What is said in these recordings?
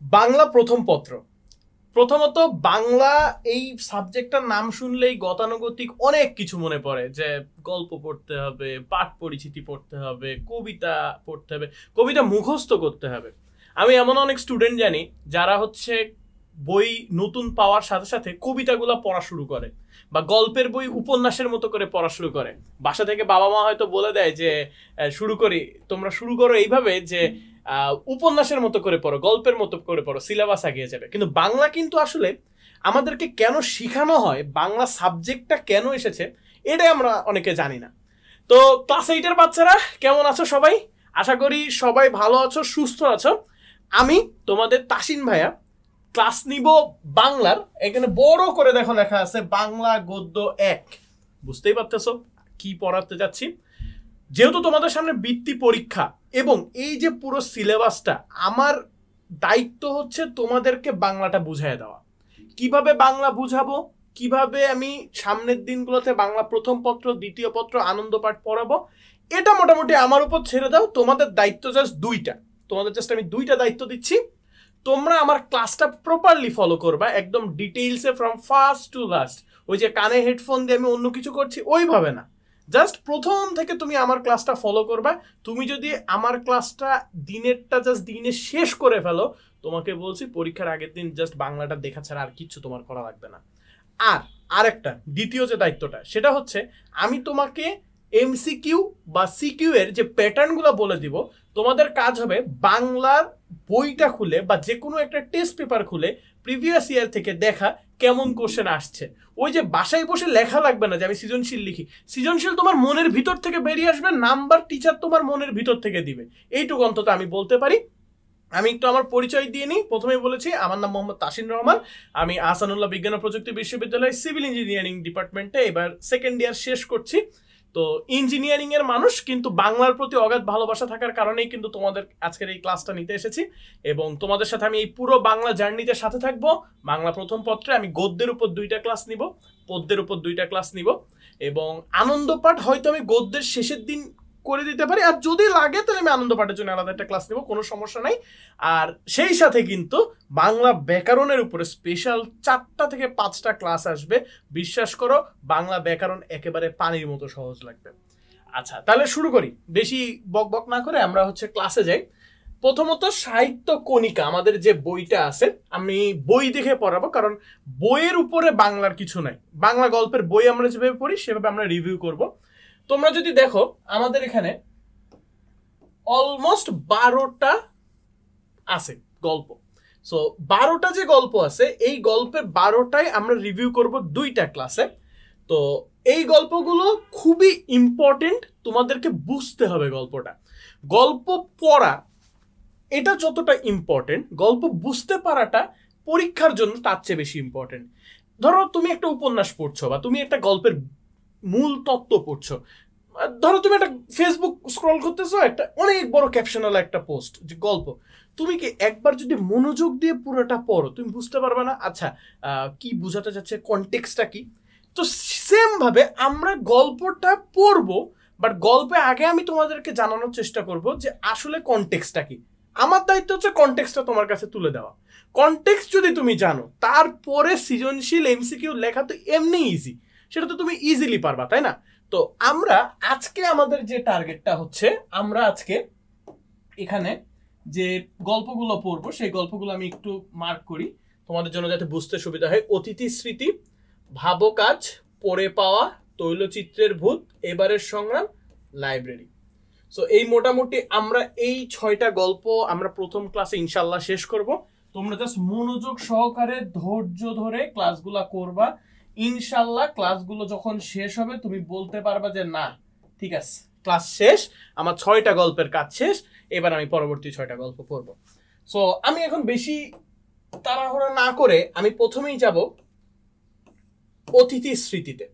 বাংলা প্রথম পত্র। প্রথমত বাংলা এই সাবজেক্টটার নাম শুনলেই গতানুগতিক অনেক কিছু মনে পড়ে, যে গল্প পড়তে হবে, পাঠ পরিচিতি পড়তে হবে, কবিতা পড়তে হবে, কবিতা মুখস্থ করতে হবে। আমি এমন অনেক স্টুডেন্ট জানি যারা হচ্ছে বই নতুন পাওয়ার সাথে সাথে কবিতাগুলো পড়া শুরু করে, বা গল্পের বই উপন্যাসের মতো করে পড়া শুরু করে। বাসা থেকে বাবা মা হয়তো বলে দেয় যে তোমরা শুরু করো এইভাবে যে উপন্যাসের মতো করে পড়ো, গল্পের মতো করে পড়ো, সিলেবাস আগিয়ে যাবে। কিন্তু বাংলা কিন্তু আসলে আমাদেরকে কেন শিখানো হয়, বাংলা সাবজেক্টটা কেন এসেছে, এটাই আমরা অনেকে জানি না। তো ক্লাস 8-এর বাচ্চারা কেমন আছো সবাই? আশা করি সবাই ভালো আছো, সুস্থ আছো। আমি তোমাদের তাসিন ভাইয়া ক্লাস নিব বাংলার। এখানে বড় করে দেখো লেখা আছে বাংলা গদ্য 1। বুঝতেই পারতেছো কি পড়াতে যাচ্ছি। যেহেতু তোমাদের সামনে বৃত্তি পরীক্ষা এবং এই যে পুরো সিলেবাসটা, আমার দায়িত্ব হচ্ছে তোমাদেরকে বাংলাটা বুঝিয়ে দেওয়া। কিভাবে বাংলা বুঝাবো, কিভাবে আমি সামনের দিনগুলোতে বাংলা প্রথম পত্র, দ্বিতীয় পত্র, আনন্দ পাঠ পড়াবো, এটা মোটামুটি আমার উপর ছেড়ে দাও। তোমাদের দায়িত্ব জাস্ট দুইটা। তোমাদের জাস্ট আমি দুইটা দায়িত্ব দিচ্ছি। তোমরা আমার ক্লাসটা প্রপারলি ফলো করবা, একদম ডিটেইলসে ফ্রম ফার্স্ট টু লাস্ট। ওই যে কানে হেডফোন দিয়ে আমি অন্য কিছু করছি ওইভাবে না, জাস্ট প্রথম থেকে তুমি আমার ক্লাসটা ফলো করবা। তুমি যদি আমার ক্লাসটা দিনেরটা জাস্ট দিনে শেষ করে ফেলো, তোমাকে বলছি পরীক্ষার আগের দিন জাস্ট বাংলাটা দেখা ছাড়া আর কিচ্ছু তোমার করা লাগবে না। আর আরেকটা দ্বিতীয় যে দায়িত্বটা, সেটা হচ্ছে আমি তোমাকে এমসিকিউ বা সিকিউ এর যে প্যাটার্নগুলো বলে দিব। তোমাদের কাজ হবে বাংলার বইটা খুলে বা যে কোনো একটা টেস্ট পেপার খুলে প্রিভিয়াস ইয়ার থেকে দেখা কেমন কোশ্চেন আসছে। ওই যে বাসায় বসে লেখা লাগবে না যে আমি সৃজনশীল লিখি, সৃজনশীল তোমার মনের ভিতর থেকে বেরিয়ে আসবে, নাম্বার টিচার তোমার মনের ভিতর থেকে দিবে। এইটুকু অন্তত আমি বলতে পারি। আমি একটু আমার পরিচয় দিয়ে নিই। প্রথমেই বলেছি আমার নাম মোহাম্মদ তাসিন রহমান। আমি আহসানুল্লাহ বিজ্ঞান ও প্রযুক্তি বিশ্ববিদ্যালয় সিভিল ইঞ্জিনিয়ারিং ডিপার্টমেন্টে এবার সেকেন্ড ইয়ার শেষ করছি। তো ইঞ্জিনিয়ারিং এর মানুষ, কিন্তু বাংলার প্রতি অগাধ ভালোবাসা থাকার কারণেই কিন্তু তোমাদের আজকের এই ক্লাসটা নিতে এসেছি। এবং তোমাদের সাথে আমি এই পুরো বাংলা জার্নিতে সাথে থাকবো। বাংলা প্রথম পত্রে আমি গদ্যের উপর 2টা ক্লাস নিব, পদ্যের উপর 2টা ক্লাস নিব, এবং আনন্দ পাঠ হয়তো আমি গদ্যের শেষের দিন করে দিতে পারি, আর যদি লাগে তাহলে আমি আনন্দ পাঠের জন্য আলাদা একটা ক্লাস নেব, কোনো সমস্যা নাই। আর সেই সাথে কিন্তু বাংলা ব্যাকরণের উপরে স্পেশাল 4টা থেকে 5টা ক্লাস আসবে। বিশ্বাস করো বাংলা ব্যাকরণ একেবারে পানির মতো সহজ লাগবে। আচ্ছা, তাহলে শুরু করি। বেশি বক বক না করে আমরা হচ্ছে ক্লাসে যাই। প্রথমত সাহিত্য কণিকা আমাদের যে বইটা আছে, আমি বই দেখে পড়াবো, কারণ বইয়ের উপরে বাংলার কিছু নাই। বাংলা গল্পের বই আমরা যেভাবে পড়ি সেভাবে আমরা রিভিউ করব। তোমরা যদি দেখো আমাদের এখানে অলমোস্ট 12টা আছে গল্প। সো 12টা যে গল্প আছে, এই গল্পের 12টাই আমরা রিভিউ করব 2টা ক্লাসে। তো এই গল্পগুলো খুবই ইম্পর্টেন্ট, তোমাদেরকে বুঝতে হবে গল্পটা। গল্প পড়া এটা যতটা ইম্পর্টেন্ট, গল্প বুঝতে পারাটা পরীক্ষার জন্য তার চেয়ে বেশি ইম্পর্টেন্ট। ধরো তুমি একটা উপন্যাস পড়ছো বা তুমি একটা গল্পের মূল তত্ত্ব পড়ছো। ধরো তুমি একটা ফেসবুক স্ক্রল করতেছো, একটা অনেক বড় ক্যাপশনাল একটা পোস্ট যে গল্প, তুমি কি একবার যদি মনোযোগ দিয়ে পুরোটা পড়ো তুমি বুঝতে পারবে না আচ্ছা কি বোঝাতে যাচ্ছে, কনটেক্সটটা কি। তো সেম ভাবে আমরা গল্পটা পড়বো, বাট গল্পে আগে আমি তোমাদেরকে জানানোর চেষ্টা করব যে আসলে কনটেক্সটটা কি। আমার দায়িত্ব হচ্ছে কনটেক্সটটা তোমার কাছে তুলে দেওয়া। কনটেক্সট যদি তুমি জানো, তারপরে সৃজনশীল এমসিকিউ লেখা তো এমনি ইজি, সেটা তো তুমি ইজিলি পারবা, তাই না? তো আমরা আজকে আমাদের যে টার্গেটটা হচ্ছে, আমরা আজকে এখানে যে গল্পগুলো পড়বো সেই গল্পগুলো আমি একটু মার্ক করি তোমাদের জন্য যাতে বুঝতে সুবিধা হয়। অতিথি স্মৃতি, ভাবো কাজ, পড়ে পাওয়া, তৈলচিত্রের ভূত, এবারের সংগ্রাম, লাইব্রেরি। সো এই মোটামুটি আমরা এই 6টা গল্প আমরা প্রথম ক্লাসে ইনশাল্লাহ শেষ করব। তোমরা জাস্ট মনোযোগ সহকারে ধৈর্য ধরে ক্লাসগুলা করবা। ইনশাল্লাহ ক্লাসগুলো যখন শেষ হবে তুমি বলতে পারবা যে না ঠিক আছে, ক্লাস শেষ, আমার 6টা গল্পের কাজ শেষ, এবার আমি পরবর্তী 6টা গল্প পড়ব। সো আমি এখন বেশি তাড়াহুড়া না করে আমি প্রথমেই যাব অতিথি স্মৃতিতে।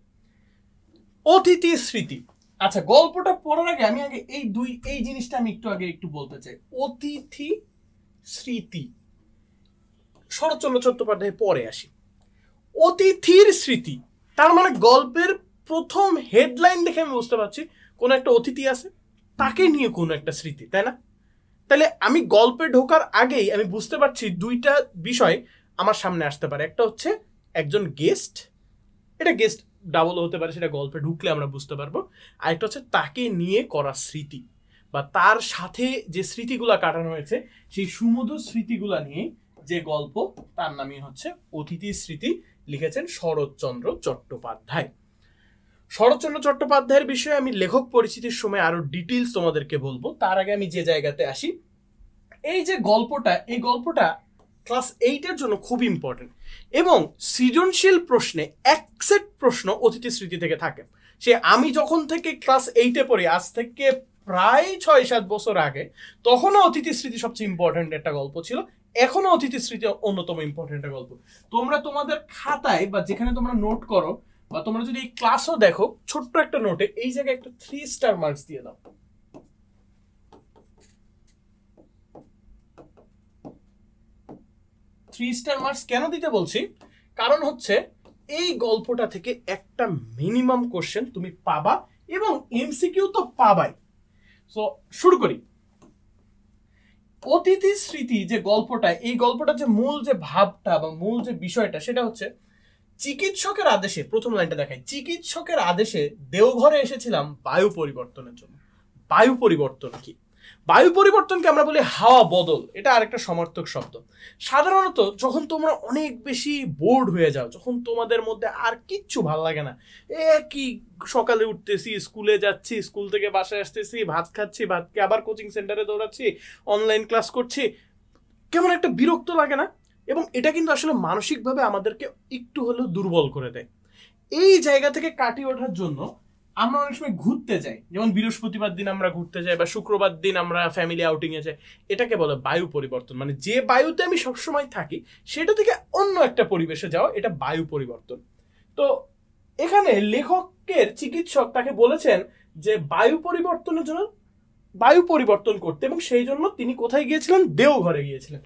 অতিথি স্মৃতি, আচ্ছা গল্পটা পড়ার আগে আমি আগে এই জিনিসটা আমি একটু বলতে চাই। অতিথি স্মৃতি শরৎচন্দ্র চট্টোপাধ্যায় পরে আসি। অতিথির স্মৃতি তার মানে গল্পের প্রথম হেডলাইন দেখে আমি বুঝতে পারছি কোন একটা অতিথি আছে, তাকে নিয়ে কোনো একটা স্মৃতি, তাই না? তাহলে আমি গল্পে ঢোকার আগেই আমি বুঝতে পারছি দুইটা বিষয় আমার সামনে আসতে পারে। একটা হচ্ছে একজন গেস্ট, এটা গেস্ট ডাবল হতে পারে, সেটা গল্পে ঢুকলে আমরা বুঝতে পারবো। আরেকটা হচ্ছে তাকে নিয়ে করা স্মৃতি, বা তার সাথে যে স্মৃতিগুলা কাটানো হয়েছে সেই সুমধুর স্মৃতিগুলা নিয়ে যে গল্প, তার নামই হচ্ছে অতিথি স্মৃতি। লিখেছেন শরৎচন্দ্র চট্টোপাধ্যায়। শরৎচন্দ্র চট্টোপাধ্যায়ের বিষয়ে আমি লেখক পরিচিতির সময় আরো ডিটেইলস তোমাদেরকে বলবো। তার আগে আমি যে জায়গাতে আসি, এই যে গল্পটা, এই গল্পটা ক্লাস 8-এর জন্য খুব ইম্পর্টেন্ট, এবং সৃজনশীল প্রশ্নে এক সেট প্রশ্ন অতিথি স্মৃতি থেকে থাকে। সে আমি যখন থেকে ক্লাস 8-এ পড়ি, আজ থেকে প্রায় 6-7 বছর আগে, তখনও অতিথি স্মৃতি সবচেয়ে ইম্পর্টেন্ট একটা গল্প ছিল, এখনো অতিথি স্মৃতি অন্যতম ইম্পর্টেন্ট একটা গল্প। তোমরা তোমাদের খাতায় বা যেখানে তোমরা নোট করো, বা তোমরা যদি এই ক্লাসও দেখো, ছোট্ট একটা নোটে এই জায়গায় একটা 3 স্টার মার্কস দিয়ে দাও। 3 স্টার মার্কস কেন দিতে বলছি, কারণ হচ্ছে এই গল্পটা থেকে একটা মিনিমাম কোশ্চেন তুমি পাবা, এবং এমসিকিউ তো পাবাই। সো শুরু করি। অতিথি স্মৃতি যে গল্পটা, এই গল্পটা যে মূল যে ভাবটা বা মূল যে বিষয়টা, সেটা হচ্ছে চিকিৎসকের আদেশে, প্রথম লাইনটা দেখায়, চিকিৎসকের আদেশে দেওঘরে এসেছিলাম বায়ু পরিবর্তনের জন্য। বায়ু পরিবর্তন কি? বায়ু পরিবর্তনকে আমরা বলি হাওয়া বদল, এটা আরেকটা সমার্থক শব্দ। সাধারণত যখন তোমরা অনেক বেশি বোর্ড হয়ে যাও, যখন তোমাদের মধ্যে আর কিচ্ছু ভাল লাগে না, কি সকালে উঠতেছি, স্কুলে যাচ্ছি, স্কুল থেকে বাসায় আসতেছি, ভাত খাচ্ছি, ভাতকে আবার কোচিং সেন্টারে দৌড়াচ্ছি, অনলাইন ক্লাস করছি, কেমন একটা বিরক্ত লাগে না? এবং এটা কিন্তু আসলে মানসিকভাবে আমাদেরকে একটু হলেও দুর্বল করে দেয়। এই জায়গা থেকে কাটিয়ে ওঠার জন্য আমরা অনেক সময় ঘুরতে যাই, যেমন বৃহস্পতিবার দিন আমরা ঘুরতে যাই, বা শুক্রবার দিন আমরা ফ্যামিলি আউটিং এ যাই। এটাকে বলে বায়ু পরিবর্তন, মানে যে বায়ুতে আমি সবসময় থাকি সেটা থেকে অন্য একটা পরিবেশে যাওয়া, এটা বায়ু পরিবর্তন। তো এখানে লেখকের চিকিৎসক তাকে বলেছেন যে বায়ু পরিবর্তনের জন্য, বায়ু পরিবর্তন করতে, এবং সেই জন্য তিনি কোথায় গিয়েছিলেন? দেওঘরে গিয়েছিলেন।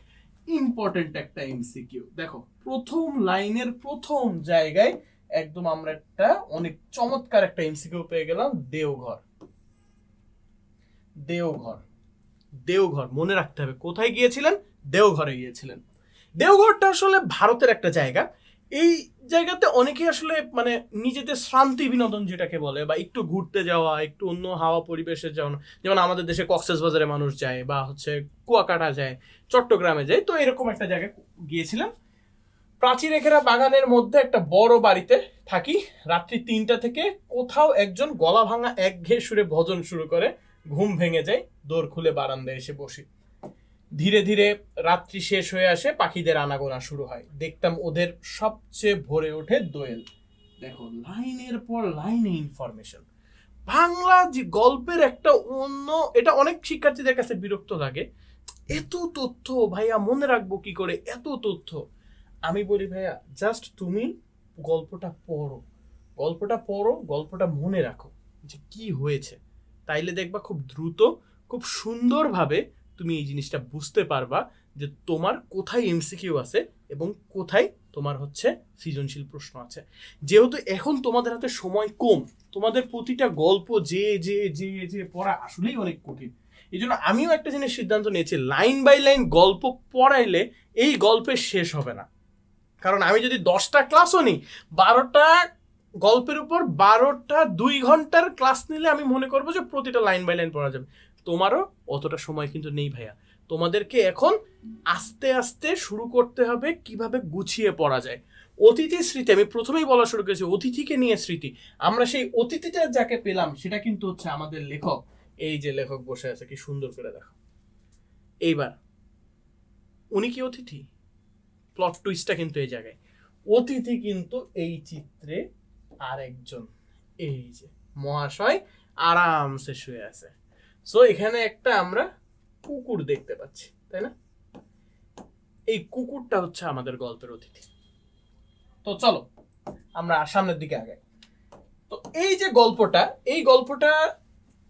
ইম্পর্টেন্ট একটা এমসিকিউ। দেখো প্রথম লাইনের প্রথম জায়গায় একদম আমরা একটা অনেক চমৎকার একটা এমসিকিউ পেয়ে গেলাম, দেওঘর। দেওঘর, দেওঘর মনে রাখতে হবে, কোথায় গিয়েছিলেন? দেওঘরে গিয়েছিলেন। দেওঘরটা আসলে ভারতের একটা জায়গা। এই জায়গাতে অনেকেই আসলে মানে নিজেদের শান্তি বিনোদন যেটাকে বলে, বা একটু ঘুরতে যাওয়া, একটু অন্য হাওয়া পরিবেশে যাওয়া, যেমন আমাদের দেশে কক্সবাজারে মানুষ যায়, বা হচ্ছে কুয়াকাটা যায়, চট্টগ্রামে যায়, তো এরকম একটা জায়গায় গিয়েছিলাম। প্রাচীরেখেরা বাগানের মধ্যে একটা বড় বাড়িতে থাকি। রাত্রি 3টা থেকে কোথাও একজন গলা ভাঙা একঘেয়ে সুরে ভজন শুরু করে, ঘুম ভেঙে যায়, দোর খুলে বারান্দায় এসে বসি। ধীরে ধীরে রাত্রি শেষ হয়ে আসে, পাখিদের আনাগোনা শুরু হয়, দেখতাম ওদের সবচেয়ে ভরে ওঠে দোয়েল। দেখো লাইনের পর লাইনে ইনফরমেশন। বাংলা যে গল্পের একটা অন্য, এটা অনেক শিক্ষার্থীদের কাছে বিরক্ত লাগে, এত তথ্য ভাইয়া মনে রাখবো কি করে, এত তথ্য। আমি বলি ভাইয়া জাস্ট তুমি গল্পটা পড়ো, গল্পটা পড়ো, গল্পটা মনে রাখো যে কি হয়েছে, তাইলে দেখবা খুব দ্রুত, খুব সুন্দরভাবে তুমি এই জিনিসটা বুঝতে পারবা যে তোমার কোথায় এমসিকিউ আছে এবং কোথায় তোমার হচ্ছে সৃজনশীল প্রশ্ন আছে। যেহেতু এখন তোমাদের হাতে সময় কম, তোমাদের প্রতিটা গল্প যে যে যে যে পড়া আসলেই অনেক কঠিন। এই জন্য আমিও একটা জিনিস সিদ্ধান্ত নিয়েছি, লাইন বাই লাইন গল্প পড়াইলে এই গল্পের শেষ হবে না। কারণ আমি যদি 10টা ক্লাসও নিই, 12টা গল্পের উপর 12টা 2 ঘন্টার ক্লাস নিলে আমি মনে করবো যে প্রতিটা লাইন বাই লাইন পড়া যাবে। তোমারও অতটা সময় কিন্তু নেই ভাইয়া। তোমাদেরকে এখন আস্তে আস্তে শুরু করতে হবে কিভাবে গুছিয়ে পড়া যায়। অতিথি স্মৃতি, আমি প্রথমেই বলা শুরু করেছি অতিথিকে নিয়ে স্মৃতি। আমরা সেই অতিথিটা যাকে পেলাম সেটা কিন্তু হচ্ছে আমাদের লেখক। এই যে লেখক বসে আছে, কি সুন্দর করে দেখো। এইবার উনি কি অতিথি? প্লট টুইস্টটা কিন্তু এই জায়গায়, অতিথি কিন্তু এই চিত্রে আরেকজন, এই যে মহাশয় আরামসে শুয়ে আছে। সো এখানে একটা আমরা কুকুর দেখতে পাচ্ছি, তাই না? এই কুকুরটা হচ্ছে আমাদের গল্পের অতিথি। তো চলো আমরা সামনের দিকে আগাই। তো এই যে গল্পটা, এই গল্পটা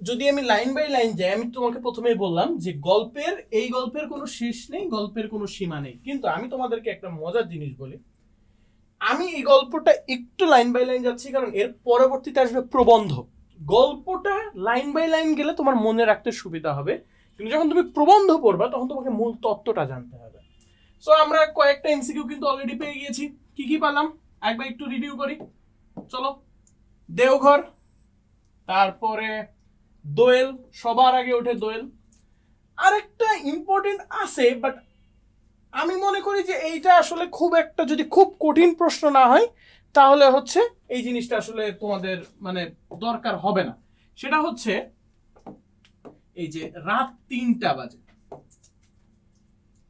যদি আমি লাইন বাই লাইন যাই, আমি তোমাকে প্রথমেই বললাম যে এই গল্পের কোনো শেষ নেই, গল্পের কোনো সীমা নেই। কিন্তু আমি তোমাদেরকে একটা মজার জিনিস বলি, আমি এই গল্পটা একটু লাইন বাই লাইন যাচ্ছি কারণ এর পরবর্তীতে আসবে প্রবন্ধ। গল্পটা লাইন বাই লাইন গেলে তোমার মনে রাখতে সুবিধা হবে, কিন্তু যখন তুমি প্রবন্ধ পড়বা তখন তোমাকে মূল তত্ত্বটা জানতে হবে। সো আমরা কয়েকটা এমসিকিউ কিন্তু অলরেডি পেয়ে গিয়েছি। কি কি পেলাম একবার একটু রিভিউ করি, চলো। দেওঘর, তারপরে দোয়েল, সবার আগে ওঠে দোয়েল। আরেকটা ইম্পর্টেন্ট আছে, বাট আমি মনে করি যে এইটা আসলে খুব একটা, যদি খুব কঠিন প্রশ্ন না হয় তাহলে হচ্ছে এই জিনিসটা আসলে তোমাদের মানে দরকার হবে না। সেটা হচ্ছে এই যে রাত 3টা বাজে,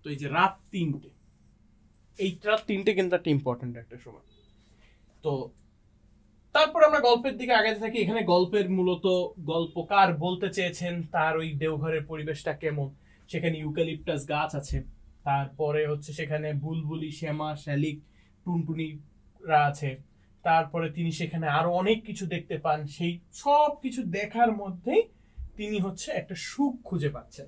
তো এই যে রাত 3টে, এই রাত 3টে কিন্তু একটা ইম্পর্টেন্ট একটা সময়। তো তারপর আমরা গল্পের দিকে আগাতে থাকি। এখানে গল্পের মূলত গল্পকার বলতে চেয়েছেন তার ওই দেওঘরের পরিবেশটা কেমন, সেখানে ইউক্যালিপটাস গাছ আছে, তারপরে হচ্ছে সেখানে বুলবুলি, শ্যামা, শালিক, টুনটুনিরা আছে, তারপরে তিনি সেখানে আরো অনেক কিছু দেখতে পান। সেই সব কিছু দেখার মধ্যেই তিনি হচ্ছে একটা সুখ খুঁজে পাচ্ছেন।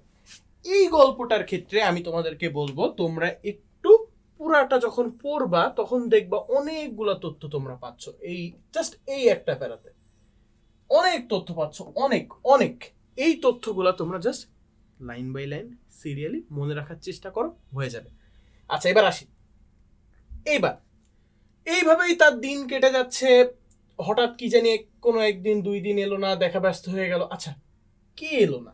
এই গল্পটার ক্ষেত্রে আমি তোমাদেরকে বলবো, তোমরা একটু পুরাটা যখন পড়বা তখন দেখবা অনেকগুলা তথ্য তোমরা পাচ্ছ। এই জাস্ট এই একটা প্যারাতে অনেক তথ্য পাচ্ছ, অনেক অনেক। এই তথ্যগুলা তোমরা just line by line serially মনে রাখার চেষ্টা করো, হয়ে যাবে। আচ্ছা এবার আসি। এইভাবেই তার দিন কেটে যাচ্ছে। হঠাৎ কি জানি কোনো একদিন 2 দিন এলো না, দেখা ব্যস্ত হয়ে গেল। আচ্ছা কে এলো না?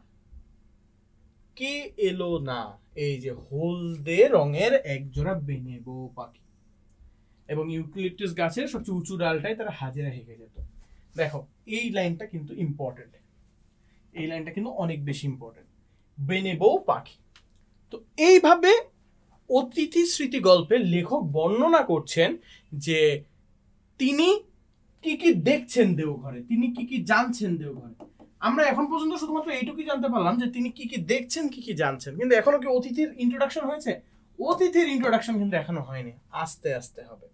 কে এলো না? এই যে হলদে রঙের একজোড়া বেনেবো পাখি এবং ইউক্যালিপটাস গাছের সবচেয়ে উঁচু ডালটায় তারা হাজিরা হেঁকে যেত। দেখো এই লাইনটা কিন্তু ইম্পর্টেন্ট, এই লাইনটা কিন্তু অনেক বেশি ইম্পর্টেন্ট। বেনেবো পাখি। তো এইভাবে অতিথি স্মৃতি গল্পে লেখক বর্ণনা করছেন যে তিনি কি কি দেখছেন দেওঘরে, তিনি কি কি জানছেন দেওঘরে। আমরা এখন পর্যন্ত শুধুমাত্র এইটুকুই জানতে পারলাম যে তিনি কি কি দেখছেন, কি কি জানছেন, কিন্তু এখনো কি অতিথির ইন্ট্রোডাকশন হয়েছে? অতিথির ইন্ট্রোডাকশন কিন্তু এখনো হয়নি, আস্তে আস্তে হবে।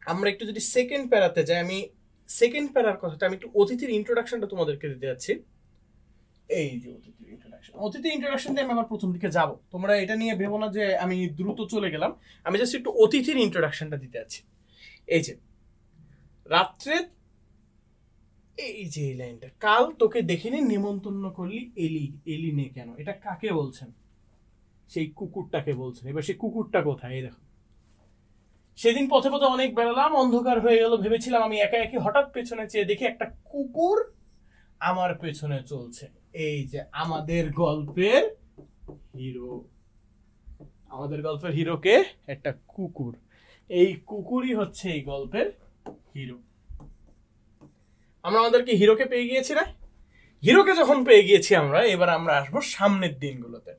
আমরা একটু যদি সেকেন্ড প্যারাতে যাই, আমি সেকেন্ড প্যারার কথাটা আমি একটু অতিথির ইন্ট্রোডাকশনটা তোমাদেরকে দিতে যাচ্ছি। এই যে অতিথির ইন্ট্রোডাকশন, অতিথির ইন্ট্রোডাকশন দিয়ে আমি আবার প্রথম দিকে যাব। তোমরা এটা নিয়ে ভেবো না যে আমি দ্রুত চলে গেলাম, আমি জাস্ট একটু অতিথির ইন্ট্রোডাকশনটা দিতে যাচ্ছি। এই যে রাত্রে, এই যে এই লাইনটা, কাল তোকে দেখিনি নেমন্তন্ন করলি এলি, এলি নে কেন, এটা কাকে বলছেন? সেই কুকুরটাকে বলছেন। এবার সেই কুকুরটা কোথায়? এই দেখো, সেদিন পথে পথে অনেক বেড়ালাম, অন্ধকার হয়ে গেল, ভেবেছিলাম আমি একা একই, হঠাৎ পেছনে চেয়ে দেখি একটা কুকুর আমার পেছনে চলছে। এই যে আমাদের গল্পের হিরো, আমাদের গল্পের হিরোকে একটা কুকুর, এই কুকুরই হচ্ছে এই গল্পের হিরো। আমরা আমাদেরকে হিরোকে পেয়ে গিয়েছি না? হিরোকে যখন পেয়ে গিয়েছি আমরা, এবার আমরা আসবো সামনের দিনগুলোতে।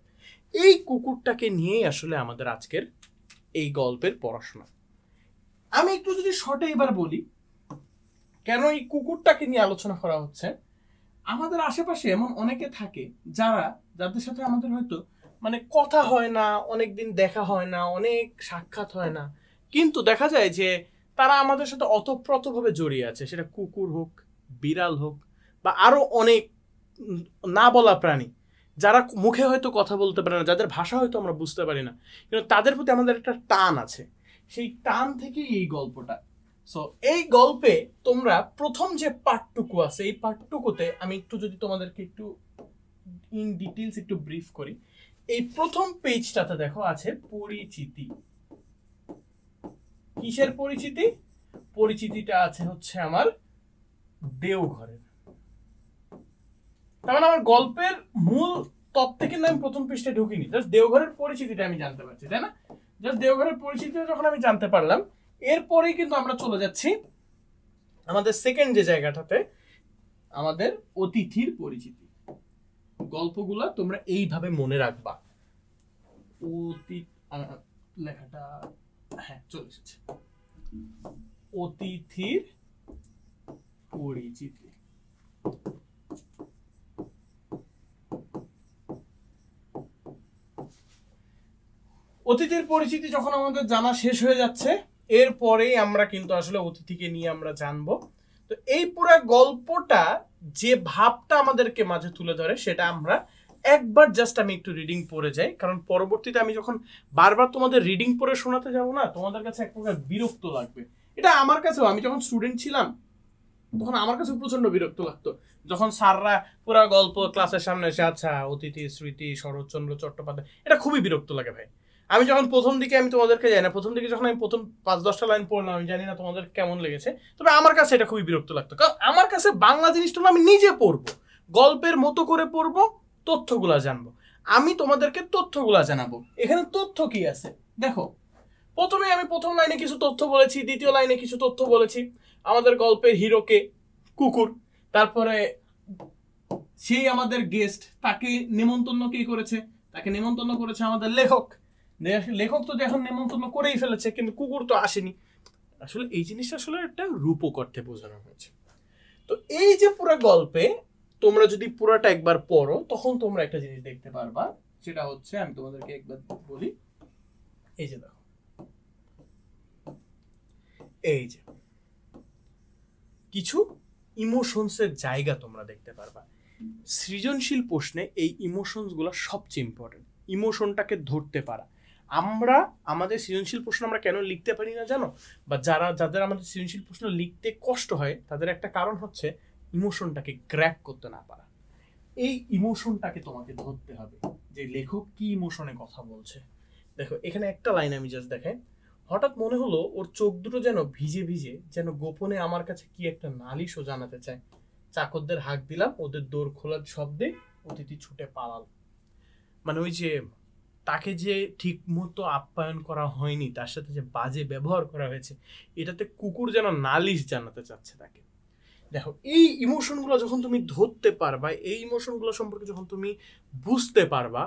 এই কুকুরটাকে নিয়েই আসলে আমাদের আজকের এই গল্পের পড়াশোনা। আমি একটু যদি শর্টে এবার বলি কেন এই কুকুরটাকে নিয়ে আলোচনা করা হচ্ছে। আমাদের আশেপাশে এমন অনেকে থাকে যাদের সাথে আমাদের হয়তো মানে কথা হয় না, অনেকদিন দেখা হয় না, অনেক সাক্ষাৎ হয় না, কিন্তু দেখা যায় যে তারা আমাদের সাথে অতপ্রতভাবে জড়িয়ে আছে। সেটা কুকুর হোক, বিড়াল হোক, বা আরো অনেক না বলা প্রাণী, যারা মুখে হয়তো কথা বলতে পারে না, যাদের ভাষা হয়তো আমরা বুঝতে পারি না, কিন্তু তাদের প্রতি আমাদের একটা টান আছে। সেই টান থেকেই এই গল্পটা। সো এই গল্পে তোমরা প্রথম যে পার্টটুকু আছে, এই পার্টটুকুতে আমি একটু যদি তোমাদেরকে একটু ইন ডিটেইলস একটু ব্রিফ করি। এই প্রথম পেজটাতে দেখো আছে পরিচিতি। কিসের পরিচিতি? পরিচিতিটা আছে হচ্ছে আমার দেওঘরের। তার মানে আমার গল্পের মূল তত্ত্বে কিন্তু আমি প্রথম পৃষ্ঠায় ঢুকিনি, জাস্ট দেওঘরের পরিচিতিটা আমি জানতে পারছি, তাই না? জাস্ট দেওঘরের পরিচিতিটা যখন আমি জানতে পারলাম, এরপরেই কিন্তু আমরা চলে যাচ্ছি আমাদের সেকেন্ড যে জায়গাটাতে, আমাদের অতিথির পরিচিতি। গল্পগুলা তোমরা এইভাবে মনে রাখবা। লেখাটা হ্যাঁ চলে এসেছে। অতিথির পরিচিতি। অতিথির পরিচিতি যখন আমাদের জানা শেষ হয়ে যাচ্ছে, এরপরেই আমরা কিন্তু আসলে অতিথিকে নিয়ে আমরা জানবো। তো এই পুরো গল্পটা যে ভাবটা আমাদেরকে মাঝে তুলে ধরে, সেটা আমরা একবার জাস্ট আমি একটু রিডিং পড়ে যাই, কারণ পরবর্তীতে আমি যখন বারবার তোমাদের রিডিং পড়ে শোনাতে যাবো না, তোমাদের কাছে এক প্রকার বিরক্ত লাগবে। এটা আমার কাছেও, আমি যখন স্টুডেন্ট ছিলাম তখন আমার কাছে প্রচন্ড বিরক্ত লাগতো যখন স্যাররা পুরা গল্প ক্লাসের সামনে এসে আচ্ছা অতিথি স্মৃতি শরৎচন্দ্র চট্টোপাধ্যায়, এটা খুবই বিরক্ত লাগে ভাই। আমি যখন প্রথম দিকে, আমি তোমাদেরকে জানি না, প্রথম দিকে যখন আমি প্রথম 5-10টা লাইন পড়লাম, আমি জানি না তোমাদের কেমন লেগেছে, তবে আমার কাছে এটা খুবই বিরক্ত লাগতো। কারণ আমার কাছে বাংলা জিনিসটা আমি নিজে পড়বো, গল্পের মতো করে পড়বো, তথ্যগুলা জানবো, আমি তোমাদেরকে তথ্যগুলা জানাবো। এখানে তথ্য কি আছে দেখো, প্রথমে আমি প্রথম লাইনে কিছু তথ্য বলেছি, দ্বিতীয় লাইনে কিছু তথ্য বলেছি। আমাদের গল্পের হিরোকে কুকুর, তারপরে সেই আমাদের গেস্ট, তাকে নেমন্তন্ন কে করেছে, তাকে নেমন্তন্ন করেছে আমাদের লেখক। লেখক তো এখন নেমন্তন্ন করেই ফেলেছে, কিন্তু কুকুর তো আসেনি। আসলে এই জিনিসটা আসলে একটা রূপক অর্থে বোঝানো হয়েছে। তো এই যে পুরো গল্পে তোমরা যদি পুরোটা একবার পড়ো, তখন তোমরা একটা জিনিস দেখতে পারবা, সেটা হচ্ছে, আমি তোমাদেরকে একবার বলি, এই যে দেখো, এই যে কিছু ইমোশনসের জায়গা তোমরা দেখতে পারবা। সৃজনশীল প্রশ্নে এই ইমোশনস গুলো সবচেয়ে ইম্পর্টেন্ট, ইমোশনটাকে ধরতে পারা। আমরা আমাদের সৃজনশীল প্রশ্ন আমরা কেন লিখতে পারি না জানো, বা যাদের আমাদের সৃজনশীল প্রশ্ন লিখতে কষ্ট হয়, তাদের একটা কারণ হচ্ছে ইমোশনটাকে গ্র্যাব করতে না পারা। এই ইমোশনটাকে তোমাকে ধরতে হবে, যে লেখক কি ইমোশনে কথা বলছে। দেখো এখানে একটা লাইন আমি জাস্ট দেখাই, হঠাৎ মনে হলো ওর চোখ দুটো যেন ভিজে ভিজে, যেন গোপনে আমার কাছে কি একটা নালিশও জানাতে চায়। চাকরদের হাঁক দিলাম, ওদের দোর খোলার শব্দে অতিথি ছুটে পালাল। মানে ওই যে তাকে যে ঠিক মতো আপ্যায়ন করা হয়নি, তার সাথে যে বাজে ব্যবহার করা হয়েছে, এটাতে কুকুর যেন নালিশ জানাতে চাচ্ছে তাকে। দেখো এই ইমোশনগুলো যখন তুমি ধরতে পারবা, এই ইমোশনগুলো সম্পর্কে যখন তুমি বুঝতে পারবা,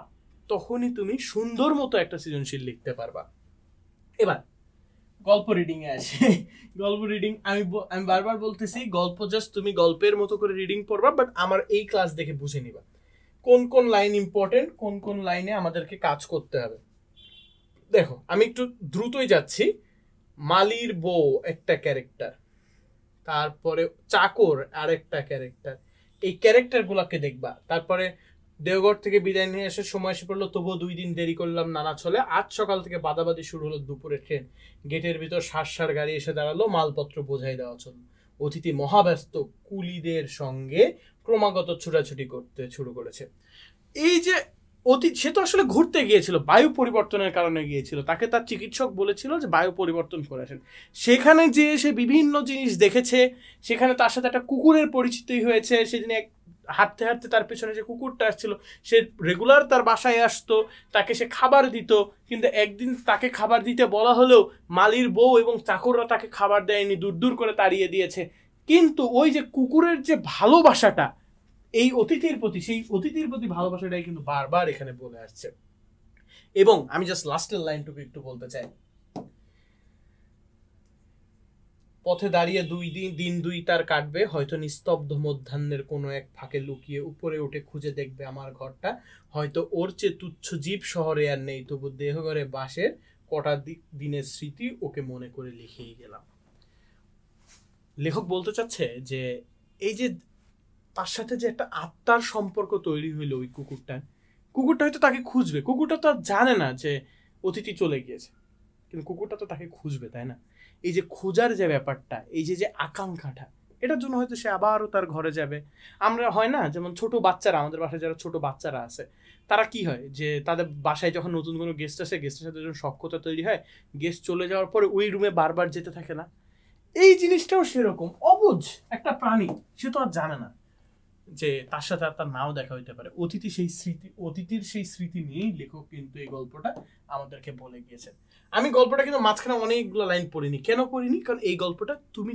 তখনই তুমি সুন্দর মতো একটা সৃজনশীল লিখতে পারবা। এবার গল্প রিডিং এ আসে। গল্প রিডিং আমি বারবার বলতেছি, গল্প জাস্ট তুমি গল্পের মতো করে রিডিং পড়বা, বাট আমার এই ক্লাস দেখে বুঝে নিবা কোন কোন লাইন ইম্পর্টেন্ট, কোন কোন লাইনে আমাদেরকে কাজ করতে হবে। দেখো আমি একটু দ্রুতই যাচ্ছি। মালির বউ একটা ক্যারেক্টার, তারপরে চাকর আরেকটা ক্যারেক্টার, এই ক্যারেক্টার গুলাকে দেখবা। তারপরে দেওঘর থেকে বিদায় নিয়ে এসে সময় এসে পড়লো, তবুও 2 দিন দেরি করলাম নানা ছলে, আজ সকাল থেকে বাদাবাদি শুরু হলো দুপুরে ট্রেন, গেটের ভিতর সার গাড়ি এসে দাঁড়ালো, মালপত্র বোঝাই দেওয়া চলল, অতিথি মহাব্যস্ত কুলিদের সঙ্গে ক্রমাগত ছুটাছুটি করতে শুরু করেছে। এই যে সে তো আসলে ঘুরতে গিয়েছিল, বায়ু পরিবর্তনের কারণে গিয়েছিল, তাকে তার চিকিৎসক বলেছিল যে বায়ু পরিবর্তন করে আসেন। সেখানে যে সে বিভিন্ন জিনিস দেখেছে, সেখানে তার সাথে একটা কুকুরের পরিচিতি হয়েছে। সেদিন হাঁটতে হাঁটতে তার পেছনে যে কুকুরটা আসছিল, সে রেগুলার তার বাসায় আসতো, তাকে সে খাবার দিত, কিন্তু একদিন তাকে খাবার দিতে বলা হলেও মালির বউ এবং চাকররা তাকে খাবার দেয়নি, দূর দূর করে তাড়িয়ে দিয়েছে। কিন্তু ওই যে কুকুরের যে ভালোবাসাটা এই অতিথির প্রতি, সেই অতিথির প্রতি ভালোবাসাটাই কিন্তু বারবার এখানে বলে আসছে। এবং আমি জাস্ট লাস্টের লাইনটুকু একটু বলতে চাই, পথে দাঁড়িয়ে 2 দিন 2 তার কাটবে, হয়তো নিস্তব্ধ মধ্যাহ্নের কোনো এক ফাঁকে লুকিয়ে উপরে উঠে খুঁজে দেখবে আমার ঘরটা, হয়তো ওর চেয়ে তুচ্ছ জীব শহরে আর নেই, তবু দেহঘরে বাসের কটা দিনের স্মৃতি ওকে মনে করে লিখেই গেলাম। লেখক বলতে চাচ্ছে যে এই যে তার সাথে যে একটা আত্মার সম্পর্ক তৈরি হইলো ওই কুকুরটা হয়তো তাকে খুঁজবে, কুকুরটা তো আর জানে না যে অতিথি চলে গিয়েছে, কিন্তু কুকুরটা তো তাকে খুঁজবে, তাই না? এই যে খোঁজার যে ব্যাপারটা, এই যে আকাঙ্ক্ষাটা, এটার জন্য হয়তো সে আবারও তার ঘরে যাবে। আমরা হয় না, যেমন ছোট বাচ্চারা, আমাদের বাসায় যারা ছোট বাচ্চারা আছে, তারা কি হয় যে তাদের বাসায় যখন নতুন কোনো গেস্ট আসে, গেস্টের সাথে যখন সখ্যতা তৈরি হয়, গেস্ট চলে যাওয়ার পরে ওই রুমে বারবার যেতে থাকে না। এই জিনিসটাও সেরকম, অবুঝ একটা প্রাণী, সে তো আর জানে না যে তার সাথে আর তার নাও দেখা হইতে পারে। অতিথির সেই স্মৃতি নিয়েই লেখক কিন্তু এই গল্পটা আমাদেরকে বলে গিয়েছে। আমি গল্পটা কিন্তু মাঝখানে অনেকগুলো লাইন পড়িনি। কেন পড়িনি? কারণ এই গল্পটা তুমি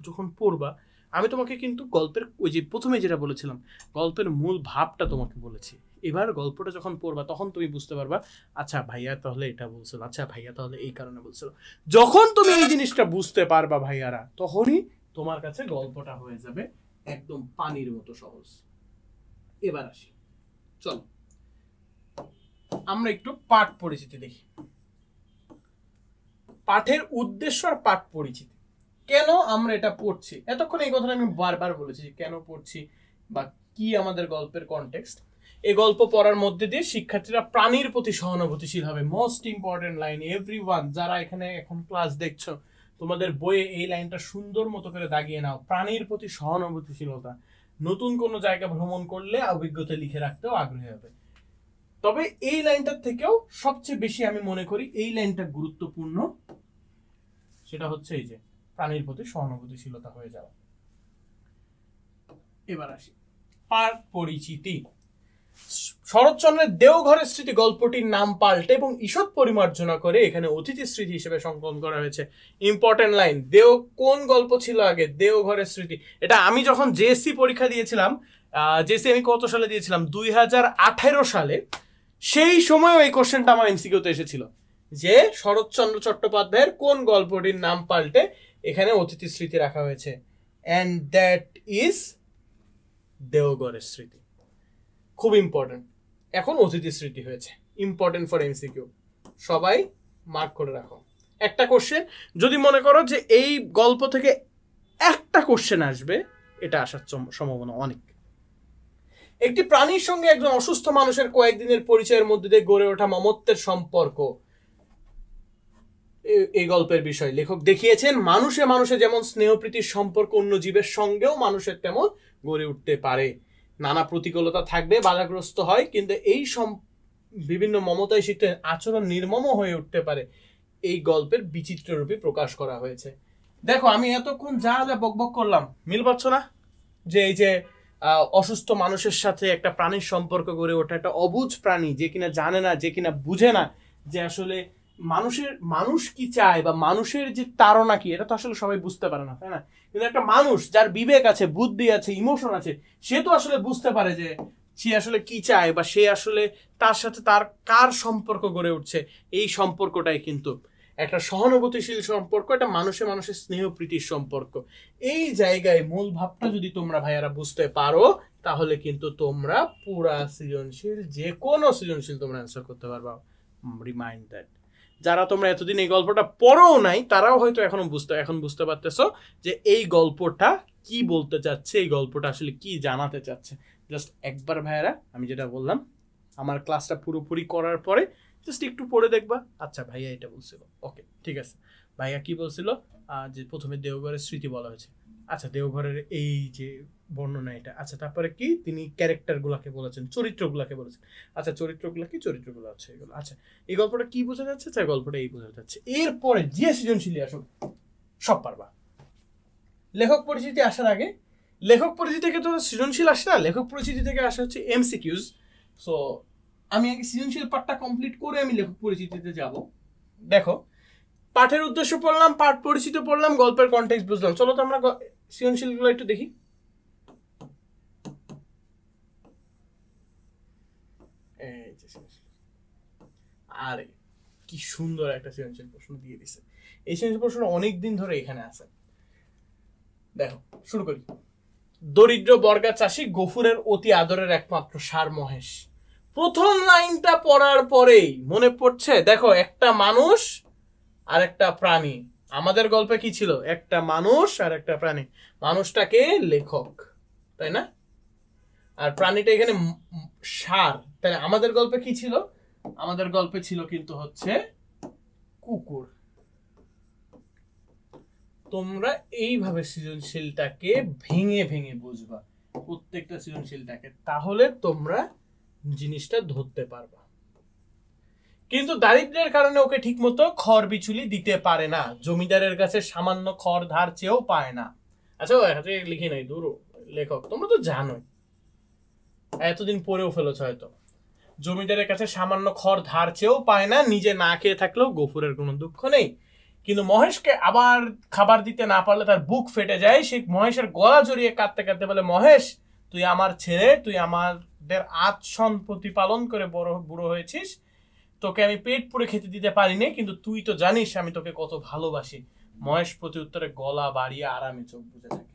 যখন পড়বা, আমি তোমাকে কিন্তু গল্পের ওই যে প্রথমে যেটা বলেছিলাম, গল্পের মূল ভাবটা তোমাকে বলেছি। এবার গল্পটা যখন পড়বা, তখন তুমি বুঝতে পারবা, আচ্ছা ভাইয়া তাহলে এটা বলছিল, আচ্ছা ভাইয়া তাহলে এই কারণে বলছিল। যখন তুমি এই জিনিসটা বুঝতে পারবা ভাইয়ারা, তখনই তোমার কাছে গল্পটা হয়ে যাবে একদম পানির মতো সহজ। এবার আসি, চলো আমরা একটু পাঠ পরিচিতি দেখি। পাঠের উদ্দেশ্য আর পাঠ পরিচিতি, কেন আমরা এটা পড়ছি, এতক্ষণ এই কথাটা আমি বারবার বলেছি যে কেন পড়ছি বা কি আমাদের গল্পের কনটেক্সট। এই গল্প পড়ার মধ্যে দিয়ে শিক্ষার্থীরা প্রাণীর প্রতি সহানুভূতিশীল হবে। মোস্ট ইম্পর্টেন্ট লাইন, এভরিওয়ান যারা এখানে এখন ক্লাস দেখছো, তোমাদের বইয়ে এই লাইনটা সুন্দর মতো করে দাগিয়ে নাও, প্রাণীর প্রতি সহানুভূতিশীলতা। নতুন কোনো জায়গা ভ্রমণ করলে অভিজ্ঞতা লিখে রাখতেও আগ্রহী হবে। তবে এই লাইনটার থেকেও সবচেয়ে বেশি আমি মনে করি এই লাইনটা গুরুত্বপূর্ণ, সেটা হচ্ছে এই যে প্রাণীর প্রতি সহানুভূতিশীলতা হয়ে যাওয়া। এবার আসি পাঠ পরিচিতি। শরৎচন্দ্রের দেওঘরের স্মৃতি গল্পটির নাম পাল্টে এবং ঈষৎ পরিমার্জনা করে এখানে অতিথি স্মৃতি হিসেবে সংকলন করা হয়েছে। ইম্পর্টেন্ট লাইন, কোন গল্প ছিল আগে? দেওঘরের স্মৃতি। এটা আমি যখন জেএসসি পরীক্ষা দিয়েছিলাম, জেএসসি আমি কত সালে দিয়েছিলাম, 2018 সালে, সেই সময় এই কোশ্চেনটা আমার এমসিকিউতে এসেছিল যে শরৎচন্দ্র চট্টোপাধ্যায়ের কোন গল্পটির নাম পাল্টে এখানে অতিথি স্মৃতি রাখা হয়েছে, অ্যান্ড দ্যাট ইজ দেওঘরের স্মৃতি। খুব ইম্পর্টেন্ট, এখন অতিথি স্মৃতি হয়েছে, ইম্পর্টেন্ট ফর এমসিকিউ, সবাই মার্ক করে রাখো। একটা কোশ্চেন যদি মনে করো যে এই গল্প থেকে একটা কোশ্চেন আসবে, এটা আসার সম্ভাবনা অনেক। একটি প্রাণীর সঙ্গে একজন অসুস্থ মানুষের কয়েকদিনের পরিচয়ের মধ্যে দিয়ে গড়ে ওঠা মমত্বের সম্পর্ক এই গল্পের বিষয়। লেখক দেখিয়েছেন মানুষে মানুষে যেমন স্নেহপ্রীতির সম্পর্ক অন্য জীবের সঙ্গেও মানুষের তেমন গড়ে উঠতে পারে। নানা প্রতিকূলতা থাকবে, বাধাগ্রস্ত হয়, কিন্তু এই বিভিন্ন মমতায় শিখতে আচরণ নির্মম হয়ে উঠতে পারে। এই গল্পের বিচিত্র রূপে প্রকাশ করা হয়েছে। দেখো আমি এতক্ষণ যা যা বকবক করলাম, মিল পাচ্ছ না? যে এই যে অসুস্থ মানুষের সাথে একটা প্রাণীর সম্পর্ক গড়ে ওঠা, একটা অবুঝ প্রাণী যে কিনা জানে না, যে কিনা বুঝে না যে আসলে মানুষ কি চায় বা মানুষের যে তাড়না কি, এটা তো আসলে সবাই বুঝতে পারে না, তাই না? কিন্তু একটা মানুষ যার বিবেক আছে, বুদ্ধি আছে, ইমোশন আছে, সে তো আসলে বুঝতে পারে যে সে আসলে কি চায় বা সে আসলে তার সাথে তার কার সম্পর্ক গড়ে উঠছে। এই সম্পর্কটাই কিন্তু একটা সহানুভূতিশীল সম্পর্ক, একটা মানুষের মানুষের স্নেহ প্রীতির সম্পর্ক। এই জায়গায় মূল ভাবটা যদি তোমরা ভাইয়ারা বুঝতে পারো, তাহলে কিন্তু তোমরা পুরা সৃজনশীল, যে কোনো সৃজনশীল তোমরা অ্যান্সার করতে পারবা। রিমাইন্ড দ্যাট যারা তোমরা এতদিন এই গল্পটা পড়েও নাই, তারাও হয়তো এখন বুঝতে পারতেছো যে এই গল্পটা কি বলতে চাচ্ছে, এই গল্পটা আসলে কি জানাতে চাচ্ছে। জাস্ট একবার ভাইয়ারা আমি যেটা বললাম, আমার ক্লাসটা পুরোপুরি করার পরে জাস্ট একটু পড়ে দেখবা, আচ্ছা ভাইয়া এটা বলছিল, ওকে ঠিক আছে, ভাইয়া কি বলছিল, যে প্রথমে দেওঘরের স্মৃতি বলা হয়েছে, আচ্ছা দেওঘরের এই যে বর্ণনা এটা, আচ্ছা তারপরে কি তিনি ক্যারেক্টারগুলোকে বলেছেন, চরিত্রগুলোকে বলেছেন, আচ্ছা চরিত্রগুলো কি, চরিত্রগুলো আছে এগুলো, আচ্ছা এই গল্পটা কি বোঝা যাচ্ছে, আচ্ছা গল্পটা এই বোঝা যাচ্ছে। এরপরে যে সৃজনশীলী আসুক সব পারবা। লেখক পরিচিতি আসার আগে, লেখক পরিচিতি থেকে তো সৃজনশীল আসে না, লেখক পরিচিতি থেকে আসা হচ্ছে এমসিকিউজ। সো আমি আগে সৃজনশীল পাঠটা কমপ্লিট করে আমি লেখক পরিচিতিতে যাব। দেখো পাঠের উদ্দেশ্য পড়লাম, পাঠ পরিচিতি পড়লাম, গল্পের কনটেক্সট বুঝলাম, চলো তো আমরা সৃজনশীলগুলো একটু দেখি। আরে কি সুন্দর একটা সৃজনশীল প্রশ্ন দিয়ে দিছে। এই সৃজনশীল প্রশ্ন অনেকদিন ধরে এখানে আছে। দেখো শুরু করি। দরিদ্র বর্গা চাষী গফুরের অতি আদরের একমাত্র সার মহেশ। প্রথম লাইনটা পড়ার পরেই মনে পড়ছে, দেখো একটা মানুষ আর একটা প্রাণী। আমাদের গল্পে কি ছিল? একটা মানুষ আর একটা প্রাণী। মানুষটাকে লেখক, তাই না? আর প্রাণীটা এখানে ষাঁড়। তাই আমাদের গল্পে কি ছিল? আমাদের গল্পে ছিল কিন্তু হচ্ছে কুকুর। তোমরা এইভাবে সৃজনশীলটাকে ভেঙে ভেঙে বুঝবা, প্রত্যেকটা সৃজনশীলটাকে, তাহলে তোমরা জিনিসটা ধরতে পারবা। কিন্তু দারিদ্র্যের কারণে ওকে ঠিকমতো খড় বিচুলি দিতে পারে না, জমিদারের কাছে সামান্য খড় ধার চেয়েও পায় না। আচ্ছা লিখি নাই, দূর লেখক, তোমরা তো জানোই, এতদিন পড়েও ফেলেছ হয়তো। জমিদারের কাছে সামান্য খড় ধার চেয়েও পায় না, নিজে না খেয়ে থাকলেও গফুরের কোনো দুঃখ নেই। কিন্তু মহেশকে আবার খাবার দিতে না পারলে তার বুক ফেটে যায়। সে মহেশের গলা জড়িয়ে কাঁদতে কাঁদতে বলে, মহেশ তুই আমার ছেলে, তুই আমাদের আচ্ছন প্রতিপালন করে বুড়ো হয়েছিস, তোকে আমি পেট পুরে খেতে দিতে পারিনি, কিন্তু তুই তো জানিস আমি তোকে কত ভালোবাসি। মহেশ প্রতি উত্তরে গলা বাড়িয়ে আরামে চোখ বুজে থাকে।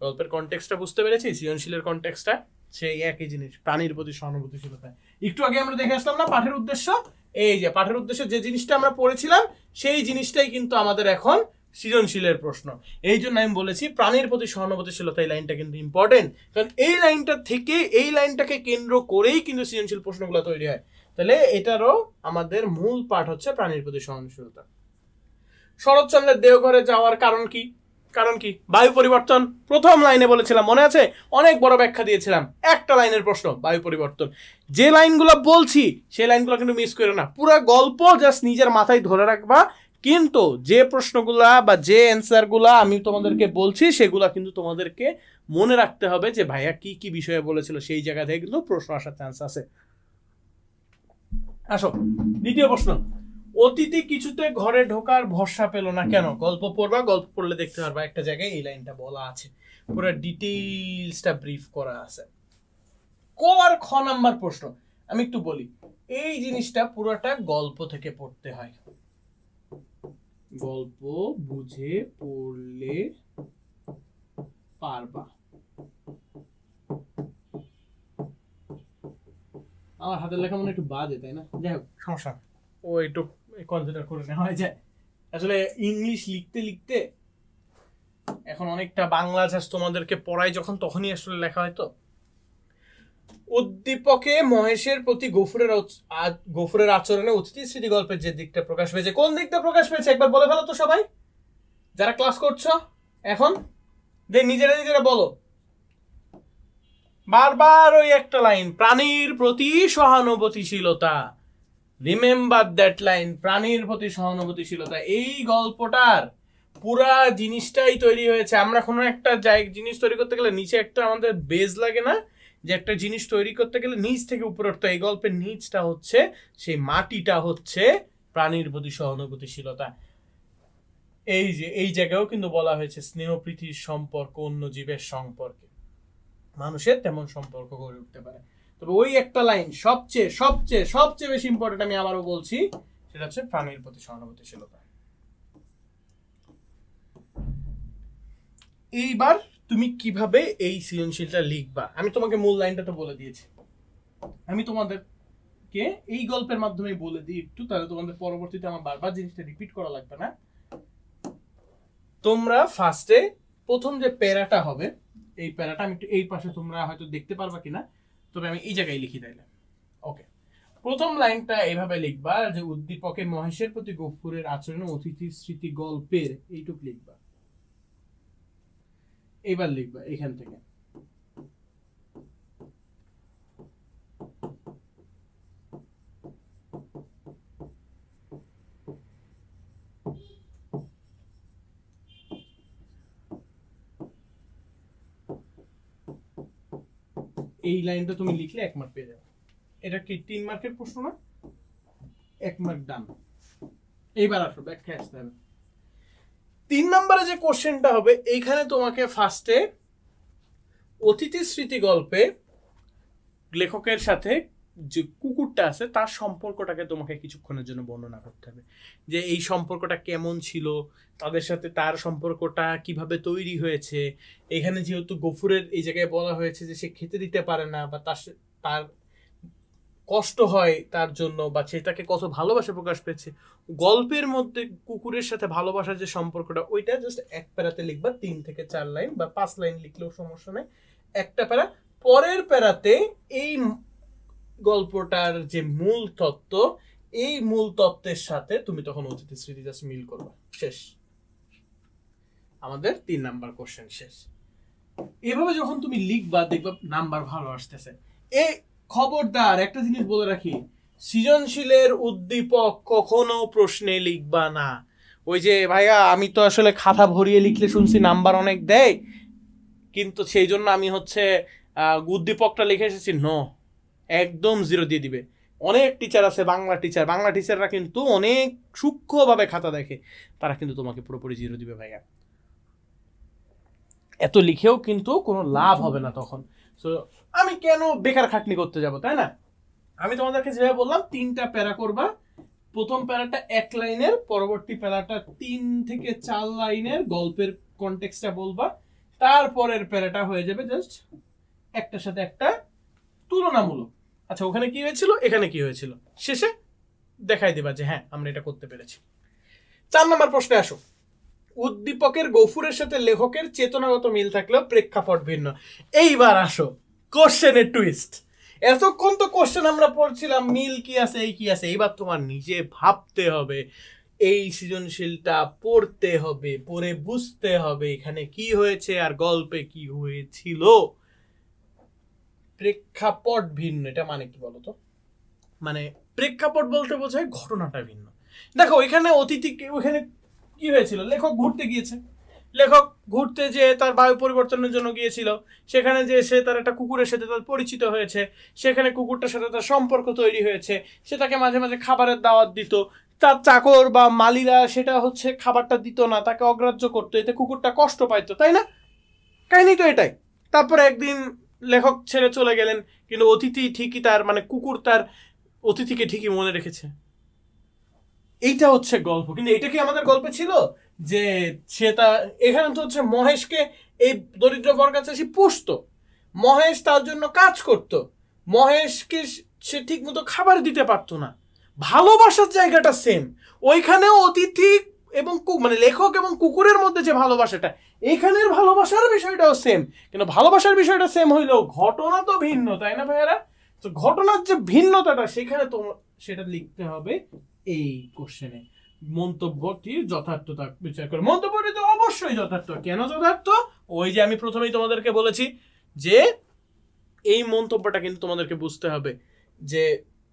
গল্পের কনটেক্সটটা বুঝতে পেরেছি? সৃজনশীলের কনটেক্সটটা সেই একই জিনিস, প্রাণীর প্রতি সহানুভূতিশীলতা। একটু আগে আমরা দেখে আসলাম না পাঠের উদ্দেশ্য, এই যে পাঠের উদ্দেশ্য যে জিনিসটা আমরা পড়েছিলাম সেই জিনিসটাই কিন্তু আমাদের এখন সৃজনশীলের প্রশ্ন। এই জন্য আমি বলেছি প্রাণীর প্রতি সহানুভূতিশীলতা, এই লাইনটা কিন্তু ইম্পর্টেন্ট, কারণ এই লাইনটা থেকে, এই লাইনটাকে কেন্দ্র করেই কিন্তু সৃজনশীল প্রশ্নগুলো তৈরি হয়। তাহলে এটারও আমাদের মূল পাঠ হচ্ছে প্রাণীর প্রতি সহনশীলতা। শরৎচন্দ্রের দেওঘরে যাওয়ার কারণ কি? কারণ কি? বায়ু পরিবর্তন। প্রথম লাইনে বলেছিলাম, মনে আছে? অনেক বড় ব্যাখ্যা দিয়েছিলাম। একটা লাইনের প্রশ্ন, বায়ু পরিবর্তন। যে লাইনগুলো বলছি সেই লাইনগুলো কিন্তু মিস করো না, পুরো গল্প জাস্ট নিজের মাথায় ধরে রাখবা। কিন্তু যে প্রশ্নগুলা বা যে অ্যান্সারগুলা আমি তোমাদেরকে বলছি সেগুলা কিন্তু তোমাদেরকে মনে রাখতে হবে যে ভাইয়া কি কি বিষয়ে বলেছিল, সেই জায়গা থেকে কিন্তু প্রশ্ন আসার চান্স আছে। আসো দ্বিতীয় প্রশ্ন, অতিথি কিছুতে ঘরে ঢোকার ভরসা পেল না কেন? গল্প পড়বা, গল্প পড়লে দেখতে পারবা একটা জায়গায় এই লাইনটা বলা আছে, পুরো ডিটেইলসটা ব্রিফ করা আছে। ক আর খ নাম্বার প্রশ্ন আমি একটু বলি, এই জিনিসটা পুরোটা গল্প থেকে পড়তে হয়। গল্প বুঝে পড়লে পারবা। আমার হাতের লেখা মনে একটু বাজে, তাই না? যাই হোক, সমস্যা ও একটু কনসিডার করে নেওয়া যায়। আসলে ইংলিশ লিখতে লিখতে এখন অনেকটা বাংলা জাস্ট তোমাদেরকে পড়াই যখন, তখনই আসলে লেখা হয়। তো উদ্দীপকে মহেশের প্রতি গফুরের আচরণে অতিথি স্মৃতি গল্পের যে দিকটা প্রকাশ পেয়েছে, কোন দিকটা প্রকাশ পেয়েছে একবার বলে ফেলো তো সবাই, যারা ক্লাস করছো এখন নিজেরা নিজেরা বলো। বারবার ওই একটা লাইন, প্রাণীর প্রতি সহানুভূতিশীলতা। রিমেম্বার দ্যাট লাইন, প্রাণীর প্রতি সহানুভূতিশীলতা। এই গল্পটার পুরা জিনিসটাই তৈরি হয়েছে। আমরা কোনো একটা জিনিস তৈরি করতে গেলে নিচে একটা আমাদের বেজ লাগে না, যে একটা জিনিস তৈরি করতে গেলে নিচ থেকে উপরে উঠতে। এই গল্পের নিচটা হচ্ছে, সেই মাটিটা হচ্ছে প্রাণীর প্রতি সহানুভূতিশীলতা। এই যে এই জায়গায়ও কিন্তু বলা হয়েছে স্নেহ প্রীতির সম্পর্ক অন্য জীবের সম্পর্কে মানুষের তেমন সম্পর্ক গড়ে উঠতে পারে। তবে ওই একটা লাইন সবচেয়ে সবচেয়ে সবচেয়ে বেশি ইম্পর্টেন্ট, আমি আবারও বলছি, সেটা হচ্ছে প্রাণীর প্রতি সহানুভূতিশীলতা। এইবার তুমি কিভাবে এই সৃজনশীলটা লিখবা, আমি তোমাকে মূল লাইনটা তো বলে দিয়েছি। আমি তোমাদেরকে এই গল্পের মাধ্যমে বলে দিই একটু, তাহলে তোমাদের পরবর্তীতে আমার বারবার জিনিসটা রিপিট করা লাগবে না। তোমরা ফার্স্টে প্রথম যে প্যারাটা হবে, এই প্যারাটা আমি একটু এই পাশে তোমরা হয়তো দেখতে পারবা কিনা, তবে আমি এই জায়গায় লিখি তাইলে। ওকে, প্রথম লাইনটা এইভাবে লিখবা যে উদ্দীপকে মহেশের প্রতি গফুরের আচরণ অতিথি স্মৃতি গল্পের, এইটুক লিখবা। এবার লিখবা এখান থেকে এই লাইনটা তুমি লিখলে 1 মার্ক পেয়ে যাবে। এটা কি 3 মার্কের প্রশ্ন না? 1 মার্ক ডান। এইবার আসো ব্যাখ্যা আসতে হবে। 3 নম্বরে যে কোশ্চেনটা হবে, এইখানে তোমাকে ফার্স্টে অতিথি স্মৃতি গল্পে লেখকের সাথে যে কুকুরটা আছে তার সম্পর্কটাকে তোমাকে কিছুক্ষণের জন্য বর্ণনা করতে হবে, যে এই সম্পর্কটা কেমন ছিল, তাদের সাথে তার সম্পর্কটা কিভাবে তৈরি হয়েছে। এখানে যেহেতু গফুরের এই জায়গায় বলা হয়েছে যে সে খেতে দিতে পারে না, বা তার কষ্ট হয় তার জন্য, বা সে তাকে কত ভালোবাসা প্রকাশ পেয়েছে, গল্পের মধ্যে কুকুরের সাথে ভালোবাসার যে সম্পর্কটা, ওইটা জাস্ট 1 প্যারাতে লিখবা। 3 থেকে 4 লাইন বা 5 লাইন লিখলেও সমস্যা নেই, একটা প্যারা। পরের প্যারাতে এই গল্পটার যে মূল তত্ত্ব, এই মূল তত্ত্বের সাথে তুমি তখন অতিথি স্মৃতি জাস্ট মিল করবা। শেষ, আমাদের 3 নাম্বার কোশ্চেন শেষ। এভাবে যখন তুমি লিখবা দেখবা নাম্বার ভালো আসতেছে। এই খবরদার একটা জিনিস বলে রাখি, সৃজনশীলের উদ্দীপক কখনো প্রশ্নে লিখবা না। ওই যে ভাইয়া আমি তো আসলে খাতা ভরিয়ে লিখলে শুনছি নাম্বার অনেক দেয়, কিন্তু সেই জন্য আমি হচ্ছে উদ্দীপকটা লিখে এসেছি, নো, একদম 0 দিয়ে দিবে। অনেক টিচার আছে, বাংলা টিচাররা কিন্তু অনেক সূক্ষ্মভাবে খাতা দেখে, তারা কিন্তু তোমাকে পুরোপুরি 0 দিবে ভাইয়া। এত লিখেও কিন্তু কোনো লাভ হবে না তখন। সো আমি কেন বেকার খাটনি করতে যাব, তাই না? আমি তোমাদেরকে যেভাবে বললাম 3টা প্যারা করবা। প্রথম প্যারাটা 1 লাইনের, পরবর্তী প্যারাটা 3 থেকে 4 লাইনের গল্পের কনটেক্সটটা বলবা। তারপরের প্যারাটা হয়ে যাবে জাস্ট একটার সাথে একটা তুলনামূলক, আচ্ছা ওখানে কি হয়েছিল, এখানে কি হয়েছিল, শেষে দেখাই দেবা যে হ্যাঁ আমরা এটা করতে পেরেছি। 4 নম্বর প্রশ্নে আসো। উদ্দীপকের গফুরের সাথে লেখকের চেতনাগত মিল থাকলেও প্রেক্ষাপট ভিন্ন। এইবার আসো কোশ্চেনের টুইস্ট। এতক্ষণ তো কোশ্চেন আমরা পড়ছিলাম মিল কি আছে, এই কি আছে, এইবার তোমার নিজে ভাবতে হবে এই সৃজনশীলটা পড়তে হবে, পড়ে বুঝতে হবে এখানে কি হয়েছে আর গল্পে কি হয়েছিল। প্রেক্ষাপট ভিন্ন, এটা মানে কি বলতো? মানে প্রেক্ষাপট বলতে বোঝায় ঘটনাটা ভিন্ন। দেখো এখানে অতিথিকে, ওখানে কি হয়েছিল, লেখক ঘুরতে গিয়েছে, লেখক ঘুরতে যে তার বায়ু পরিবর্তনের জন্য গিয়েছিল, সেখানে যে সে তার একটা কুকুরের সাথে তার পরিচিত হয়েছে, সেখানে কুকুরটার সাথে তার সম্পর্ক তৈরি হয়েছে, সে তাকে মাঝে মাঝে খাবারের দাওয়াত দিত, তার চাকর বা মালিরা সেটা হচ্ছে খাবারটা দিত না, তাকে অগ্রাহ্য করতো, এতে কুকুরটা কষ্ট পাইতো, তাই না? কাহিনী তো এটাই। তারপরে একদিন লেখক ছেড়ে চলে গেলেন, কিন্তু অতিথি ঠিকই তার, মানে কুকুর তার অতিথিকে ঠিকই মনে রেখেছে। এইটা হচ্ছে গল্প। কিন্তু এটা কি আমাদের গল্পে ছিল যে সে তা, এখানে তো হচ্ছে মহেশকে এই দরিদ্র বরগাছাসী পুষতো, মহেশ তার জন্য কাজ করত, মহেশকে সে ঠিক মতো খাবার দিতে পারতো না। ভালোবাসার জায়গাটা সেম, ওইখানেও অতিথি এবং মানে লেখক এবং কুকুরের মধ্যে যে ভালোবাসাটা, এখানের ভালোবাসার বিষয়টাও সেম। কিন্তু ভালোবাসার বিষয়টা সেম হইলেও ঘটনা তো ভিন্ন, তাই না ভাইয়ারা? তো ঘটনার যে ভিন্নতাটা সেখানে তো সেটা লিখতে হবে এই কোশ্চেনে। মন্তব্যটি যথার্থতা বিচার করে। মন্তব্যটি তো অবশ্যই যথার্থ। কেন যথার্থ? ওই যে আমি প্রথমেই তোমাদেরকে বলেছি যে এই মন্তব্যটা কিন্তু তোমাদেরকে বুঝতে হবে যে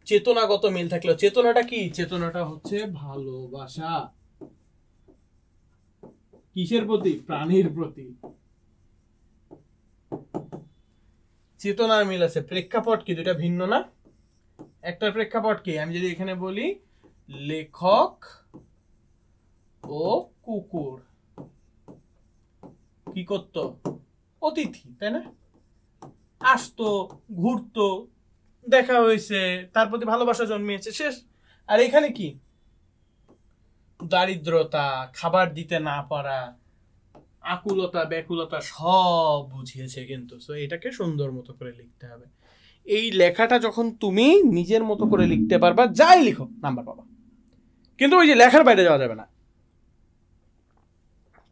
চেতনাগত মিল থাকলেও, চেতনাটা কি? চেতনাটা হচ্ছে ভালোবাসা। কিসের প্রতি? প্রাণীর প্রতি। চেতনার মিল আছে। প্রেক্ষাপট কি? দুটা ভিন্ন না? একটা প্রেক্ষাপট কি? আমি যদি এখানে বলি লেখক ও কুকুর কি করত? অতিথি, তাই না? আসতো, ঘুরতো, দেখা হয়েছে, তার প্রতি ভালোবাসা জন্মিয়েছে, শেষ। আর এখানে কি? দারিদ্রতা, খাবার দিতে না পারা, আকুলতা, ব্যাকুলতা সব বুঝিয়েছে কিন্তু। সো এটাকে সুন্দর মতো করে লিখতে হবে। এই লেখাটা যখন তুমি নিজের মতো করে লিখতে পারবা, যাই লিখো নাম্বার পাবা, কিন্তু ওই যে লেখার বাইরে যাওয়া যাবে না।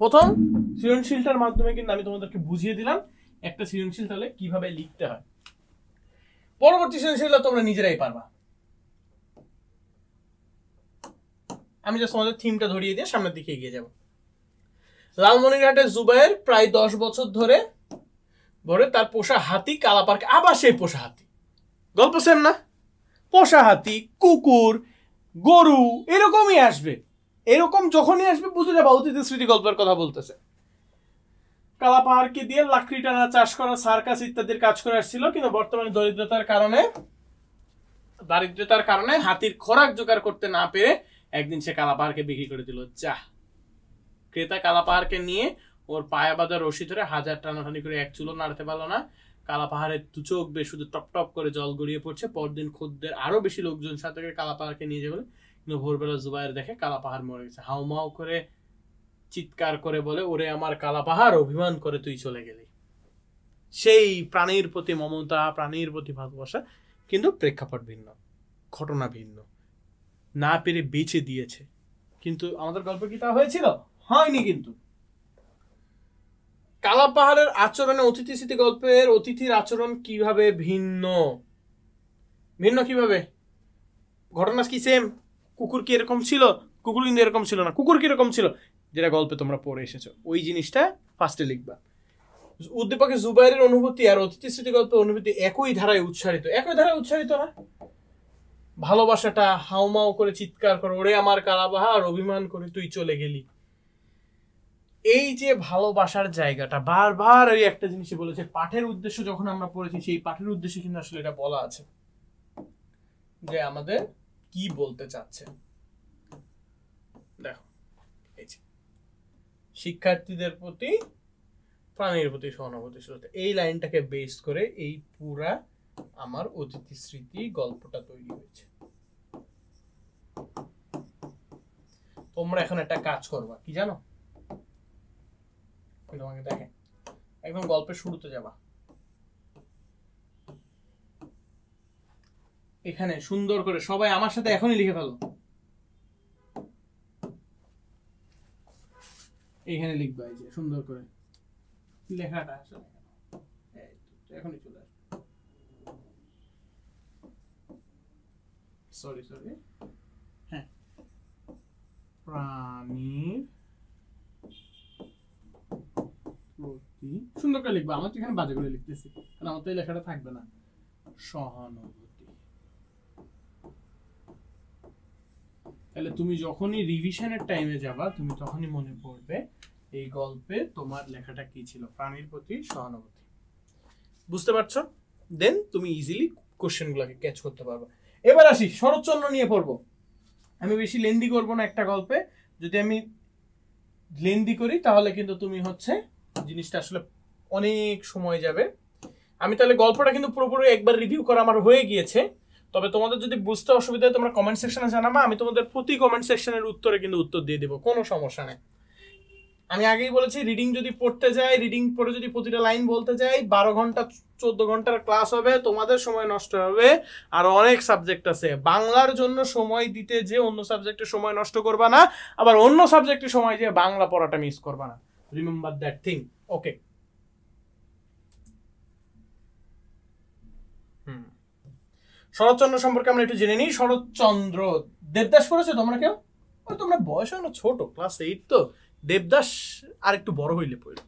প্রথম সৃজনশীলটার মাধ্যমে কিন্তু আমি তোমাদেরকে বুঝিয়ে দিলাম একটা সৃজনশীল তাহলে কিভাবে লিখতে হয়। পরবর্তী সৃজনশীলটা তোমরা নিজেরাই পারবা। আমি জাস্ট তোমাদের থিমটা ধরিয়ে দিয়ে সামনের দিকে এগিয়ে যাব। লালমনিরহাটের জুবায়ের প্রায় 10 বছর ধরে তার পোষা হাতি কালাপাড়কে, আবার সেই পোষা হাতি, গল্প সেম না? পোষা হাতি, কুকুর, গরু এরকমই আসবে। এরকম যখনই আসবে বুঝে যাবা অতীত স্মৃতি গল্পের কথা বলতেছে। কালাপাহাড়কে দিয়ে লাকড়ি টানা, চাষ করা, সার্কাস ইত্যাদির কাজ করে আসছিল, কিন্তু বর্তমানে দারিদ্রতার কারণে হাতির খোরাক জোগাড় করতে না পেরে একদিন সে কালাপাহাড়কে বিক্রি করে দিল। ক্রেতা কালাপাহাড়কে নিয়ে ওর পায়া বাঁধা রশি ধরে হাজার টানাটানি করে এক চুলো নাড়তে পারলো না। কালাপাহাড়ের দু চোখ বেশ শুধু টপ টপ করে জল গড়িয়ে পড়ছে। পরদিন খদ্দের আরো বেশি লোকজন সাথে করে কালাপাহাড়কে নিয়ে যাবে, কিন্তু ভোরবেলা জুবায়ের দেখে কালাপাহাড় মরে গেছে। হাউমাউ করে চিৎকার করে বলে, ওরে আমার কালাপাহাড়, অভিমান করে তুই চলে গেলি। সেই প্রাণীর প্রতি মমতা, প্রাণীর প্রতি ভালোবাসা, কিন্তু প্রেক্ষাপট ভিন্ন, ঘটনা ভিন্ন। না পেরে বেঁচে দিয়েছে, কিন্তু আমাদের গল্পে কি তা হয়েছিল? হয়নি। কিন্তু কালাপাহাড়ের আচরণে অতিথি স্মৃতি গল্পের অতিথির আচরণ কিভাবে ভিন্ন? কিভাবে? ঘটনা কি সেম? কুকুর কি এরকম ছিল? কুকুর কিন্তু এরকম ছিল না। কুকুর কি এরকম ছিল? যেটা গল্পে তোমরা পড়ে এসেছো, ওই জিনিসটা ফার্স্টে লিখবা। উদ্দীপকে জুবাইরের অনুভূতি আর অতিথি স্মৃতি গল্পের অনুভূতি একই ধারায় উচ্চারিত না? ভালোবাসাটা হাউমাউ করে চিৎকার করে, ওরে আমার কালাপাহাড়, অভিমান করে তুই চলে গেলি। এই যে ভালোবাসার জায়গাটা বারবার ওই একটা জিনিসই বলেছে। পাঠের উদ্দেশ্য যখন আমরা পড়েছি, সেই পাঠের উদ্দেশ্যে কিন্তু আসলে এটা বলা আছে যে আমাদের কি বলতে চাচ্ছে। দেখো, এই যে শিক্ষার্থীদের প্রতি প্রাণীর প্রতি সহানুভূতিশীলতা, এই লাইনটাকে বেস করে এই পুরা আমার অতিথি স্মৃতি গল্পটা তৈরি হয়েছে। তোমরা এখন একটা কাজ করবা, কি জানো? তোমাকে দেখে একদম গল্পের শুরুতে যাবা, এখানে সুন্দর করে সবাই আমার সাথে এখনই লিখে ফেলো। এখানে লিখবা, এই যে সুন্দর করে লেখাটা আসলে এখনই চলে আসবে। সরি হ্যাঁ, প্রাণীর প্রতি, সুন্দর করে লিখবা, আমার তো এখানে বাজে করে লিখতেছি কারণ আমার তো এই লেখাটা থাকবে না, সহানুভূতি। তাহলে তুমি যখনই রিভিশনের টাইমে যাবা তুমি তখনই মনে পড়বে এই গল্পে তোমার লেখাটা কি ছিল, প্রাণীর প্রতি সহানুভূতি। বুঝতে পারছো? দেন তুমি ইজিলি কোশ্চেনগুলোকে ক্যাচ করতে পারবে। এবার আসি শরৎচন্দ্র নিয়ে পড়বো। আমি বেশি লেন্দি করবো না একটা গল্পে, যদি আমি লেন্দি করি তাহলে কিন্তু তুমি হচ্ছে জিনিসটা আসলে অনেক সময় যাবে। আমি তাহলে গল্পটা কিন্তু পুরোপুরি একবার রিভিউ করা আমার হয়ে গিয়েছে, তবে তোমাদের যদি বুঝতে অসুবিধা হয় তোমরা কমেন্ট সেকশনে জানাবা, আমি তোমাদের প্রতি কমেন্ট সেকশনের উত্তরে কিন্তু উত্তর দিয়ে দেবো, কোনো সমস্যা নেই। আমি আগেই বলেছি রিডিং যদি পড়তে যাই, রিডিং পড়ে যদি প্রতিটা লাইন বলতে যাই 12 ঘন্টা 14 ঘন্টার ক্লাস হবে, তোমাদের সময় নষ্ট হবে। আর অনেক সাবজেক্ট আছে, বাংলার জন্য সময় দিতে যে অন্য সাবজেক্টে সময় নষ্ট করবা না, আবার অন্য সাবজেক্টে সময় দিয়ে বাংলা পড়াটা মিস করবা না, রিমেম্বার দ্যাট থিং। ওকে, শরৎচন্দ্র সম্পর্কে আমরা একটু জেনে নিই। শরৎচন্দ্র, দেবদাস পড়েছো তোমরা কেউ? তোমরা বয়স হয় না, ছোট, ক্লাস 8 তো, দেবদাস আর একটু বড় হইলে পড়ল।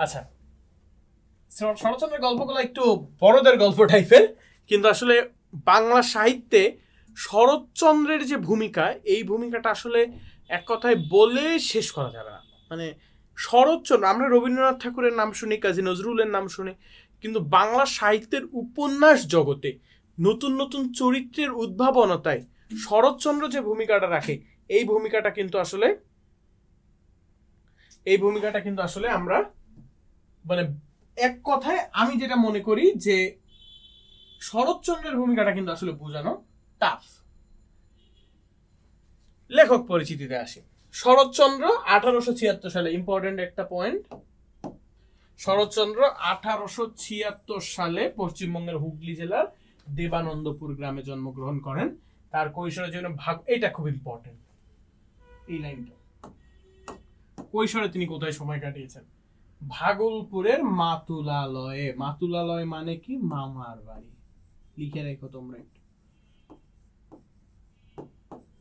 আচ্ছা, শরৎচন্দ্রের গল্পগুলো একটু বড়দের গল্প টাইপের, কিন্তু আসলে বাংলা সাহিত্যে শরৎচন্দ্রের যে ভূমিকা, এই ভূমিকাটা আসলে এক কথায় বলে শেষ করা যাবে না। মানে শরৎচন্দ্র, আমরা রবীন্দ্রনাথ ঠাকুরের নাম শুনি, কাজী নজরুলের নাম শুনি, কিন্তু বাংলা সাহিত্যের উপন্যাস জগতে নতুন নতুন চরিত্রের উদ্ভাবনতায় শরৎচন্দ্র যে ভূমিকাটা রাখে, এই ভূমিকাটা কিন্তু আসলে আমরা মানে এক কথায় আমি যেটা মনে করি যে শরৎচন্দ্রের ভূমিকাটা কিন্তু আসলে বোঝানো টাফ। লেখক পরিচিতিতে আসি। শরৎচন্দ্র 1876 সালে, ইম্পর্টেন্ট একটা পয়েন্ট, শরৎচন্দ্র 1876 সালে পশ্চিমবঙ্গের হুগলি জেলার দেবানন্দপুর গ্রামে জন্মগ্রহণ করেন। তার কৈশোরের জন্য এটা খুব ইম্পর্টেন্ট, এই লাইনটা। কৈশোরে তিনি কোথায় সময় কাটিয়েছেন? ভাগলপুরের মাতুলালয়ে। মাতুলালয় মানে কি? মামার বাড়ি। লিখে রেখো তোমরা একটু,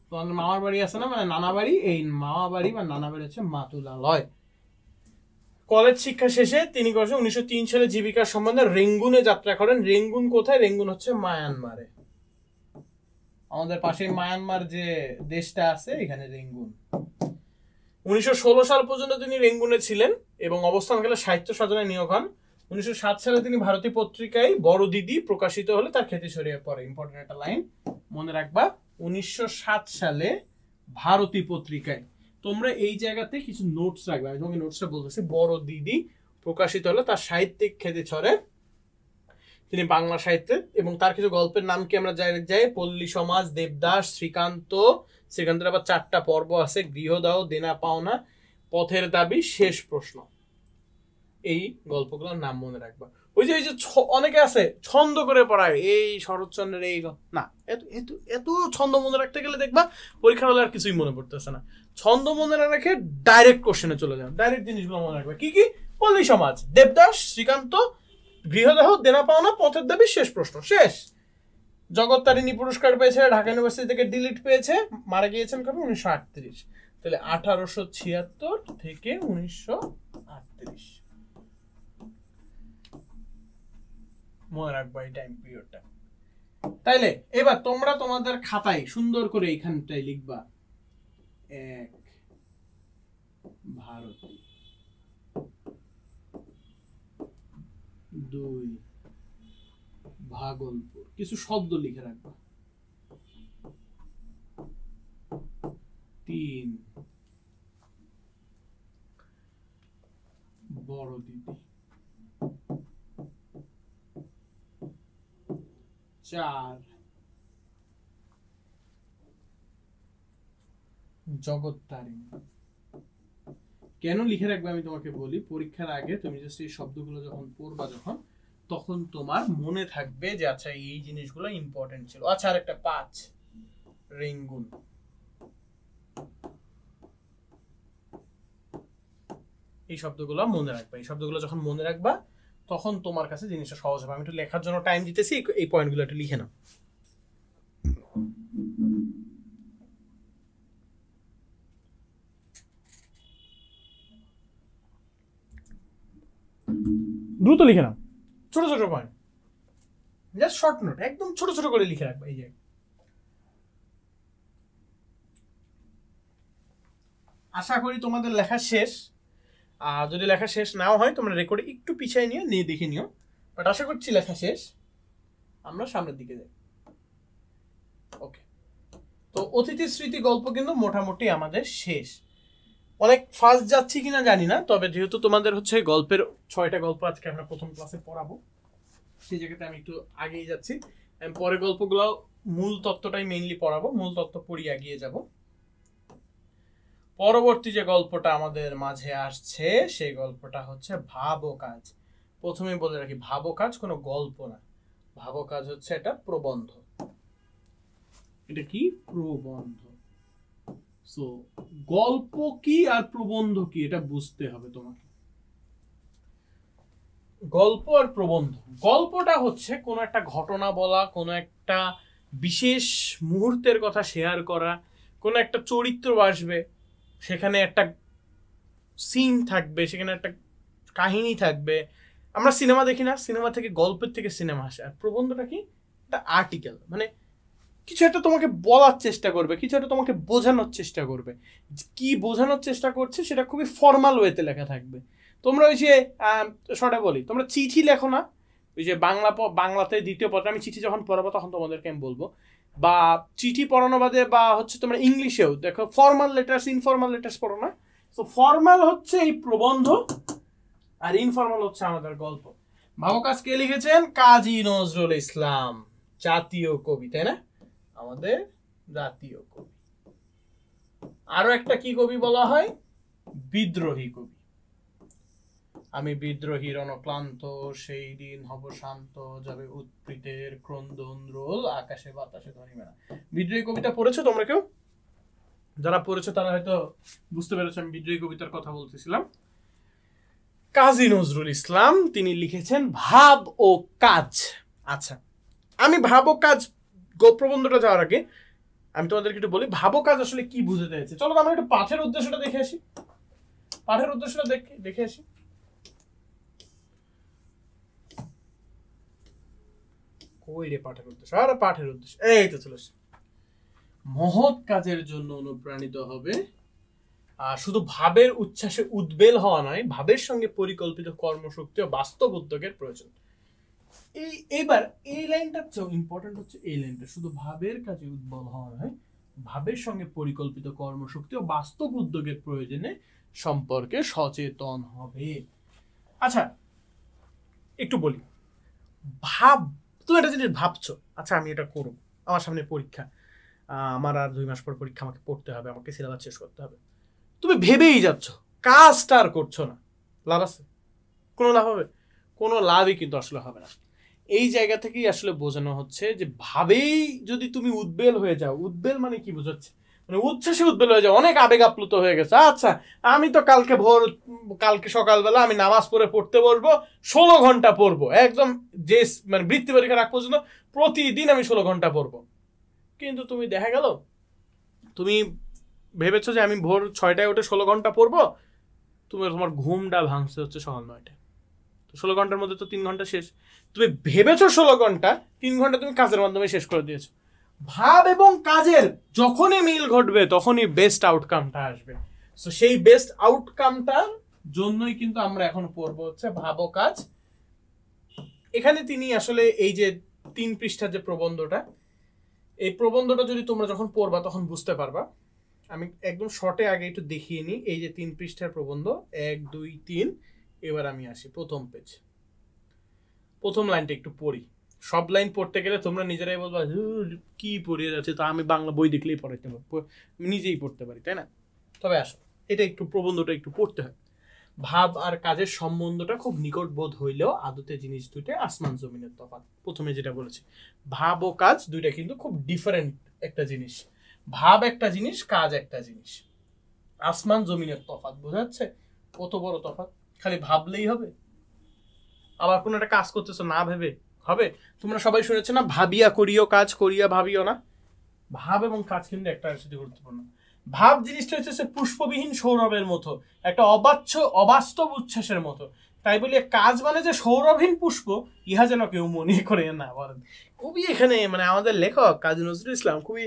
তোমাদের মামার বাড়ি আছে না, মানে নানা বাড়ি, এই মামা বাড়ি বা নানা বাড়ি হচ্ছে মাতুলালয়। কলেজ শিক্ষা শেষে তিনি 1903 সালে জীবিকার সম্বন্ধে রেঙ্গুনে যাত্রা করেন। রেঙ্গুন কোথায়? রেঙ্গুন হচ্ছে মায়ানমারে, আমাদের পাশে মায়ানমার যে দেশটা আছে এখানে রেঙ্গুন। 1916 সাল পর্যন্ত তিনি রেঙ্গুনে ছিলেন এবং অবস্থানকালে সাহিত্য সাধনায় নিয়োগ হন। 1907 সালে তিনি ভারতী পত্রিকায় বড় দিদি প্রকাশিত হলে তার খ্যাতি ছড়িয়ে পড়ে। ইম্পর্টেন্ট একটা লাইন মনে রাখবা, 1907 সালে ভারতী পত্রিকায়। তোমরা এই জায়গাতে কিছু নোটস রাখবে, আমি তোমাকে নোটসটা বলতেছি। বড় দিদি প্রকাশিত হলে তার সাহিত্যিক খ্যাতি ছড়ে, তিনি বাংলা সাহিত্যে, এবং তার কিছু গল্পের নাম কি আমরা যাই, পল্লী সমাজ, দেবদাস, শ্রীকান্তের আবার 4টা পর্ব আছে, গৃহদাহ, দেনা পাওনা, পথের দাবি, শেষ প্রশ্ন। এই গল্পগুলোর নাম মনে রাখবা। ওই যে অনেকে আছে ছন্দ করে পড়ায়, এই শরৎচন্দ্রের এই না, এত ছন্দ মনে রাখতে গেলে দেখবা পরীক্ষার হলে আর কিছুই মনে পড়তেছে না। ছন্দ মনে না রেখে ডাইরেক্ট কোশ্চেনে চলে যান, ডাইরেক্ট জিনিসগুলো মনে রাখবে। কি কি? পল্লী সমাজ, দেবদাস, শ্রীকান্ত, গৃহদাহ, দেনা পাওনা, পথের দাবি, শেষ প্রশ্ন, শেষ। জগত্তারিণী পুরস্কার পেয়েছে, ঢাকা ইউনিভার্সিটি থেকে ডিলিট পেয়েছে, মারা গিয়েছেন কবে? 1938। তাহলে 1876 থেকে 1938 মনে রাখবো এই টাইম পিরিয়ডটা। তাইলে এবার তোমরা তোমাদের খাতায় সুন্দর করে এইখানটায় লিখবা, 1 ভারতী, 2 ভাগলপুর, কিছু শব্দ লিখে রাখবা, 3 বড় দিদি, 4 জগত্তারিণী। কেন লিখে রাখবে আমি তোমাকে বলি, পরীক্ষার আগে তুমি জাস্ট এই শব্দগুলো যখন পড়বা তখন তোমার মনে থাকবে যে আচ্ছা এই জিনিসগুলো ইম্পর্টেন্ট ছিল। আচ্ছা, আর একটা 5 রেঙ্গুন। এই শব্দগুলো মনে রাখবা, এই শব্দগুলো যখন মনে রাখবা তখন তোমার কাছে জিনিসটা সহজ হবে। আমি একটু লেখার জন্য টাইম দিতেছি, এই পয়েন্টগুলো একটু লিখে নাও। দ্রুত লিখে নাও, ছোট ছোট পয়েন্ট, জাস্ট শর্ট নোট, একদম ছোট ছোট করে লিখে রাখবে। এই যে আশা করি তোমাদের লেখা শেষ। যদি লেখা শেষ নাও হয় তোমরা রেকর্ডে একটু পিছিয়ে নিয়ে দেখে নিও, বাট আশা করছি লেখা শেষ। আমরা সামনের দিকে যাই। ওকে, তো অতিথি স্মৃতি গল্প কিন্তু মোটামুটি আমাদের শেষ। অনেক ফাস্ট যাচ্ছি কিনা জানি না, তবে যেহেতু তোমাদের হচ্ছে গল্পের 6টা গল্প আজকে আমরা প্রথম ক্লাসে পড়াবো, সেই জায়গাতে আমি একটু আগেই যাচ্ছি। আমি পরের গল্পগুলো মূল তত্ত্বটাই মেইনলি পড়াবো, মূল তত্ত্ব পড়িয়ে এগিয়ে যাব। পরবর্তী যে গল্পটা আমাদের মাঝে আসছে সেই গল্পটা হচ্ছে ভাবো কাজ। প্রথমে বলে রাখি, ভাবো কাজ কোনো গল্প না, ভাবো কাজ হচ্ছে এটা প্রবন্ধ। এটা কি? প্রবন্ধ। সো গল্প কি আর প্রবন্ধ কি এটা বুঝতে হবে তোমাকে। গল্প আর প্রবন্ধ, গল্পটা হচ্ছে কোনো একটা ঘটনা বলা, কোনো একটা বিশেষ মুহূর্তের কথা শেয়ার করা, কোনো একটা চরিত্র আসবে, সেখানে একটা সিন থাকবে, সেখানে একটা কাহিনী থাকবে। আমরা সিনেমা দেখি না, সিনেমা থেকে গল্পের থেকে সিনেমা আসে। আর প্রবন্ধটা কি? একটা আর্টিকেল, মানে কিছু একটা তোমাকে বলার চেষ্টা করবে, কিছু একটা তোমাকে বোঝানোর চেষ্টা করবে। কি বোঝানোর চেষ্টা করছে সেটা খুবই ফর্মাল ওয়েতে লেখা থাকবে। তোমরা ওই যে শর্টে বলি, তোমরা চিঠি লেখো না, ওই যে বাংলাতে দ্বিতীয় পত্র, আমি চিঠি যখন পড়াবো তখন তোমাদেরকে আমি বলবো, বা চিঠি পড়ানো বাদে বা হচ্ছে তোমরা ইংলিশেও দেখো ফর্মাল লেটার্স ইনফর্মাল লেটার্স পড়ো না। তো ফর্মাল হচ্ছে এই প্রবন্ধ আর ইনফর্মাল হচ্ছে আমাদের গল্প। ভাবো কাজ কে লিখেছেন? কাজী নজরুল ইসলাম, জাতীয় কবি, তাই না? আমাদের জাতীয় কবি। আরো একটা কি কবি বলা হয়? বিদ্রোহী কবি। আমি বিদ্রোহী রণক্লান্ত, সেই দিন হব শান্ত, যাবে উৎপীতের ক্রন্দন রোল, আকাশে বাতাসে ধ্বনিবে না। বিদ্রোহী কবিতা পড়েছো তোমরা কেউ? যারা পড়েছো তারা হয়তো বুঝতে পেরেছো আমি বিদ্রোহী কবিতার কথা বলতেছিলাম। কাজী নজরুল ইসলাম তিনি লিখেছেন ভাব ও কাজ। আচ্ছা, আমি ভাব ও কাজ প্রবন্ধটা যাওয়ার আগে আমি তোমাদেরকে একটু বলি ভাবো কাজ আসলে কি বুঝাতে চাইছে। চলো আমরা একটু পাঠের উদ্দেশ্যটা দেখে আসি। পাঠের উদ্দেশ্যটা দেখে আসি। কই রে পাঠের উদ্দেশ্য? আরে পাঠের উদ্দেশ্য এই তো চলে আসছে। মহৎ কাজের জন্য অনুপ্রাণিত হবে, আর শুধু ভাবের উচ্ছ্বাসে উদ্বেল হওয়া নয়, ভাবের সঙ্গে পরিকল্পিত কর্মশক্তি ও বাস্তব উদ্যোগের প্রয়োজন। এইবার এই লাইনটা ইম্পর্টেন্ট হচ্ছে এই লাইনটা, শুধু ভাবের কাজে উদ্বল হওয়া নয়, ভাবের সঙ্গে পরিকল্পিত কর্মশক্তি ও বাস্তব উদ্যোগের প্রয়োজনে সম্পর্কে সচেতন হবে। আচ্ছা একটু বলি, ভাব, তুমি একটা জিনিস ভাবছো, আচ্ছা আমি এটা করব, আমার সামনে পরীক্ষা, আমার আর 2 মাস পর পরীক্ষা, আমাকে পড়তে হবে, আমাকে সিলেবাস শেষ করতে হবে, তুমি ভেবেই যাচ্ছ, কাজটা আর করছো না। লাভ আছে? কোনো লাভ হবে? কোনো লাভই কিন্তু আসলে হবে না। এই জায়গা থেকেই আসলে বোঝানো হচ্ছে যে ভাবেই যদি তুমি উদ্বেল হয়ে যাও, উদ্বেল মানে কি বোঝাচ্ছে, মানে উচ্ছ্বাসে উদ্বেল হয়ে যাও, অনেক আবেগ আপ্লুত হয়ে গেছে, আচ্ছা আমি তো কালকে সকালবেলা আমি নামাজ পড়তে বসবো, 16 ঘন্টা পড়বো, একদম যে মানে বৃত্তি পরীক্ষা রাখ পর্যন্ত প্রতিদিন আমি 16 ঘন্টা পড়বো। কিন্তু তুমি দেখা গেল তুমি ভেবেছো যে আমি ভোর 6টায় উঠে 16 ঘন্টা পড়বো, তোমার ঘুমটা ভাঙছে হচ্ছে সকাল 9টায়। 16 ঘন্টার মধ্যে তো 3 ঘন্টা শেষ। তুমি ভেবেছো 16 ঘন্টা, 3 ঘন্টা তুমি কাজের মাধ্যমে শেষ করে দিয়েছো। ভাব এবং কাজের যখনই মিল ঘটবে তখনই বেস্ট আউটকামটা আসবে। সো সেই বেস্ট আউটকামটার জন্যই কিন্তু আমরা এখন পড়বো হচ্ছে ভাবো কাজ। এখানে তিনি আসলে এই যে 3 পৃষ্ঠার যে প্রবন্ধটা, এই প্রবন্ধটা যদি তোমরা যখন পড়বা তখন বুঝতে পারবা। আমি একদম শর্টে আগে একটু দেখিয়ে নিই। এই যে 3 পৃষ্ঠার প্রবন্ধ, 1 2 3। এবার আমি আসি প্রথম পেজ, প্রথম লাইনটা একটু পড়ি। সব লাইন পড়তে গেলে তোমরা নিজেরাই বলবা কি পড়িয়ে যাচ্ছে, তা আমি বাংলা বই দেখলেই পড়াইতে পারবো, নিজেই পড়তে পারি, তাই না? তবে আসো এটা একটু প্রবন্ধটা একটু পড়তে হয়। ভাব আর কাজের সম্বন্ধটা খুব নিকট বোধ হইলেও আদতে জিনিস দুইটা আসমান জমিনের তফাৎ। প্রথমে যেটা বলেছি, ভাব ও কাজ দুইটা কিন্তু খুব ডিফারেন্ট একটা জিনিস। ভাব একটা জিনিস, কাজ একটা জিনিস, আসমান জমিনের তফাৎ। বোঝাচ্ছে কত বড় তফাৎ? খালি ভাবলেই হবে? আবার কোন একটা কাজ করতেছো না ভেবে হবে? তোমরা সবাই শুনেছো না, ভাবিয়া করিও কাজ, করিয়া ভাবিও না। ভাব এবং কাজ কিন্তু একটা সাথে গুরুত্বপূর্ণ। ভাব জিনিসটা হচ্ছে পুষ্পবিহীন সৌরভের মতো, একটা অবাস্তব উচ্ছ্বাসের মতো। তাই বলি কাজ মানে যে সৌরভহীন পুষ্প, ইহা যেন কেউ মনে করে না বলেন। খুবই এখানে মানে আমাদের লেখক কাজী নজরুল ইসলাম খুবই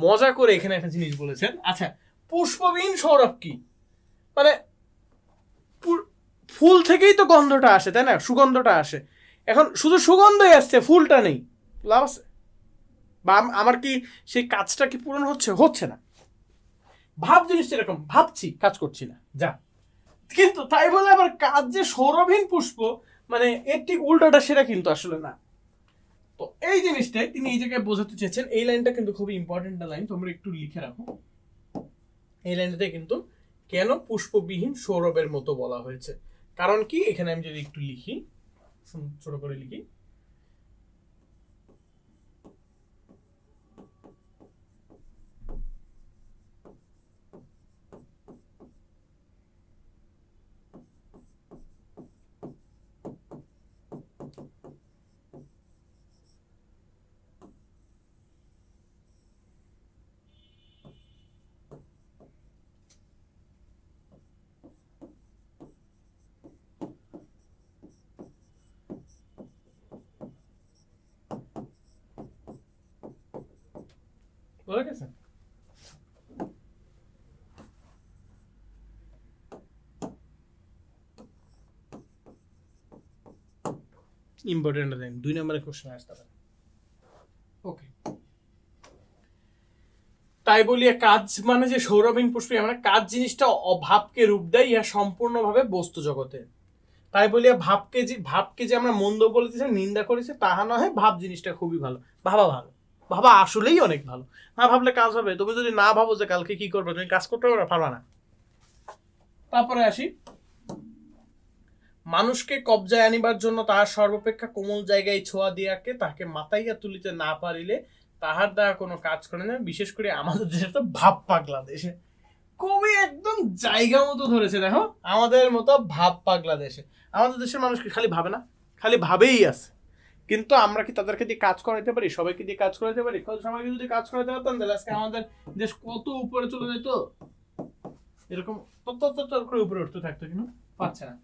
মজা করে এখানে একটা জিনিস বলেছেন। আচ্ছা, পুষ্পবিহীন সৌরভ কি? মানে ফুল থেকেই তো গন্ধটা আসে, তাই না? সুগন্ধটা আসে। এখন শুধু সুগন্ধই আসছে, ফুলটা নেই, লাভ আছে? বা আমার কি সেই কাজটা কি পূরণ হচ্ছে? হচ্ছে না। ভাব জিনিসটা এরকম, ভাবছি কাজ করছি না, যা। কিন্তু তাই বলে আবার কাজ যে সৌরভহীন পুষ্প, মানে এর ঠিক উল্টাটা, সেটা কিন্তু আসলে না। তো এই জিনিসটাই তিনি এই জায়গায় বোঝাতে চেয়েছেন। এই লাইনটা কিন্তু খুবই ইম্পর্টেন্ট লাইন, তোমরা একটু লিখে রাখো। এই লাইনটাতে কিন্তু কেন পুষ্পবিহীন সৌরভের মতো বলা হয়েছে, কারণ কি এখানে আমি যদি একটু লিখি, ছোট করে লিখি, বুঝা গেছে? ইম্পর্টেন্ট লাইন, 2 নম্বরে কোশ্চেন আসতে পারে। ওকে, তাই বলি কাজ মানে যে সৌরভহীন পুষ্প, মানে কাজ জিনিসটা অভাবকে রূপ দেয় ইহা সম্পূর্ণভাবে বস্তু জগতে। তাই বলি ভাবকে যে আমরা মন্দ বলেছি, নিন্দা করেছি, তাহা নয়। ভাব জিনিসটা খুবই ভালো, ভাবা ভালো, ভাবা আসলেই অনেক ভালো। না ভাবলে কাজ হবে? তুমি যদি না ভাবো যে কালকে কি করবে, তুমি কাজ করতে পারবা না। তারপরে আসি, মানুষকে কবজায় আনিবার জন্য তাহার সর্বাপেক্ষা কোমল জায়গায় ছোঁয়া দিয়াকে তাকে মাতাইয়া তুলিতে না পারিলে তাহার দ্বারা কোনো কাজ করে না। বিশেষ করে আমাদের দেশে তো ভাব পাগলা দেশে, কবি একদম জায়গা মতো ধরেছে। দেখো, আমাদের মতো ভাব পাগলা দেশে, আমাদের দেশের মানুষ খালি ভাবে না, খালি ভাবেই আছে। কিন্তু আমরা কি তাদেরকে দিয়ে কাজ করাইতে পারি? সবাইকে দিয়ে কাজ করাইতে পারি? সবাইকে যদি কাজ করাইতে পারতাম তাহলে আজকে আমাদের দেশ কত উপরে চলে যেত, এরকম করে উপরে উঠতে থাকতো, কিন্তু পাচ্ছে না।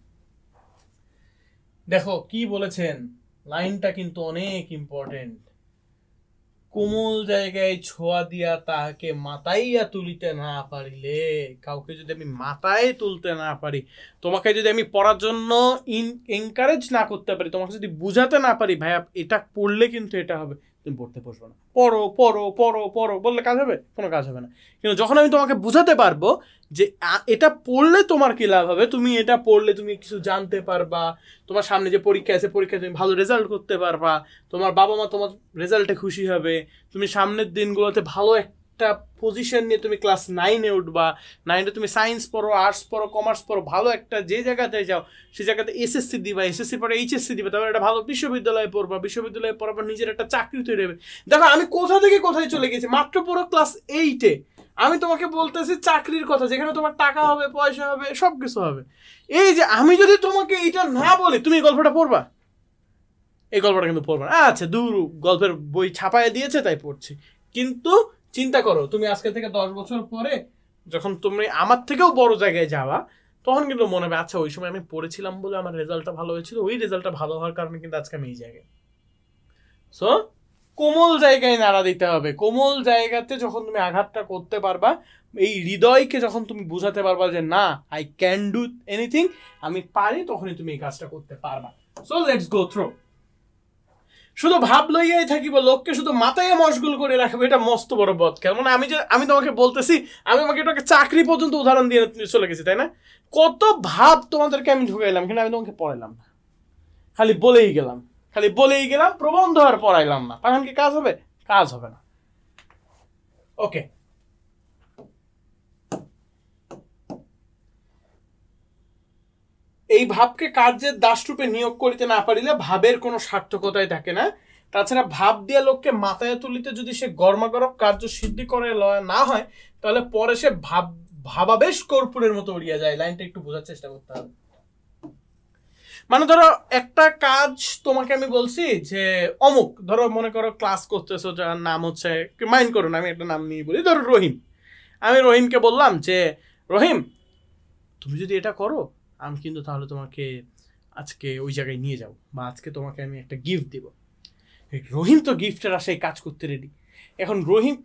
দেখো কি বলেছেন, লাইনটা কিন্তু অনেক ইম্পর্টেন্ট। কোমল জায়গায় ছোঁয়া দিয়া তাহাকে মাতাইয়া তুলিতে না পারিলে, কাউকে যদি আমি মাথায় তুলতে না পারি, তোমাকে যদি আমি পড়ার জন্য এনকারেজ না করতে পারি, তোমাকে যদি বুঝাতে না পারি ভাইয়া এটা পড়লে কিন্তু এটা হবে, তুমি পড়তে বসবে না। পড়ো পড়ো পড়ো পড়ো বললে কাজ হবে? কোনো কাজ হবে না। কিন্তু যখন আমি তোমাকে বুঝাতে পারবো যে এটা পড়লে তোমার কি লাভ হবে, তুমি এটা পড়লে তুমি কিছু জানতে পারবা, তোমার সামনে যে পরীক্ষা আছে পরীক্ষায় তুমি ভালো রেজাল্ট করতে পারবা, তোমার বাবা মা তোমার রেজাল্টে খুশি হবে, তুমি সামনের দিনগুলোতে ভালো একটা পজিশন নিয়ে তুমি ক্লাস 9-এ উঠবা, 9-এ তুমি সায়েন্স পড়ো, আর্টস পড়ো, কমার্স পড়ো, ভালো একটা যে জায়গাতে যাও সেই জায়গাতে এসএসসি দিবা, এসএসসি পরে এইচএসসি দিবা, তারপর একটা ভালো বিশ্ববিদ্যালয়ে পড়বা, বিশ্ববিদ্যালয়ে পড়ার পর নিজের একটা চাকরি তৈরি হবে। দেখো আমি কোথা থেকে কোথায় চলে গেছি, মাত্র পুরো ক্লাস 8-এ আমি তোমাকে বলতেছি চাকরির কথা, যেখানে তোমার টাকা হবে, পয়সা হবে, সব কিছু হবে। এই যে আমি যদি তোমাকে এইটা না বলি, তুমি এই গল্পটা পড়বা? এই গল্পটা কিন্তু পড়বা না। আচ্ছা দূর, গল্পের বই ছাপায় দিয়েছে তাই পড়ছি। কিন্তু চিন্তা করো, তুমি আজকে থেকে 10 বছর পরে যখন তুমি আমার থেকেও বড় জায়গায় যাওয়া, তখন কিন্তু মনে হবে আচ্ছা ওই সময় আমি পড়েছিলাম বলে আমার রেজাল্টটা ভালো হয়েছিল, ওই রেজাল্টটা ভালো হওয়ার কারণে কিন্তু আজকে আমি এই জায়গায়। সো কোমল জায়গায় নাড়া দিতে হবে। কোমল জায়গাতে যখন তুমি আঘাতটা করতে পারবা, এই হৃদয়কে যখন তুমি বুঝাতে পারবা যে না আই ক্যান ডু এনিথিং, আমি পারি, তখনই তুমি এই কাজটা করতে পারবা। So let's go through. শুধু ভাব লইয়াই থাকিব, লোককে শুধু মাথায় মশগুল করে রাখবো, এটা মস্ত বড় বদ খেল। মানে আমি তোমাকে বলতেছি, আমি আমাকে এটাকে চাকরি পর্যন্ত উদাহরণ দিয়ে চলে গেছি, তাই না? কত ভাব তোমাদেরকে আমি ঢুকাইলাম, কিন্তু আমি তোমাকে পড়াইলাম না, খালি বলেই গেলাম, প্রবন্ধ আর পড়াইলাম না। তখন কি কাজ হবে? কাজ হবে না। ওকে, এই ভাবকে কার্যের দাসরূপে নিয়োগ করিতে না পারিলে ভাবের কোনো সার্থকতাই থাকে না। তাছাড়া ভাব দিয়া লোককে মাথায় তুলিতে যদি সে গরমাগরম কার্য সিদ্ধি করে না হয়, তাহলে পরে সে ভাবাবেশ কর্পূরের মতো উড়িয়া যায়। লাইনটা একটু বোঝার চেষ্টা করতে হবে। মানে ধরো একটা কাজ তোমাকে আমি বলছি যে অমুক, ধরো মনে করো ক্লাস করতেছো, যার নাম হচ্ছে, মাইন্ড করো না আমি একটা নাম নিয়ে বলি, ধরো রহিম। আমি রহিমকে বললাম যে রহিম তুমি যদি এটা করো আমি কিন্তু তাহলে তোমাকে আজকে ওই জায়গায় নিয়ে যাও, বা আজকে তোমাকে আমি একটা গিফট দিব। রহিম তো গিফটের আশায় কাজ করতে রেডি। এখন রহিম,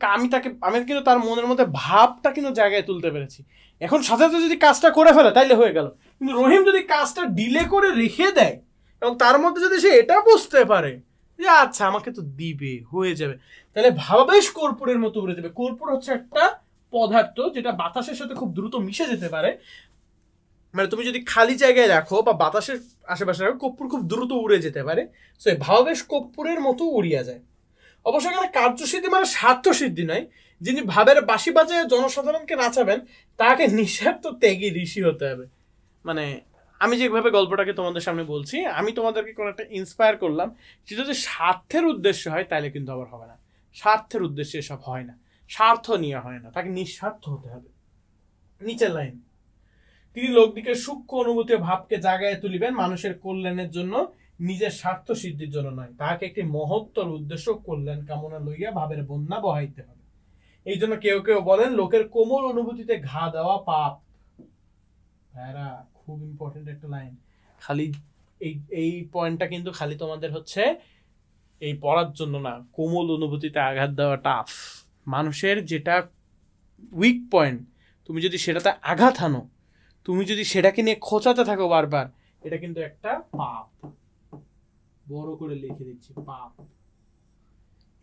আমি কিন্তু তার মনের মধ্যে ভাবটা কিন্তু জায়গায় তুলতে পেরেছি। এখন সাথে সাথে যদি কাজটা করে ফেলে তাইলে হয়ে গেল, কিন্তু রহিম যদি কাজটা ডিলে করে রেখে দেয় এবং তার মধ্যে যদি সে এটা বুঝতে পারে যে আচ্ছা আমাকে তো দিবে, হয়ে যাবে, তাহলে ভাবাবেশ কর্পূরের মতো উড়ে যাবে। কর্পূর হচ্ছে একটা পদার্থ যেটা বাতাসের সাথে খুব দ্রুত মিশে যেতে পারে। মানে তুমি যদি খালি জায়গায় রাখো বা বাতাসের আশেপাশে রাখো, কর্পূর খুব দ্রুত উড়ে যেতে পারে। সো এই ভাবাবেশ কর্পূরের মতো উড়িয়া যায়। অবশ্য এখানে কার্যসিদ্ধি মানে স্বার্থ সিদ্ধি নয়। যিনি ভাবের বাঁশি বাজায় জনসাধারণকে নাচাবেন তাকে নিঃস্বার্থ ত্যাগী ঋষি হতে হবে। মানে আমি যেভাবে গল্পটাকে তোমাদের সামনে বলছি, আমি তোমাদেরকে কোনো একটা ইন্সপায়ার করলাম, সেটা যদি স্বার্থের উদ্দেশ্য হয় তাহলে কিন্তু আবার হবে না। স্বার্থের উদ্দেশ্যে এসব হয় না, স্বার্থ নিয়ে হয় না, তাকে নিঃস্বার্থ হতে হবে। নিচের লাইন, তিনি লোকদিকে সূক্ষ্ম অনুভূতি ভাবকে জাগায় তুলিবেন মানুষের কল্যাণের জন্য, নিজের স্বার্থ সিদ্ধির জন্য নয়। তাহাকে একটি মহত্তর উদ্দেশ্য কল্যাণ কামনা লইয়া ভাবের বন্যা বহাইতে হবে। এই জন্য কেউ কেউ বলেন লোকের কোমল অনুভূতিতে ঘা দেওয়া পাপ। ভাইরা খুব ইম্পর্টেন্ট একটা লাইন। খালি এই পয়েন্টটা কিন্তু খালি তোমাদের হচ্ছে এই পড়ার জন্য না। কোমল অনুভূতিতে আঘাত দেওয়া টাফ। মানুষের যেটা উইক পয়েন্ট, তুমি যদি সেটাতে আঘাত হানো, তুমি যদি সেটাকে নিয়ে খোঁচাতে থাকো বারবার, এটা কিন্তু একটা পাপ। বড় করে লিখে দিচ্ছি, পাপ।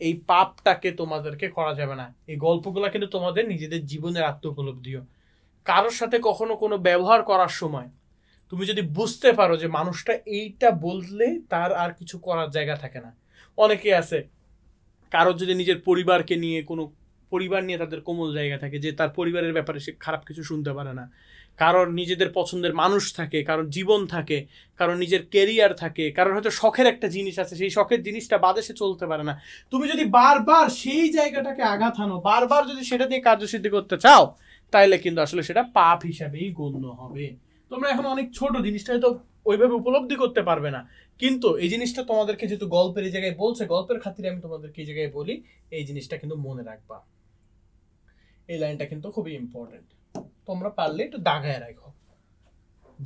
এই পাপটাকে তোমাদেরকে করা যাবে না। এই গল্পগুলা কিন্তু তোমাদের নিজেদের জীবনের আত্মোপলব্ধিও। কারোর সাথে কখনো কোনো ব্যবহার করার সময় তুমি যদি বুঝতে পারো যে মানুষটা এইটা বললে তার আর কিছু করার জায়গা থাকে না। অনেকে আছে, কারোর যদি নিজের পরিবারকে নিয়ে কোনো পরিবার নিয়ে তাদের কোমল জায়গা থাকে যে তার পরিবারের ব্যাপারে সে খারাপ কিছু শুনতে পারে না, কারোর নিজেদের পছন্দের মানুষ থাকে, কারোর জীবন থাকে, কারোর নিজের কেরিয়ার থাকে, কারোর হয়তো শখের একটা জিনিস আছে, সেই শখের জিনিসটা বাদে সে চলতে পারে না। তুমি যদি বারবার সেই জায়গাটাকে আঘাত হানো, বারবার যদি সেটা দিয়ে কার্যসিদ্ধি করতে চাও, তাইলে কিন্তু আসলে সেটা পাপ হিসাবেই গণ্য হবে। তোমরা এখন অনেক ছোট জিনিসটা হয়তো ওইভাবে উপলব্ধি করতে পারবে না, কিন্তু এই জিনিসটা তোমাদেরকে যেহেতু গল্পের এই জায়গায় বলছে, গল্পের খাতিরে আমি তোমাদেরকে এই জায়গায় বলি, এই জিনিসটা কিন্তু মনে রাখবা। এই লাইনটা কিন্তু খুবই ইম্পর্টেন্ট, তোমরা পারলে একটু দাগায় রাখো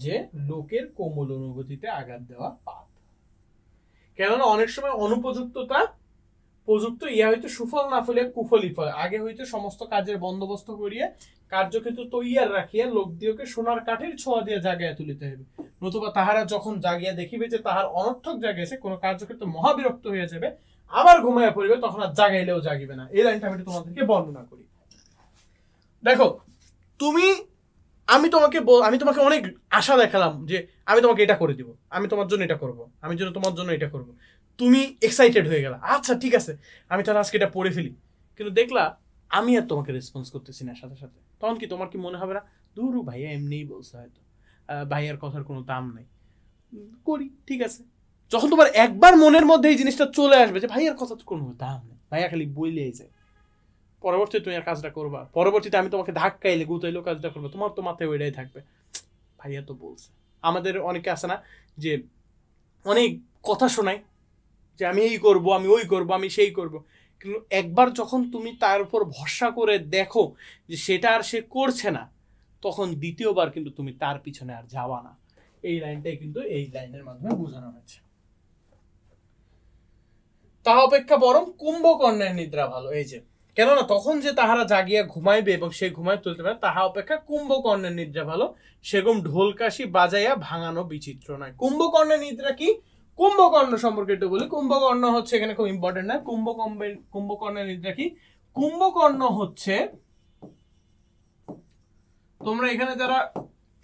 যে লোকের কোমল অনুভূতিতে আঘাত দেওয়া পাপ। কেননা অনেক সময় অনুপযুক্ততা প্রযুক্ত ইয়া হইতে সুফল না ফলে কুফলই ফল। আগে হইতে সমস্ত কাজের বন্দোবস্ত করিয়া কার্যক্ষেত্র তৈয়ার রাখিয়া লোক দিওকে সোনার কাঠের ছোঁয়া দিয়ে জাগাইয়া তুলিতে হবে, নতুবা তাহারা যখন জাগিয়া দেখিবে যে তাহার অনর্থক জাগিয়েছে, কোনো কার্যক্ষেত্র মহাবিরক্ত হয়ে যাবে, আবার ঘুমাইয়া পড়িবে, তখন আর জাগাইলেও জাগিবে না। এই লাইনটা আমি তোমাদেরকে বর্ণনা করি। দেখো, আমি তোমাকে অনেক আশা দেখালাম যে আমি তোমাকে এটা করে দিব, আমি তোমার জন্য এটা করব, আমি তোমার জন্য এটা করব। তুমি এক্সাইটেড হয়ে গেলা, আচ্ছা ঠিক আছে আমি তাহলে আজকে এটা পড়ে ফেলি। কিন্তু দেখলা আমি আর তোমাকে রেসপন্স করতেছি না সাথে সাথে, তখন কি তোমার কি মনে হবে না, দূর ভাইয়া এমনিই বলছে, হয়তো ভাইয়ার কথার কোনো দাম নাই, করি ঠিক আছে। যখন তোমার একবার মনের মধ্যে এই জিনিসটা চলে আসবে যে ভাইয়ার কথা তো কোনো দাম নেই, ভাইয়া খালি বইলেই যায়, পরবর্তীতে তুমি আর কাজটা করবা, পরবর্তীতে আমি তোমাকে ধাক্কাইলে গুতাইলেও কাজটা করবো, তোমার তো মাথায় ওইটাই থাকবে, ভাইয়া তো বলছে। আমাদের অনেকে আছে না যে অনেক কথা শোনায় যে আমি এই করব, আমি ওই করব, আমি সেই করব, কিন্তু একবার যখন তুমি তার উপর ভরসা করে দেখো যে সেটা আর সে করছে না, তখন দ্বিতীয়বার কিন্তু তুমি তার পিছনে আর যাওয়া না। এই লাইনটাই কিন্তু এই লাইনের মাধ্যমে বোঝানো হয়েছে। তা অপেক্ষা বরং কুম্ভকর্ণের নিদ্রা ভালো। এই যে কেননা তখন যে তাহারা জাগিয়া ঘুমাইবে এবং সে ঘুমাই তুলতে পারে, তাহা অপেক্ষা কুম্ভকর্ণের নিদ্রা ভালো, সেরকম ঢোলকাশি বাজাইয়া ভাঙানো বিচিত্র নয়। কুম্ভকর্ণের নিদ্রা কি? কুম্ভকর্ণ সম্পর্কে একটু বলি। কুম্ভকর্ণ হচ্ছে এখানে খুব ইম্পর্টেন্ট না। কুম্ভকর্ণের নিদ্রা কি? কুম্ভকর্ণ হচ্ছে, তোমরা এখানে যারা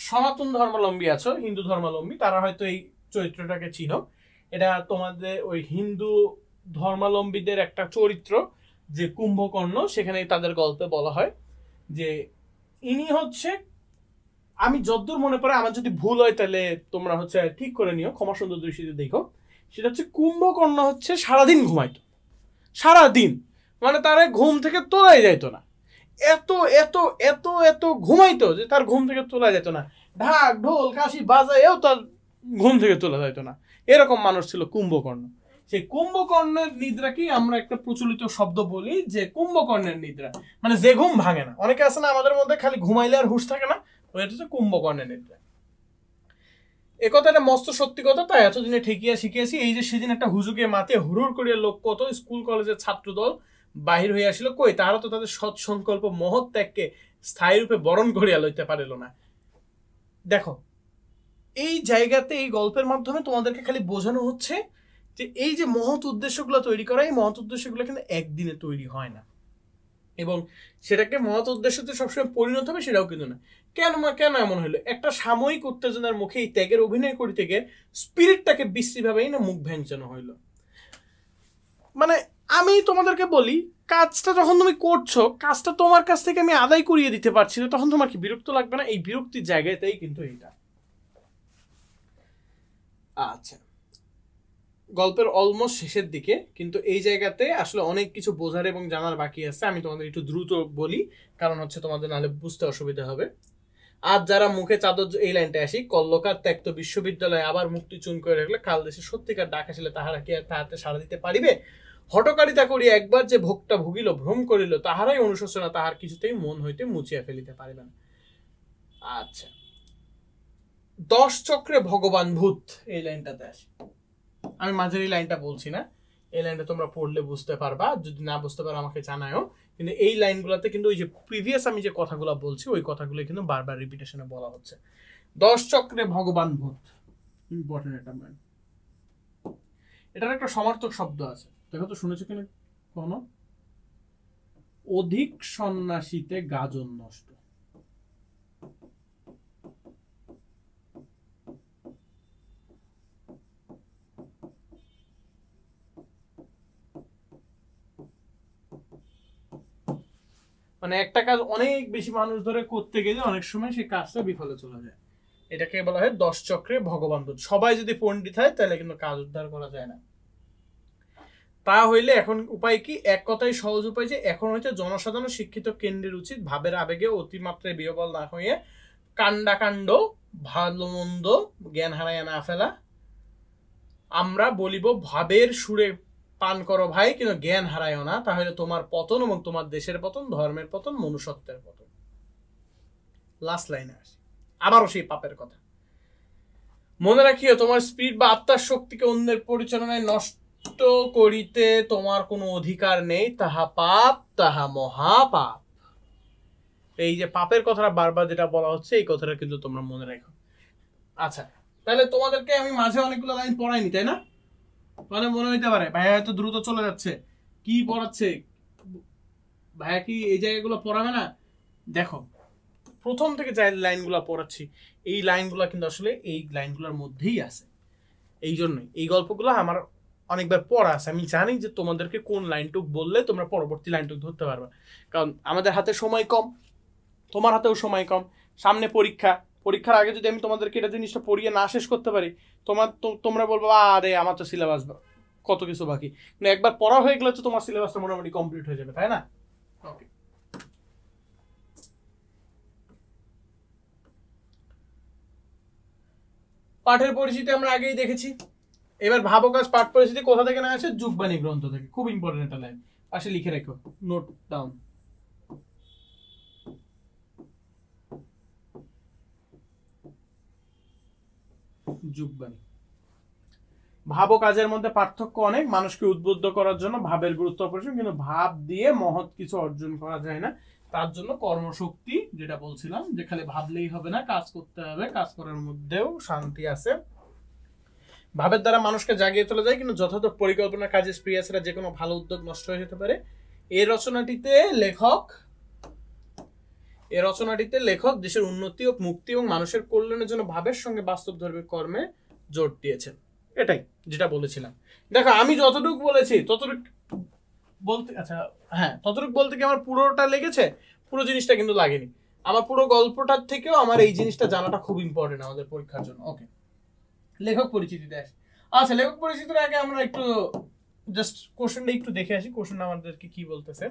সনাতন ধর্মাবলম্বী আছো, হিন্দু ধর্মাবলম্বী, তারা হয়তো এই চরিত্রটাকে চিনো। এটা তোমাদের ওই হিন্দু ধর্মাবলম্বীদের একটা চরিত্র যে কুম্ভকর্ণ, সেখানে তাদের গল্পে বলা হয় যে ইনি হচ্ছে, আমি যতদূর মনে পড়ে, আমার যদি ভুল হয় তাহলে তোমরা হচ্ছে ঠিক করে নিও, ক্ষমা সুন্দর দৃষ্টিতে দেখো। সেটা হচ্ছে কুম্ভকর্ণ হচ্ছে সারাদিন ঘুমাইতো, সারাদিন, মানে তার ঘুম থেকে তোলাই যাইতো না, এত এত এত এত ঘুমাইতো যে তার ঘুম থেকে তোলা যেত না, ঢাক ঢোল কাশি বাজায়ও তার ঘুম থেকে তোলা যাইতো না, এরকম মানুষ ছিল কুম্ভকর্ণ। সেই কুম্ভকর্ণের নিদ্রাকে আমরা একটা প্রচলিত শব্দ বলি যে কুম্ভকর্ণের নিদ্রা, মানে যে ঘুম ভাঙে না। অনেকে আছে না আমাদের মধ্যে খালি ঘুমাইলে আর হুঁশ থাকে না, ওইটা হচ্ছে কুম্ভকর্ণের নিদ্রা। এ কথাটা মস্ত সত্যি কথা, তাই এতদিনে ঠেকিয়া শিখিয়েছি। এই যে সেদিন একটা হুজুকে মাতে হুড়ুর করিয়া লোক কত স্কুল কলেজের ছাত্রদল বাহির হইয়া আসিল, কই তাহারা তো তাদের সৎ সংকল্প মহৎ ত্যাগকে স্থায়ী রূপে বরণ করিয়া লইতে পারিল না। দেখো এই জায়গাতে এই গল্পের মাধ্যমে তোমাদেরকে খালি বোঝানো হচ্ছে যে এই যে মহৎ উদ্দেশ্যগুলো তৈরি করা, এই মহৎ উদ্দেশ্যগুলো কিন্তু একদিনে তৈরি হয় না, এবং সেটাকে মহৎ উদ্দেশ্যতে সবসময় পরিণত হবে সেটাও কিন্তু না। কেন এমন হলো? একটা সাময়িক উত্তেজনার মুখে এই ত্যাগের অভিনয় করিতে গিয়ে স্পিরিটটাকে বিশ্রীভাবেই না মুখ ভ্যাংচানো হইল। মানে আমি তোমাদেরকে বলি, কাজটা যখন তুমি করছো, কাজটা তোমার কাছ থেকে আমি আদায় করিয়ে দিতে পারছি না, তখন তোমার কি বিরক্ত লাগবে না? এই বিরক্তির জায়গাতেই কিন্তু এইটা। আচ্ছা, গল্পের অলমোস্ট শেষের দিকে, কিন্তু এই জায়গাতে আসলে অনেক কিছু বোঝার এবং জানার বাকি আছে। আমি তোমাদের একটু দ্রুত বলি, কারণ হচ্ছে তোমাদের নাহলে বুঝতে অসুবিধা হবে। আজ যারা মুখে চাদর, এই লাইনটা আসি, কল্লকার ত্যক্ত বিশ্ববিদ্যালয়ে আবার মুক্তি চুন করে রাখলে কাল দেশে সত্যিকার ডাক আসলে তাহারা কি আর তাহাতে সাড়া দিতে পারিবে? হটকারিতা করিয়া একবার যে ভোগটা ভুগিল, ভ্রম করিল, তাহারাই অনুশোচনা তাহার কিছুতেই মন হইতে মুছিয়া ফেলিতে পারিবে না। আচ্ছা, 10 চক্রে ভগবান ভূত, এই লাইনটাতে আসি। আমি মাঝের এই লাইনটা বলছি না, এই লাইনটা তোমরা পড়লে বুঝতে পারবা, যদি না বুঝতে পারো আমাকে জানাও। কিন্তু এই লাইনগুলোতে কিন্তু ওই যে প্রিভিয়াস আমি যে কথাগুলো বলছি ওই কথাগুলো কিন্তু বারবার রিপিটেশনে বলা হচ্ছে। 10 চক্রে ভগবান ভূত, ইম্পর্টেন্ট একটা মান। এটার একটা সমার্থক শব্দ আছে, দেখো তো শুনেছো কিনা কখনো? অধিক সন্ন্যাসীতে গাজন নষ্ট। মানে একটা কাজ অনেক বেশি মানুষ ধরে করতে গেলে অনেক সময় সেই কাজটা বিফলে চলে যায়। এটাকে বলা হয় 10 চক্রে ভগবান ভূত। সবাই যদি পণ্ডিত হয় তাহলে কিন্তু কাজ উদ্ধার করা যায় না। তা হইলে এখন উপায় কি? এক কথায় সহজ উপায় যে এখন হচ্ছে জনসাধারণ শিক্ষিত কেন্দ্রের উচিত ভাবের আবেগে অতিমাত্রায় বিহবল না হয়ে কাণ্ডাকাণ্ড ভালো মন্দ জ্ঞান হারাইয়া না ফেলা। আমরা বলিব ভাবের সুরে পান করো ভাই, কিন্তু জ্ঞান হারাইও না, তাহলে তোমার পতন এবং তোমার দেশের পতন, ধর্মের পতন, মনুষ্যত্বের পতন। লাস্ট লাইনে আসি, আবারও সেই পাপের কথা। মনে রাখিও তোমার স্পিরিট বা আত্মার শক্তিকে অন্যের পরিচালনায় নষ্ট করিতে তোমার কোনো অধিকার নেই, তাহা পাপ, তাহা মহাপাপ। এই যে পাপের কথাটা বারবার যেটা বলা হচ্ছে, এই কথাটা কিন্তু তোমরা মনে রাখো। আচ্ছা, তাহলে তোমাদেরকে আমি মাঝে অনেকগুলো লাইন পড়াইনি, তাই না? মানে মনে হইতে পারে ভাইয়া হয়তো দ্রুত চলে যাচ্ছে, কি পড়াচ্ছে ভাইয়া, কি এই জায়গাগুলো পড়াবে না? দেখো, প্রথম থেকে যে লাইনগুলো পড়াচ্ছি এই লাইনগুলো কিন্তু আসলে এই লাইনগুলোর মধ্যেই আছে। এই জন্যই এই গল্পগুলো আমার অনেকবার পড়া আছে। আমি জানি যে তোমাদেরকে কোন লাইনটুক বললে তোমরা পরবর্তী লাইনটুক ধরতে পারবে, কারণ আমাদের হাতে সময় কম, তোমার হাতেও সময় কম, সামনে পরীক্ষা। পরীক্ষার আগে যদি আমি তোমাদেরকে এটা জিনিসটা পড়িয়ে না শেষ করতে পারি, তোমরা বলবো আরে আমার তো সিলেবাস কত কিছু বাকি। কিন্তু একবার পড়া হয়ে গেলে তো তোমার সিলেবাসটা মোটামুটি কমপ্লিট হয়ে যাবে, তাই না? ওকে, পাঠের পরিচিতি আমরা আগেই দেখেছি। এবার ভাবো কাজ পাঠ পরিচিতি কোথা থেকে না আছে? যুগবাণী গ্রন্থ থেকে। খুব ইম্পর্টেন্ট একটা লাইন, পাশে লিখে রেখো, নোট ডাউন। যুগবাণী। ভাব ও কাজের মধ্যে পার্থক্য অনেক, মানুষকে উদ্বুদ্ধ করার জন্য ভাবের গুরুত্ব অপরিসীম, কিন্তু ভাব দিয়ে মহৎ কিছু অর্জন করা যায় না। তার জন্য কর্মশক্তি, যেটা বলছিলাম যে খালি ভাবলেই হবে না, কাজ করতে হবে, কাজ করার মধ্যেও শান্তি আছে। ভাবের দ্বারা মানুষকে জাগিয়ে তোলা যায়, কিন্তু যথাযথ পরিকল্পনা কাজে স্প্রিয়া ছাড়া যে কোনো ভালো উদ্যোগ নষ্ট হয়ে যেতে পারে। এই রচনাটিতে লেখক দেশের উন্নতি ও মুক্তি এবং মানুষের কল্যাণের জন্য ভাবের সঙ্গে বাস্তবধর্মী কর্মে জোর দিয়েছেন। এটাই যেটা বলেছিলাম। দেখো আমি যতটুকু বলেছি ততটুকু বলতে, আচ্ছা হ্যাঁ, ততটুকু বলতে কি আমার পুরোটা লেগেছে? পুরো জিনিসটা কিন্তু লাগেনি। আমার পুরো গল্পটার থেকেও আমার এই জিনিসটা জানাটা খুব ইম্পর্টেন্ট আমাদের পরীক্ষার জন্য। ওকে, লেখক পরিচিতিতে আসি। আচ্ছা, লেখক পরিচিতির আগে আমরা একটু জাস্ট কোশ্চেনটা একটু দেখে আসি। কোশ্চেন আমাদেরকে কি বলতেছে?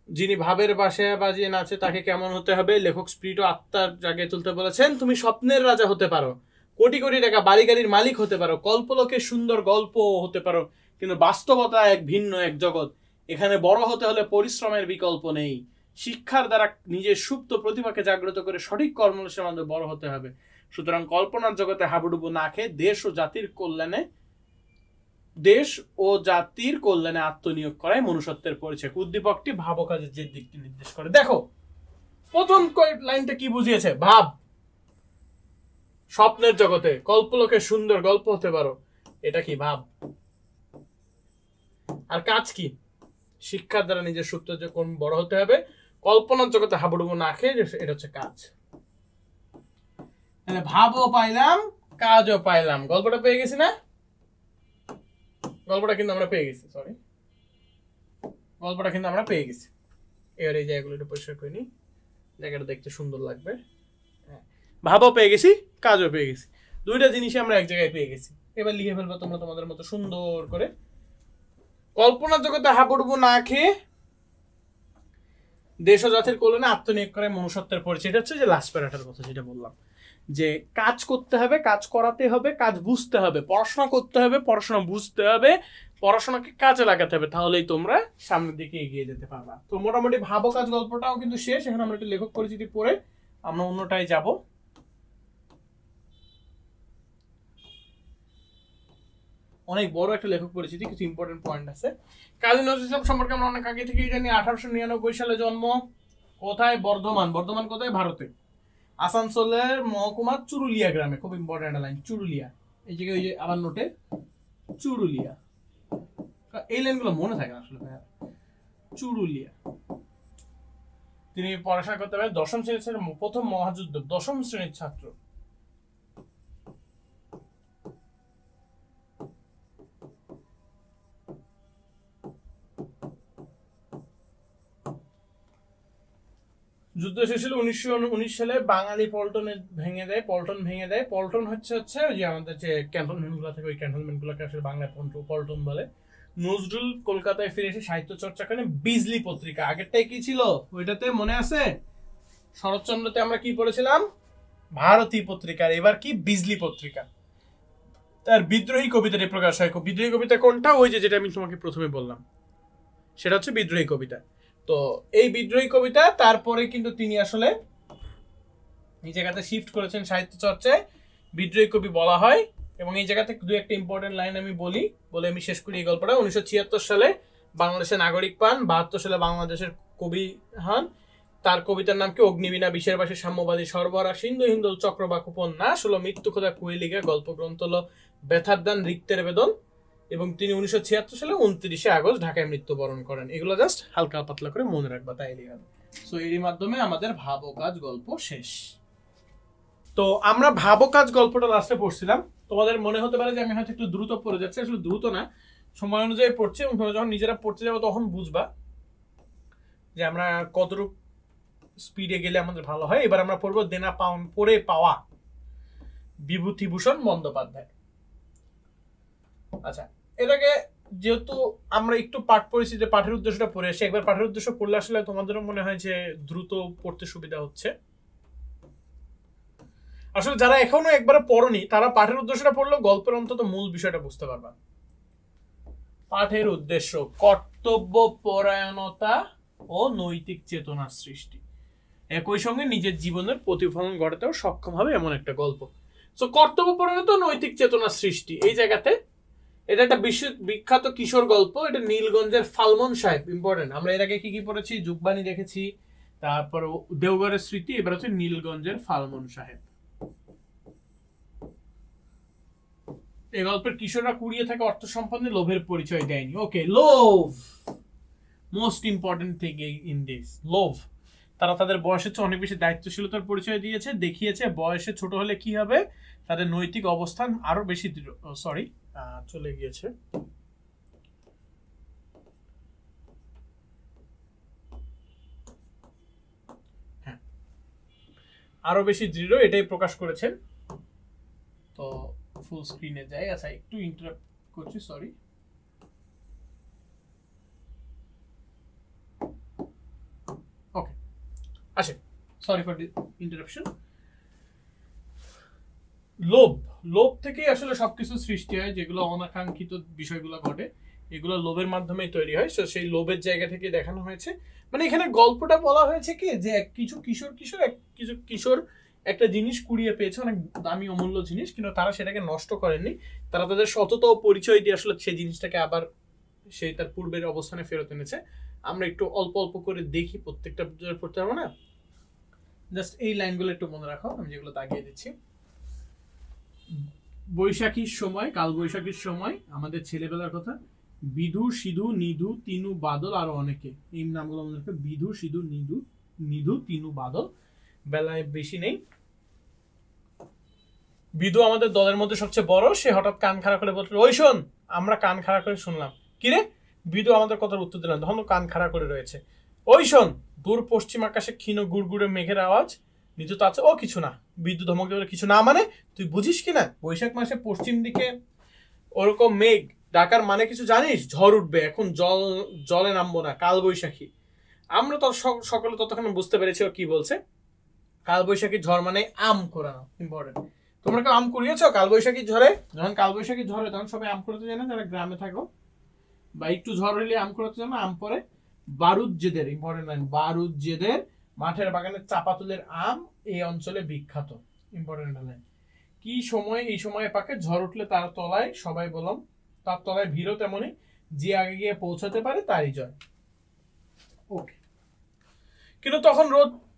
যিনি ভাবের বাসায় বাজিয়ে নাচে তাকে কেমন হতে হবে? লেখক স্পিরিট ও আত্মার জাগিয়ে তুলতে বলেছেন। তুমি স্বপ্নের রাজা হতে পারো, কোটি কোটি টাকা বাড়ি গাড়ির মালিক হতে পারো, কল্পলোকে সুন্দর গল্প হতে পারো, কিন্তু বাস্তবতা এক ভিন্ন এক জগৎ। এখানে বড় হতে হলে পরিশ্রমের বিকল্প নেই। শিক্ষার দ্বারা নিজের সুপ্ত প্রতিভাকে জাগ্রত করে সঠিক কর্মলক্ষ্যের মাধ্যমে বড় হতে হবে। সুতরাং কল্পনার জগতে হাবুডুবু না খেয়ে দেশ ও জাতির কল্যাণে আত্মনিয়োগ করাই মনুষ্যত্বের পরিচয়। উদ্দীপকটি ভাব কাজের যে দিকটি নির্দেশ করে। দেখো প্রথম লাইনটা কি বুঝিয়েছে? ভাব, স্বপ্নের জগতে কল্পলোকে সুন্দর গল্প হতে পারো, এটা কি ভাব। আর কাজ কি? শিক্ষার দ্বারা নিজের সুপ্ত কোন বড় হতে হবে, কল্পনার জগতে হাবুডুবু না খেয়ে, এটা হচ্ছে কাজ। ভাবও পাইলাম, কাজও পাইলাম, গল্পটা পেয়ে গেছি না? গল্পটা কিন্তু আমরা পেয়ে গেছি, এবার এই জায়গাগুলো একটু পরিষ্কার করে নিই, জায়গাটা দেখতে সুন্দর লাগবে। ভাবও পেয়ে গেছি, কাজও পেয়ে গেছি, দুইটা জিনিসই আমরা এক জায়গায় পেয়ে গেছি। এবার লিখে ফেলবো তোমরা তোমাদের মতো সুন্দর করে। কল্পনার জগতে হাবুডুবু না খেয়ে দেশ ও জাতির কল্যাণে আত্মনিয়োগ করে মনুষ্যত্বের পরিচয়। এটা হচ্ছে যে লাস্ট প্যারাটার কথা যেটা বললাম, যে কাজ করতে হবে, কাজ করাতে হবে, কাজ বুঝতে হবে, পড়াশোনা করতে হবে, পড়াশোনা বুঝতে হবে, পড়াশোনাকে কাজে লাগাতে হবে, তাহলেই তোমরা সামনের দিকে এগিয়ে যেতে পারবা। তো মোটামুটি ভাবো কাজ গল্পটাও কিন্তু শেষ। এখন আমরা একটু লেখক পরিচিতি পড়ে আমরা অন্যটায় যাব। অনেক বড় একটা লেখক পরিচিতি, কিছু ইম্পর্টেন্ট পয়েন্ট আছে। কাজী নজরুল ইসলাম সম্পর্কে আমরা অনেক আগে থেকেই জানি। 1899 সালে জন্ম। কোথায়? বর্ধমান। বর্ধমান কোথায়? ভারতে। আসানসোলের মহকুমা চুরুলিয়া গ্রামে। খুব ইম্পর্টেন্ট লাইন, চুরুলিয়া। এই জায়গায় ওই যে আবার নোটে চুরুলিয়া, এই লাইনগুলো মনে থাকে না আসলে। চুরুলিয়া। তিনি পড়াশোনা করতে পারেন। দশম শ্রেণীর প্রথম মহাযুদ্ধ, দশম শ্রেণীর ছাত্র। যুদ্ধ শেষ হলো 1919 সালে। বাঙালি পল্টন ভেঙে দেয়। পল্টন হচ্ছে ওই যে আমাদের যে ক্যান্টনমেন্ট গুলো থাকে, ওই ক্যান্টনমেন্ট গুলোকে আসলে বাংলায় পল্টন বলে। নজরুল কলকাতায় ফিরে এসে সাহিত্য চর্চা করেন। বিজলি পত্রিকা, আগেরটাই কি ছিল ওইটাতে মনে আছে? শরৎচন্দ্রতে আমরা কি পড়েছিলাম? ভারতী পত্রিকার, এবার কি? বিজলি পত্রিকা। তার বিদ্রোহী কবিতাটি প্রকাশ হয়। বিদ্রোহী কবিতা কোনটা? ওই যে যেটা আমি তোমাকে প্রথমে বললাম, সেটা হচ্ছে বিদ্রোহী কবিতা। তো এই বিদ্রোহী কবিতা, তারপরে কিন্তু তিনি আসলে এই জায়গাতে শিফট করেছেন সাহিত্য চর্চায়, বিদ্রোহী কবি বলা হয়। এবং এই জায়গাতে দু একটা ইম্পর্টেন্ট লাইন আমি বলে আমি শেষ করি এই গল্পটা। 1976 সালে বাংলাদেশের নাগরিক পান। 72 সালে বাংলাদেশের কবি হন। তার কবিতার নাম কি? অগ্নিবীণা, বিশের বাসী, সাম্যবাদী, সর্বহারা, সিন্ধু হিন্দুল, চক্রবাক উপন্যাস হলো, মৃত্যু খোদা, কুয়েলিকা। গল্পগ্রন্থ হলো ব্যথার দান, রিক্তের বেদন। এবং তিনি 1976 সালে 29 আগস্ট ঢাকায় মৃত্যুবরণ করেন। এগুলো জাস্ট হালকা পাতলা করে মনে রাখবা, তাইলেই হবে। সো এরই মাধ্যমে আমাদের ভাব ও কাজ গল্প শেষ। তো আমরা ভাব ও কাজ গল্পটা লাস্টে পড়ছিলাম। তোমাদের মনে হতে পারে যে আমি হয়তো একটু দ্রুত পড়ে যাচ্ছি, আসলে দ্রুত না, সময় অনুযায়ী পড়ছি। এবং তোমরা যখন নিজেরা পড়তে যাবো তখন বুঝবা যে আমরা কতটুকু স্পিডে গেলে আমাদের ভালো হয়। এবার আমরা পড়বো দেনা পড়ে পাওয়া, বিভূতিভূষণ বন্দ্যোপাধ্যায়। আচ্ছা, এটাকে যেহেতু আমরা একটু পাঠ পড়েছি, যে পাঠের উদ্দেশ্যটা পড়ে আসি। একবার পাঠের উদ্দেশ্য পড়লে আসলে তোমাদেরও মনে হয় যে দ্রুত পড়তে সুবিধা হচ্ছে। আসলে যারা এখনো একবারে পড়নি, তারা পাঠের উদ্দেশ্যটা পড়লেও গল্পের অন্তত মূল বিষয়টা বুঝতে পারবা। পাঠের উদ্দেশ্য: কর্তব্য পরায়ণতা ও নৈতিক চেতনার সৃষ্টি, একই সঙ্গে নিজের জীবনের প্রতিফলন ঘটাতেও সক্ষম হবে এমন একটা গল্প। তো কর্তব্য পরায়ণতা ও নৈতিক চেতনার সৃষ্টি, এই জায়গাতে এটা একটা বিখ্যাত কিশোর গল্প। এটা নীলগঞ্জের ফালমন সাহেব, ইম্পর্টেন্ট। আমরা এর আগে কি কি পড়েছি? যুগবাণী দেখেছি, তারপর দেওঘরের স্মৃতি, এবার হচ্ছে নীলগঞ্জের ফালমন সাহেব। এই গল্পের কিশোররা কুড়িয়ে থাকে অর্থ সম্পদের লোভের পরিচয় দেয়নি। ওকে, লোভ, most important thing in this, লোভ। তারা তাদের বয়সের চেয়ে অনেক বেশি দায়িত্বশীলতার পরিচয় দিয়েছে, দেখিয়েছে বয়সে ছোট হলে কি হবে, তাদের নৈতিক অবস্থান আরো বেশি চলে গিয়েছে। হ্যাঁ, আরো বেশি দৃঢ়, এটাই প্রকাশ করেছেন। তো ফুল স্ক্রিনে যাই। আচ্ছা, একটু ইন্টারাপ্ট করছি, সরি। ওকে, আচ্ছা, সরি ফর ইন্টারাপশন। লোভ থেকে আসলে সবকিছু সৃষ্টি হয়, যেগুলো অনাকাঙ্ক্ষিত বিষয়গুলো ঘটে। এগুলো লোভের মাধ্যমেই তৈরি হয়, সো সেই লোভের জায়গা থেকে দেখানো হয়েছে। মানে এখানে গল্পটা বলা হয়েছে কি যে কিছু কিশোর একটা জিনিস কুড়িয়ে পেয়েছে, অনেক দামি অমূল্য জিনিস, কিন্তু তারা সেটাকে নষ্ট করেননি। তারা তাদের সততা ও পরিচয় দিয়ে আসলে সেই জিনিসটাকে আবার সেই তার পূর্বের অবস্থানে ফেরত এনেছে। আমরা একটু অল্প অল্প করে দেখি, প্রত্যেকটা পড়তে পারবো না, জাস্ট এই লাইনগুলো একটু মনে রাখো, আমি যেগুলো তাকিয়ে দিচ্ছি। বৈশাখীর সময়, কাল বৈশাখীর সময় আমাদের ছেলেবেলার কথা, বিধু, সিধু, নিধু, তিনু, বাদল আরো অনেকে, এই নামগুলো মনে রাখবে। বিধু, সিধু, নিধু, তিনু, বাদল। বেলায় বেশি নেই। বিধু আমাদের দলের মধ্যে সবচেয়ে বড়, সে হঠাৎ কান খাড়া করে বলল, ওই শোন। আমরা কান খাড়া করে শুনলাম। কিরে? বিধু আমাদের কথার উত্তর দিলাম, তখন কান খাড়া করে রয়েছে। ওই শোন, দূর পশ্চিম আকাশে ক্ষীণ গুড়গুড়ে মেঘের আওয়াজ। নিধু তো আছে, ও কিছু না। বিদ্যুৎ ধমক দিয়ে, কিছু না মানে? তুই বুঝিস কিনা, বৈশাখ মাসে পশ্চিম দিকে ওরকম মেঘ ডাকার মানে কিছু জানিস? ঝড় উঠবে, এখন জলে নামবো না, কাল বৈশাখী। আমরা তো সকলে ততক্ষণ বুঝতে পেরেছি ও কি বলছে। কাল বৈশাখী ঝড় মানে আম কোরানো, ইম্পর্টেন্ট। তোমরা কেউ আম কুড়িয়েছ কাল বৈশাখী ঝড়ে? যখন কাল বৈশাখী ঝড়ে তখন সবাই আম কুড়াতে যায় না, যারা গ্রামে থাকো, বা একটু ঝড় হলে আম কুড়াতে যায় না, আম পরে। বারুজ্জেদের, ইম্পর্টেন্ট লাইন, বারুজ্জেদের মাঠের বাগানের চাপাতুলের আম এই অঞ্চলে বিখ্যাত, ইম্পর্টেন্ট লাইন। কি সময় এই সময়ে পাকে? ঝড় উঠলে তার তলায় সবাই বললাম, তার তলায় ভিড়ও তেমনই, যে আগে গিয়ে পৌঁছাতে পারে তারই জয়। ওকে, কিন্তু তখন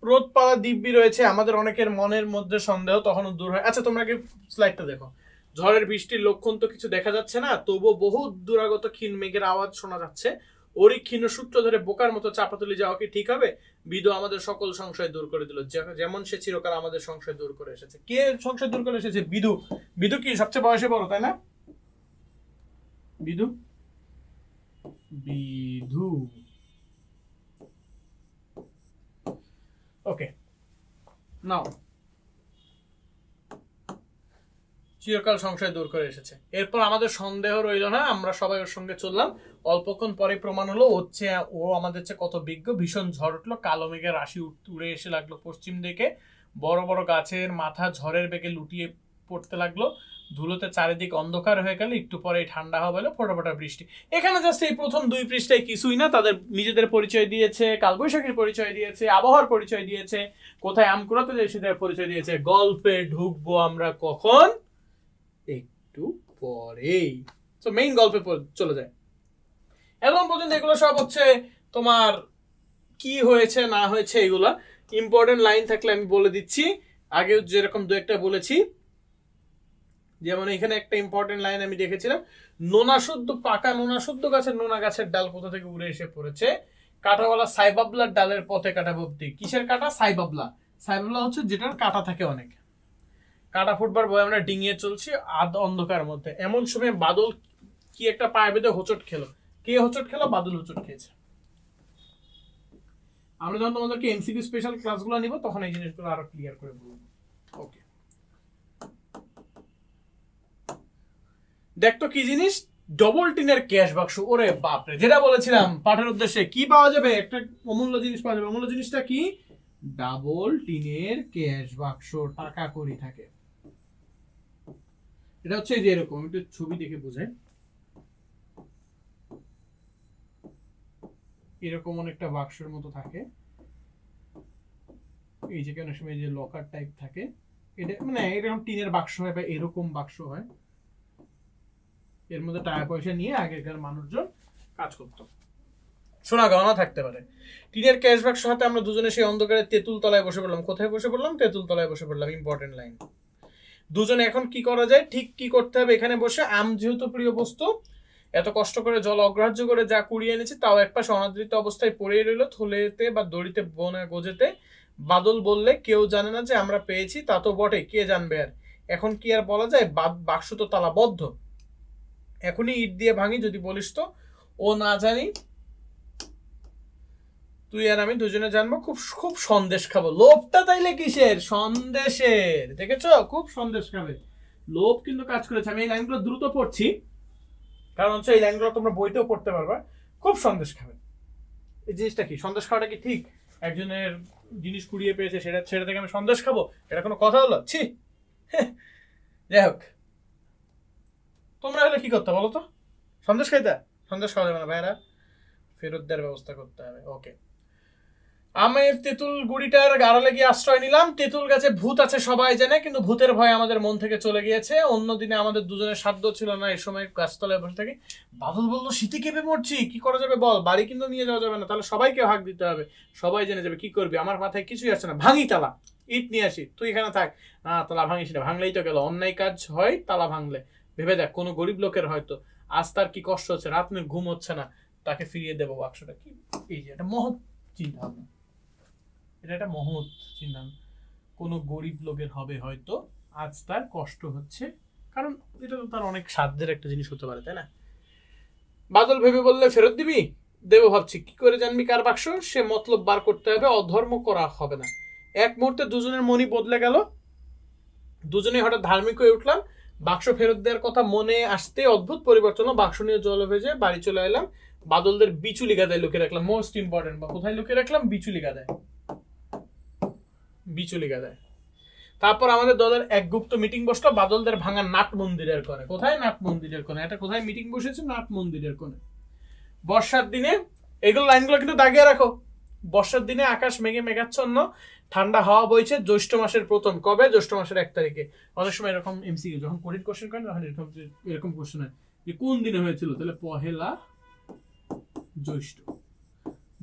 রোদ পালা দিব্যি রয়েছে, আমাদের অনেকের মনের মধ্যে সন্দেহ তখনও দূর হয়। আচ্ছা, তোমরা কি স্লাইডটা দেখো। ঝড়ের বৃষ্টির লক্ষণ তো কিছু দেখা যাচ্ছে না, তবুও বহু দূরাগত ক্ষীণ মেঘের আওয়াজ শোনা যাচ্ছে। ওরই ক্ষীণ সূত্র ধরে বোকার মতো চাপাতুলি যাওয়া কি ঠিক হবে? বিধু আমাদের সকল সংশয় দূর করে দিল, যেমন সে চিরকাল আমাদের সংশয় দূর করে এসেছে। কে সংশয় দূর করে এসেছে? বিধু। বিধু কি সবচেয়ে বয়সে বড়, তাই না? বিধু বিধু ওকে, নাও, চিরকাল সংশয় দূর করে এসেছে। এরপর আমাদের সন্দেহ রইল না, আমরা সবাই ওর সঙ্গে চললাম। অল্পক্ষণ পরে প্রমাণ হলো ও আমাদের চেয়ে কত বিজ্ঞ। ভীষণ ঝড় উঠলো, কালো মেঘের রাশি উড়ে এসে লাগলো পশ্চিম দিকে। বড় বড় গাছের মাথা ঝড়ের বেগে লুটিয়ে পড়তে লাগলো, ধুলোতে চারিদিক অন্ধকার হয়ে গেল। একটু পরে ঠান্ডা হওয়া হলো, ফোটা ফোটা বৃষ্টি। এখানে জাস্ট এই প্রথম 2 পৃষ্ঠায় কিছুই না, তাদের নিজেদের পরিচয় দিয়েছে, কালবৈশাখীর পরিচয় দিয়েছে, আবহাওয়ার পরিচয় দিয়েছে, কোথায় আম কুড়াতে যায় সেটার পরিচয় দিয়েছে। গল্পে ঢুকবো আমরা কখন? একটু পরেই। তো মেইন গল্পে চলে যায়। এখন পর্যন্ত এগুলো সব হচ্ছে তোমার কি হয়েছে না হয়েছে, এগুলা ইম্পর্টেন্ট লাইন থাকলে আমি বলে দিচ্ছি। আগে যেরকম 2-1টা বলেছি, যেমন এখানে একটা ইম্পর্টেন্ট লাইন আমি দেখেছিলাম, পাকা নোনা গাছের নোনা গাছের ডাল কোথা থেকে উড়ে এসে পড়েছে? কাঁটাওয়ালা সাইবাবলার ডালের পথে কাটা ভক্তি। কিসের কাটা? সাইবাবলা। সাইবাবলা হচ্ছে যেটার কাটা থাকে অনেক। কাটা ফুটবার বয়ে আমরা ডিঙিয়ে চলছি অন্ধকার মধ্যে। এমন সময় বাদল কি একটা পায়ে বেঁধে হোঁচট খেলো। কে হোঁচট খেলো? বাদল হোঁচট খেয়েছে। আমরা যখন তোমাদেরকে এমসিকিউ স্পেশাল ক্লাসগুলো নিব তখন এই জিনিসগুলো আরো ক্লিয়ার করে বলবো। ওকে, দেখতো কি জিনিস? ডবল টিনের ক্যাশ বাক্স। ওরে বাপরে, যেটা বলেছিলাম পাঠের উদ্দেশ্যে, কি পাওয়া যাবে? একটা অমূল্য জিনিস পাওয়া যাবে। অমূল্য জিনিসটা কি? ডাবল টিনের ক্যাশ বাক্স, টাকা করি থাকে। এটা হচ্ছে এই যে এরকম, একটু ছবি দেখে বোঝাই। এরকম অনেকটা বাক্সের মতো থাকে, এই যে কেন সময় যে লকার টাইপ থাকে, এটা মানে এরকম টিনের বাক্স হয় বা এরকম বাক্স হয়। এর মধ্যে টাকা পয়সা নিয়ে আগেকার মানুষজন কাজ করতো, সোনা গহনা থাকতে পারে। টিনের ক্যাশ বাক্স হাতে আমরা দুজনে সেই অন্ধকারে তেঁতুল তলায় বসে পড়লাম। কোথায় বসে পড়লাম? তেঁতুল তলায় বসে পড়লাম। Important line. দুজনে এখন কি করা যায়? ঠিক কি করতে হবে? এখানে বসে আম যেহেতু প্রিয় বস্তু, এত কষ্ট করে জল অগ্রাহ্য করে যা কুড়িয়ে এনেছি তাও এক পাশে অনাদৃত অবস্থায় পড়েই রইল, থলেতে বা দড়িতে বোনা গোজেতে। বাদল বললে, কেউ জানে না যে আমরা পেয়েছি। তা তো বটে, কে জানবে আর? এখন কি আর বলা যায়? বাক্স তো তালাবদ্ধ। এখনই ইট দিয়ে ভাঙি যদি বলিস তো। ও না জানি, তুই আর আমি দুজনে জানবো, খুব খুব সন্দেশ খাবো। লোভটা তাইলে কিসের? সন্দেশের। দেখেছ, খুব সন্দেশ খাবে। লোভ কিন্তু কাজ করেছে। আমি এই লাইনগুলো দ্রুত পড়ছি কারণ হচ্ছে এই লাইনগুলো তোমরা বইতেও পড়তে পারবে। খুব সন্দেশ খাবে। এই জিনিসটা কি? সন্দেশ খাওয়াটা কি ঠিক? একজনের জিনিস কুড়িয়ে পেয়েছে, সেটা থেকে আমি সন্দেশ খাবো? এটা কোনো কথা হলো? ছি। যাই হোক, তোমরা হলে কি করতে বলো তো? সন্দেশ খাইতে? সন্দেশ খাওয়া যাবে না ভাইরা, ফেরত দেওয়ার ব্যবস্থা করতে হবে। ওকে, আমের তেঁতুল গুড়িটার আড়ালে গিয়ে আশ্রয় নিলাম। তেঁতুল গাছে ভূত আছে সবাই জানে, কিন্তু ভূতের ভয় আমাদের মন থেকে চলে গিয়েছে। অন্যদিনে আমাদের দুজনের সাধ্য ছিল না এই সময় গাছতলায় বসে থাকি। বাদল বললো শীতে কেঁপে মরছি, কি করা যাবে বল, বাড়ি কিন্তু নিয়ে যাওয়া যাবে না, তাহলে সবাইকে ভাগ দিতে হবে, সবাই জেনে যাবে, কি করবি? আমার মাথায় কিছুই আসছে না, ভাঙি তালা, ইট নিয়ে আসি, তুই এখানে থাক। না, তালা ভাঙিস না, ভাঙলেই তো গেল, অন্যায় কাজ হয় তালা ভাঙলে। ভেবে দেখ, কোনো গরিব লোকের হয়তো আজ তার কি কষ্ট হচ্ছে, রাত ঘুম হচ্ছে না, তাকে ফিরিয়ে দেবো বাক্সটা। কি এই যে একটা মহৎ চিন্তা ভাবনা, এটা একটা মহৎ চিন্তা। কোনো গরিব লোকের হবে হয়তো আজ তার কষ্ট হচ্ছে, কারণ এটা তো তার অনেক সাধ্যের একটা জিনিস হতে পারে, তাই না? বাদল ভেবে বললে ফেরত দিবি? দেবো ভাবছি। কি করে জানবি কার বাক্স? সে মতলব বার করতে হবে, অধর্ম করা হবে না। এক মুহূর্তে দুজনের মনই বদলে গেল, দুজনেই হঠাৎ ধার্মিক হয়ে উঠলাম। বাক্স ফেরত দেওয়ার কথা মনে আসতে অদ্ভুত পরিবর্তন, বাক্স নিয়ে জল ভেজে বাড়ি চলে এলাম। বাদলদের বিচুলি গাদায় লুকিয়ে রাখলাম, মোস্ট ইম্পর্টেন্ট। বা কোথায় লুকিয়ে রাখলাম? বিচুলি গাদায়, বিচুলি গাদায়। তারপর আমাদের দলের এক গুপ্ত মিটিং বসলো বাদলদের ভাঙা নাট মন্দিরের কোণে। কোথায়? নাট মন্দিরের কোণে। এটা কোথায় মিটিং বসেছে? নাট মন্দিরের কোণে। বর্ষার দিনে, এগুলো লাইনগুলো কিন্তু দাগিয়ে রাখো। বর্ষার দিনে আকাশ মেঘে মেঘাচ্ছন্ন, ঠান্ডা হাওয়া বইছে। জ্যৈষ্ঠ মাসের প্রথম। কবে? জ্যৈষ্ঠ মাসের 1 তারিখে। অনেক সময় এরকম এমসিকিউ যখন কঠিন কোশ্চেন করেন তখন এরকম কোশ্চেন হয় যে কোন দিনে হয়েছিল, তাহলে পহেলা জ্যৈষ্ঠ।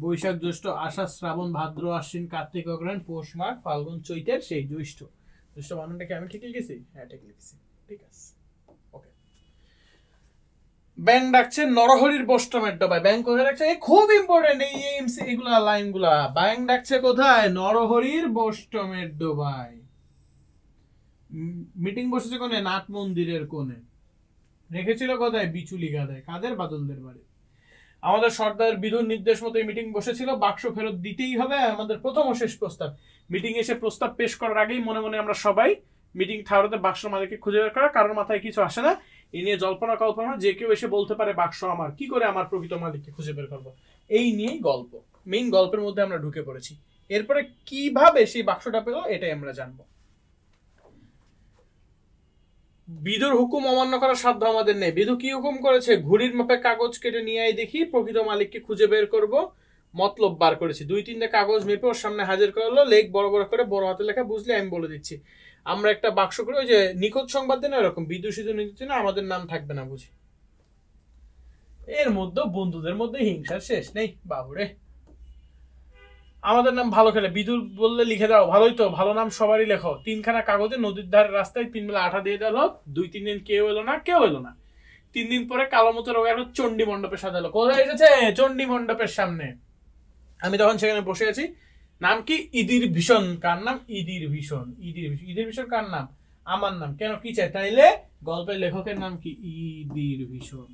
বৈশাখ জ্যৈষ্ঠ আষাঢ় শ্রাবণ ভাদ্র আশ্বিন কার্তিক অগ্রহায়ণ পৌষ মাঘ ফাল্গুন চৈতের সেই জ্যৈষ্ঠ। জ্যৈষ্ঠ বানানটাকে আমি ঠিক লিখেছি? হ্যাঁ ঠিক লিখেছি, ঠিক আছে। ওকে, ব্যাং ডাকছে নরহরির বষ্টমের ডবায়। ব্যাং কোথায় ডাকছে? এই খুব ইম্পর্টেন্ট, এই এমসি এগুলা লাইনগুলা। ব্যাং ডাকছে কোথায়? নরহরির বষ্টমের ডোবায়। মিটিং বসেছে কোনে? নাট মন্দিরের কোণে। রেখেছিল কোথায়? বিচুলি গাদায়। কাদের? বাদলদের বাড়ি। আমাদের সর্দার বিধুর নির্দেশ মতো মিটিং বসেছিল, বাক্স ফেরত দিতেই হবে, আমাদের প্রথম ও শেষ প্রস্তাব। মিটিং এসে প্রস্তাব পেশ করার আগেই মনে মনে আমরা সবাই মিটিং ঠাউরাতে বাক্স মালিককে খুঁজে বের করা। কারোর মাথায় কিছু আসে না, এই নিয়ে জল্পনা কল্পনা, যে কেউ এসে বলতে পারে বাক্স আমার, কি করে আমার প্রকৃত মালিককে খুঁজে বের করবো, এই নিয়েই গল্প। মেইন গল্পের মধ্যে আমরা ঢুকে পড়েছি। এরপরে কিভাবে সেই বাক্সটা পেল এটাই আমরা জানবো। বিধুর হুকুম অমান্য করার সাধ্য আমাদের নেই। বিধু কি হুকুম করেছে? ঘুড়ির মাপে কাগজ কেটে নিয়ে আই দেখি, প্রকৃত মালিককে খুঁজে বের করব। মতলব বার করেছি। 2-3টে কাগজ মেপে ওর সামনে হাজির করলো, লেখ বড় বড় করে বড় হাতে লেখা, বুঝলে আমি বলে দিচ্ছি। আমরা একটা বাক্স করে, ওই যে নিখোঁজ সংবাদ দেন এরকম, বিদূষিত নিতে না, আমাদের নাম থাকবে না বুঝি। এর মধ্যে বন্ধুদের মধ্যে হিংসার শেষ নেই বাবুরে। আমাদের নাম ভালো খেলে বিদুর বললে লিখে দাও, ভালোই তো, ভালো নাম সবারই লেখো। 3খানা কাগজে নদীর ধারে রাস্তায় 3 বেলা আঠা দিয়ে দিল। 2-3 দিন কেউ এলো না, কেউ এলো না। 3 দিন পরে কালো মতো রোগ একটা চণ্ডী মণ্ডপে সাজালো। কোথায় এসেছে? চণ্ডী মণ্ডপের সামনে। আমি তখন সেখানে বসে আছি। নাম কি? ইদির ভীষণ। কার নাম? ইদির ভীষণ। ইদির ভীষণ কার নাম? আমার নাম। কেন, কি চাই? তাইলে গল্পের লেখকের নাম কি? ইদির ভীষণ।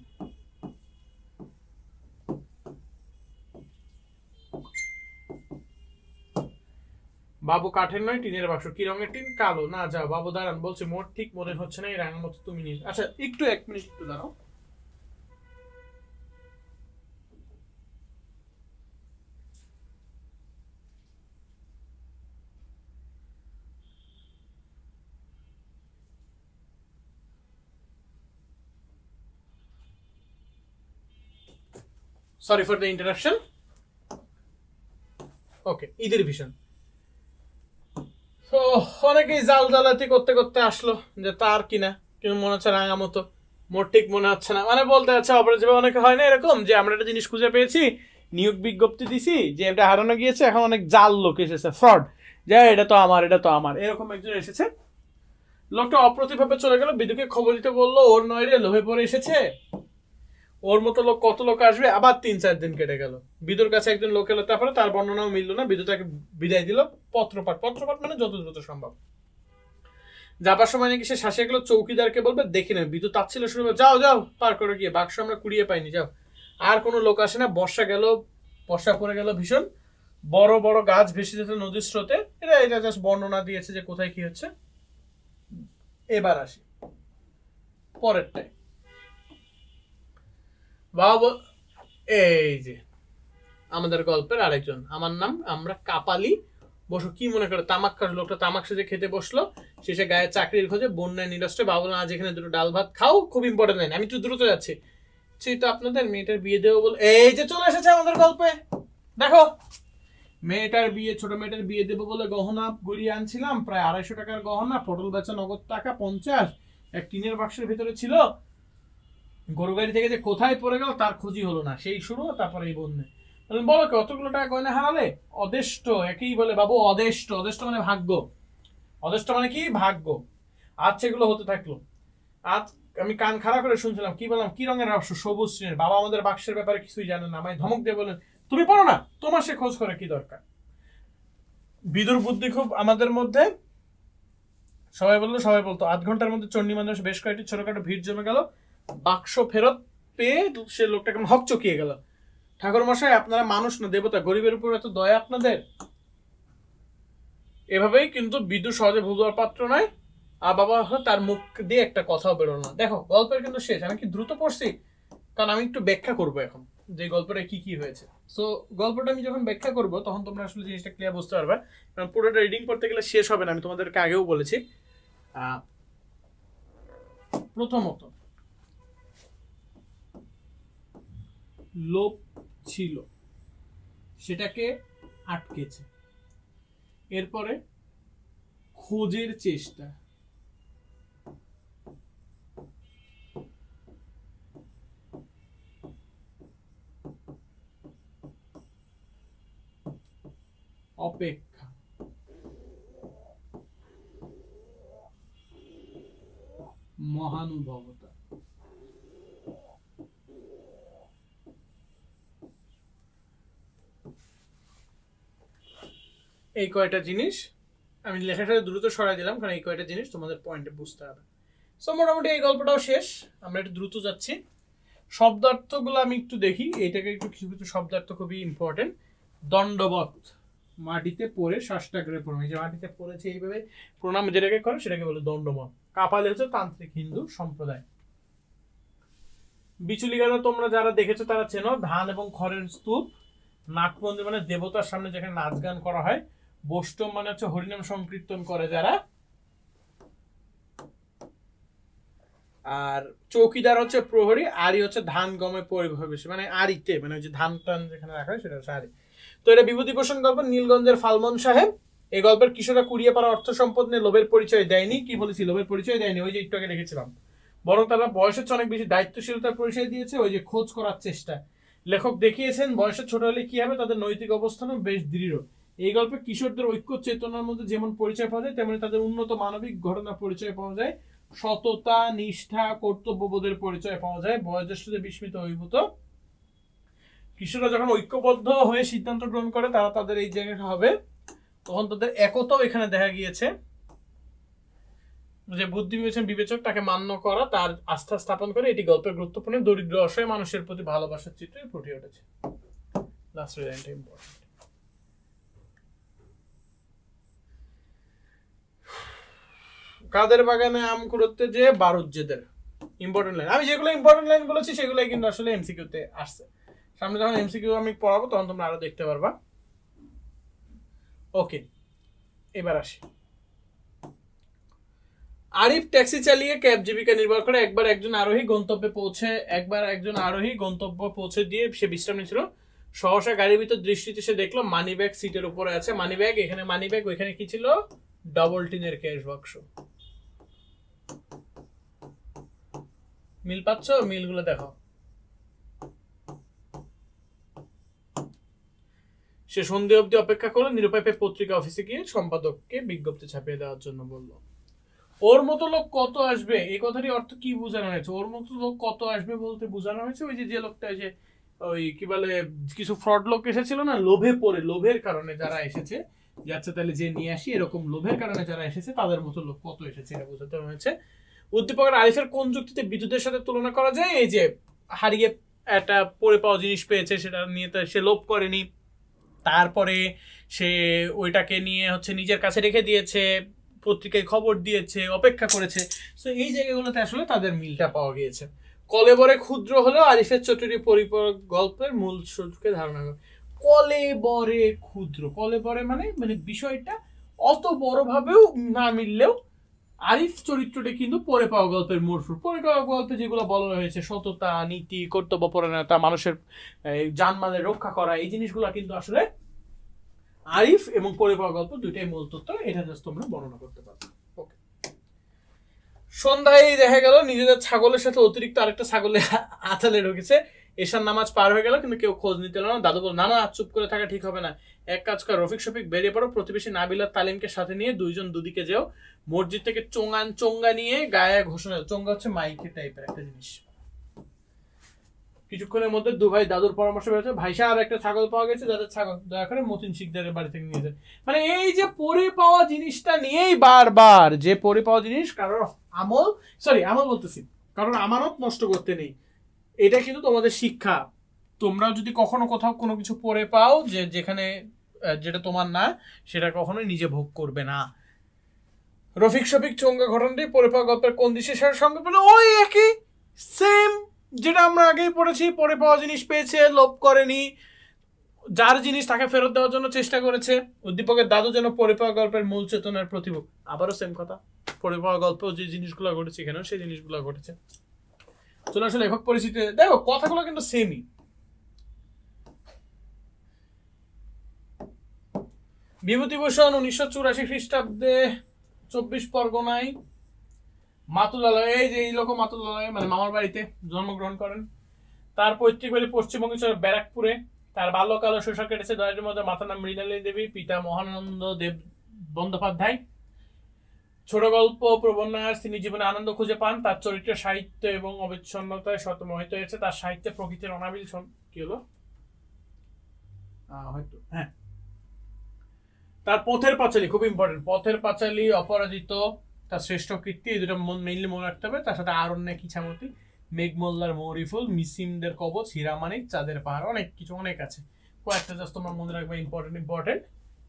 বাবু কাঠের নয়, টিনের বাক্স। কি রঙের টিন? কালো। না যাও বাবু দাঁড়ান, বলছি মোট ঠিক মনে হচ্ছে না, এই রাঙার মতো তুমি নিয়ে। আচ্ছা একটু 1 মিনিট একটু দাঁড়াও। Sorry for the interruption. Okay, ঈদের ভীষণ। তো অনেকেই জাল জালাতি করতে করতে আসলো যে তার কিনা, কিন্তু মনে হচ্ছে রাঙা মতো, মোট ঠিক মনে হচ্ছে না। মানে বলতে হচ্ছে অপরাজীবী অনেকে হয় না এরকম, যে আমরা একটা জিনিস খুঁজে পেয়েছি, নিয়োগ বিজ্ঞপ্তি দিছি, যে এটা হারানো গিয়েছে, এখন অনেক জাল লোক এসেছে, ফ্রড, যে এটা তো আমার, এটা তো আমার, এরকম একজন এসেছে। লোকটা অপ্রতিভাবে চলে গেল, বিদুকে খবর দিতে বললো, ওর নয় রে, লোভে পড়ে এসেছে। ওর মতো লোক কত লোক আসবে? আবার 3-4 দিন কেটে গেল। বিদুর কাছে একজন লোক এলো, তারপরে তার বর্ণনাও মিললো না। বিদু তাকে বিদায় দিল। পত্রপাঠ মানে যত দ্রুত সম্ভব। যাবার সময় নাকি সে শাসিয়ে গেল, চৌকিদারকে বলবে দেখি নেবে। বিদু তাচ্ছিল শুরু, যাও যাও, পার করে গিয়ে বাক্স আমরা কুড়িয়ে পাইনি, যাও। আর কোনো লোক আসে না। বর্ষা পড়ে গেল ভীষণ। বড় বড় গাছ ভেসে যেত নদীর স্রোতে। এটা জাস্ট বর্ণনা দিয়েছে যে কোথায় কি হচ্ছে। এবার আসি পরেরটায়। বাবা, এই যে আমাদের গল্পের আরেকজন, আমার নাম, আমরা কাপালি। বসো, কি মনে করে? তামাক খাস। লোকটা তামাক সেজে খেতে বসলো। শেষে গায়ে চাকরির খোঁজে, বন্যায় নিরস্ত্রে। বাবু আজ এখানে 2 ডাল ভাত খাও। খুব ইম্পর্টেন্ট লাইন, আমি একটু দ্রুত যাচ্ছি। দিচ্ছি তো আপনাদের, মেয়েটার বিয়ে দেবো বলে এই যে চলে এসেছে আমাদের গল্পে। দেখো, মেয়েটার বিয়ে, ছোট মেয়েটার বিয়ে দেবো বলে গহনা গড়িয়ে আনছিলাম, প্রায় 250 টাকার গহনা, পটল বেচা নগদ টাকা 50, এক টিনের বাক্সের ভিতরে ছিল। গরু গাড়ি থেকে যে কোথায় পড়ে গেল তার খোঁজই হলো না, সেই শুরু। তারপরে এই বন্যে বলো কতগুলো টাকা গয়না হারালে? অদেষ্ট, একই বলে বাবু অদেষ্ট। অদেষ্ট মানে ভাগ্য, অদেষ্ট মানে কি ভাগ্য। আজ সেগুলো হতে থাকলো। আজ আমি কান খাড়া করে শুনছিলাম, কি বললাম, কি রঙের বাক্স? সবুজ শ্রেণীর। বাবা আমাদের বাক্সের ব্যাপারে কিছুই জানেন না, আমায় ধমক দিয়ে বলেন তুমি পড়ো না, তোমার সে খোঁজ করে কি দরকার। বিদুর বুদ্ধি খুব আমাদের মধ্যে। সবাই বলতো 8 ঘন্টার মধ্যে চণ্ডী মানুষ বেশ কয়েকটি ছোটখাটো ভিড় জমে গেল। বাক্স ফেরত পেয়ে সে লোকটা কেমন হক চকিয়ে গেল। ঠাকুর মশাই, আপনারা মানুষ না দেবতা, গরিবের উপর এত দয়া আপনাদের? এভাবেই কিন্তু বিদুর সহজে ভুলবার পাত্র নয়। আর বাবা তার মুখ দিয়ে একটা কথাও বেরোল না। দেখো গল্পের কিন্তু শেষ। আমি কি দ্রুত পড়ছি? কারণ আমি একটু ব্যাখ্যা করবো এখন যে গল্পটা কি কি হয়েছে। সো গল্পটা আমি যখন ব্যাখ্যা করবো তখন তোমরা আসলে জিনিসটা ক্লিয়ার বুঝতে পারবে। কারণ পুরোটা রিডিং করতে গেলে শেষ হবে না, আমি তোমাদেরকে আগেও বলেছি। প্রথমত লোভ ছিল, সেটাকে আটকেছে। এরপরে খোঁজের চেষ্টা, অপেক্ষা, মহানুভবতা। এই কয়টা জিনিস আমি লেখাটা দ্রুত সরাই দিলাম, কারণ এই কয়টা জিনিস তোমাদের পয়েন্টে বুঝতে হবে। সো মোটামুটি এই গল্পটাও শেষ, আমরা একটু দ্রুত যাচ্ছি। শব্দার্থগুলো আমি একটু দেখি, এটাকে একটু কিছু কিছু শব্দার্থ খুবই ইম্পর্টেন্ট। দণ্ডবত, মাটিতে পড়ে সাষ্টাগ্রে প্রণাম। এই যে মাটিতে পড়েছে এইভাবে প্রণাম যেটাকে করে সেটাকে বলে দণ্ডবত। কাপালে হচ্ছে তান্ত্রিক হিন্দু সম্প্রদায়। বিচুলিগাদা তোমরা যারা দেখেছো তারা চেনো, ধান এবং খড়ের স্তূপ। নাটমন্দির মানে দেবতার সামনে যেখানে নাচ গান করা হয়। বৈষ্ণব মানে হচ্ছে হরিনাম সংকীর্তন করে যারা। আর চৌকিদার হচ্ছে প্রহরী। আড়ি হচ্ছে ধান গমে পরিবেশ, মানে আড়িতে, মানে ওই যে ধান টান যেখানে রাখা হয় সেটা হচ্ছে আড়ি। তো এটা বিভূতিভূষণ গল্প, নীলগঞ্জের ফালমন সাহেব। এই গল্পের কিশোরা কুড়িয়ে পারা অর্থ সম্পদ নিয়ে লোভের পরিচয় দেয়নি। কি বলেছি, লোভের পরিচয় দেয়নি, ওই যে একটু আগে লিখেছিলাম। বরং তারা বয়সের চেয়ে অনেক বেশি দায়িত্বশীলতার পরিচয় দিয়েছে, ওই যে খোঁজ করার চেষ্টা। লেখক দেখিয়েছেন বয়সের ছোট হলে কি হবে, তাদের নৈতিক অবস্থানও বেশ দৃঢ়। এই গল্পে কিশোরদের ঐক্য চেতনার মধ্যে যেমন পরিচয় পাওয়া যায়, তেমনি তাদের উন্নত মানবিক ঘটনা পরিচয় পাওয়া যায়। সততা, নিষ্ঠা, কর্তব্যবোধের পরিচয় পাওয়া যায়। বয়োজ্যেষ্ঠদের বিস্মিত অভিভূত। কিশোররা যখন ঐক্যবদ্ধ হয়ে সিদ্ধান্ত গ্রহণ করে তারা তাদের এই জায়গাটা হবে, তখন তাদের একতাও এখানে দেখা গিয়েছে। যে বুদ্ধি বিবেচক তাকে মান্য করা, তার আস্থা স্থাপন করে, এটি গল্পের গুরুত্বপূর্ণ। দরিদ্র অসহায় মানুষের প্রতি ভালোবাসার চিত্রে ফুটে উঠেছে। লাস্ট লাইনটা ইম্পর্টেন্ট। কাদের বাগানে আম কুড়োতে যে বারুজ্জেদের। Important line. আমি যেগুলো ইম্পর্টেন্ট লাইন বলেছি সেগুলোই কিন্তু আসলে এমসিকিউতে আসছে। সামনে যখন এমসিকিউ আমি পড়াবো তখন তোমরা আরো দেখতে পারবা। ওকে, এবার আসি। আরিফ ট্যাক্সি চালিয়ে ক্যাব জীবিকা নির্বাহ করে। একবার একজন আরোহী গন্তব্য পৌঁছে দিয়ে সে বিশ্রাম নিচ্ছিল। সহসা গাড়ির ভিতর দৃষ্টিতে সে দেখলো মানি ব্যাগ সিটের উপরে আছে। মানি ব্যাগ, এখানে মানি ব্যাগ, ওইখানে কি ছিল, ডবল টিনের ক্যাশ বাক্স। মিল পাচ্ছ? মিলগুলো দেখো। সে সন্ধ্যে অবধি অপেক্ষা করলো। নিরুপায় পত্রিকা অফিসে গিয়ে সম্পাদককে বিজ্ঞপ্তি ছাপিয়ে দেওয়ার জন্য বললো। ওর মতো লোক কত আসবে, এই কথাটি অর্থ কি বোঝানো হয়েছে? ওর মতো লোক কত আসবে বলতে বোঝানো হয়েছে ওই যে লোকটা, যে ওই কি বলে, কিছু ফ্রড লোক এসেছিল না, লোভে পড়ে, লোভের কারণে যারা এসেছে, যাচ্ছে তাহলে যে নিয়ে আসি, এরকম লোভের কারণে যারা এসেছে তাদের মতো লোক কত এসেছে এটা বোঝাতে হয়েছে। উদ্দীপকের আরিফের কোন যুক্তিতে বিদ্যুতের সাথে তুলনা করা যায়? এই যে হারিয়ে একটা পড়ে পাওয়া জিনিস পেয়েছে, সেটা নিয়ে সে লোভ করেনি, তারপরে সে ওইটাকে নিয়ে হচ্ছে নিজের কাছে রেখে দিয়েছে, পত্রিকায় খবর দিয়েছে, অপেক্ষা করেছে। তো এই জায়গাগুলোতে আসলে তাদের মিলটা পাওয়া গিয়েছে। কলেবরে ক্ষুদ্র হলেও আরিফের চটুরি পরিপূরক গল্পের মূল স্রোতকে ধারণা করে। কলেবরে ক্ষুদ্র, কলেবরে মানে বিষয়টা অত বড়ভাবেও না মিললেও আরিফ চরিত্রটি কিন্তু পরে পাওয়া গল্পের মূল সুর। পরে পাওয়া গল্পে যেগুলো বলা হয়েছে, সততা, নীতি, কর্তব্যপরায়ণতা, মানুষের জানমালের রক্ষা করা, এই জিনিসগুলো কিন্তু আসলে আরিফ এবং পরে পাওয়া গল্প দুইটাই মূল তত্ত্ব। এটা জাস্ট তোমরা বর্ণনা করতে পারবে। ওকে। সন্ধ্যায় দেখা গেল নিজেদের ছাগলের সাথে অতিরিক্ত আরেকটা ছাগলে আঁচালে ঢুকেছে। এশার নামাজ পার হয়ে গেল, কিন্তু কেউ খোঁজ নিতে না। দাদু বল, না না, চুপ করে থাকা ঠিক হবে না, এক কাজ কর, রফিক শফিক বেরিয়ে পড়ো, প্রতিবেশী নাবিলার তালিমকে সাথে নিয়ে দুইজন দুদিকে যেও, মসজিদ থেকে চোঙ্গা নিয়ে গায়ে ঘোষণা। চোঙ্গা হচ্ছে মাইকে টাইপের একটা জিনিস। কিছুক্ষণের মধ্যে দুভাই দাদুর পরামর্শ পেয়েছে, ভাই সাহেব একটা ছাগল পাওয়া গেছে, যাদের ছাগল দয়া করে মতিন শিকদারের বাড়ি থেকে নিয়ে যায়। মানে এই যে পরে পাওয়া জিনিসটা নিয়েই বারবার, যে পরে পাওয়া জিনিস কারোর আমল বলতেছি, কারণ আমানত নষ্ট করতে নেই, এটা কিন্তু তোমাদের শিক্ষা। তোমরা যদি কখনো কোথাও কোনো কিছু পরে পাও যেখানে যেটা তোমার না, সেটা কখনোই নিজে ভোগ করবে না। রফিক শফিক চোঙ্গা ঘটনাটি পরে পাওয়া গল্পের কোন দৃশ্যের সঙ্গে পেল? ওই একই সেম যেটা আমরা আগেই পড়েছি। পরে পাওয়া জিনিস পেয়েছে, লোভ করেনি, যার জিনিস তাকে ফেরত দেওয়ার জন্য চেষ্টা করেছে। উদ্দীপকের দাদু যেন পরে পাওয়া গল্পের মূল চেতনার প্রতিভূ। আবারও সেম কথা, পরে পাওয়া গল্পেও যে জিনিসগুলো ঘটেছে এখানেও সেই জিনিসগুলো ঘটেছে। চলে আসলে লেখক পরিচিতি, দেখো কথাগুলো কিন্তু সেমই। বিভূতিভূষণ 1984 খ্রিস্টাব্দে 24 পরগনায় মাতুলালয়, এই যে এই লোক মাতুলালয় মানে মামার বাড়িতে জন্মগ্রহণ করেন। তার পৈতৃক বাড়ি পশ্চিমবঙ্গের ব্যারাকপুরে। তার বাল্যকাল ও শৈশব কেটেছে দলের মধ্যে। মাতার নাম মৃণালিনী দেবী, পিতা মহানন্দ দেব বন্দ্যোপাধ্যায়। ছোট গল্প প্রবন্যাস, তিনি জীবনে আনন্দ খুঁজে পান। তার চরিত্রের সাহিত্য এবং অবিচ্ছন্নতায় শতমোহিত হয়েছে। তার সাহিত্যে প্রকৃতির অনাবিল কি হলো হয়তো হ্যাঁ, তার পথের পাঁচালী খুব ইম্পর্টেন্ট। পথের পাঁচালী, অপরাজিত তার শ্রেষ্ঠ কীর্তি, এই দুটো মেইনলি মনে রাখতে হবে। তার সাথে আরণ্যক ইছামতি, মেঘমোল্লার মৌরিফুল, মিসিমদের কবচ, হীরামানিক, চাঁদের পাহাড়, অনেক কিছু অনেক আছে। কয়েকটা জাস্ট তোমরা মনে রাখবে ইম্পর্টেন্ট,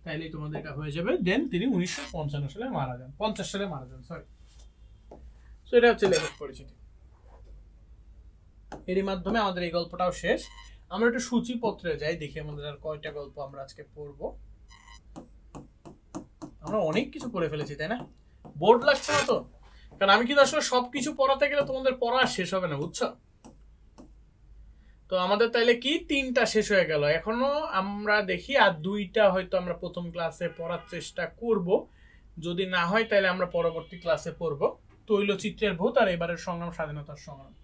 তাইলেই তোমাদের এটা হয়ে যাবে। দেন তিনি 1955 সালে মারা যান, 50 সালে মারা যান, সরি। সো এটা হচ্ছে লেখক পরিচিতি। এরই মাধ্যমে আমাদের এই গল্পটাও শেষ। আমরা একটু সূচিপত্রে যাই, দেখি আমাদের আর কয়টা গল্প আমরা আজকে পড়বো। আমরা অনেক কিছু পড়ে ফেলেছি, তাই না? বোর্ড লাগছে না তো? কারণ আমি কিন্তু আসলে সবকিছু পড়াতে গেলে তোমাদের পড়া শেষ হবে না, বুঝছো? তো আমাদের তাইলে কি 3টা শেষ হয়ে গেল, এখনো আমরা দেখি আর 2টা হয়তো আমরা প্রথম ক্লাসে পড়ার চেষ্টা করব। যদি না হয় তাহলে আমরা পরবর্তী ক্লাসে পড়বো। তৈলচিত্রের ভূত আর এবারের সংগ্রাম, স্বাধীনতার সংগ্রাম।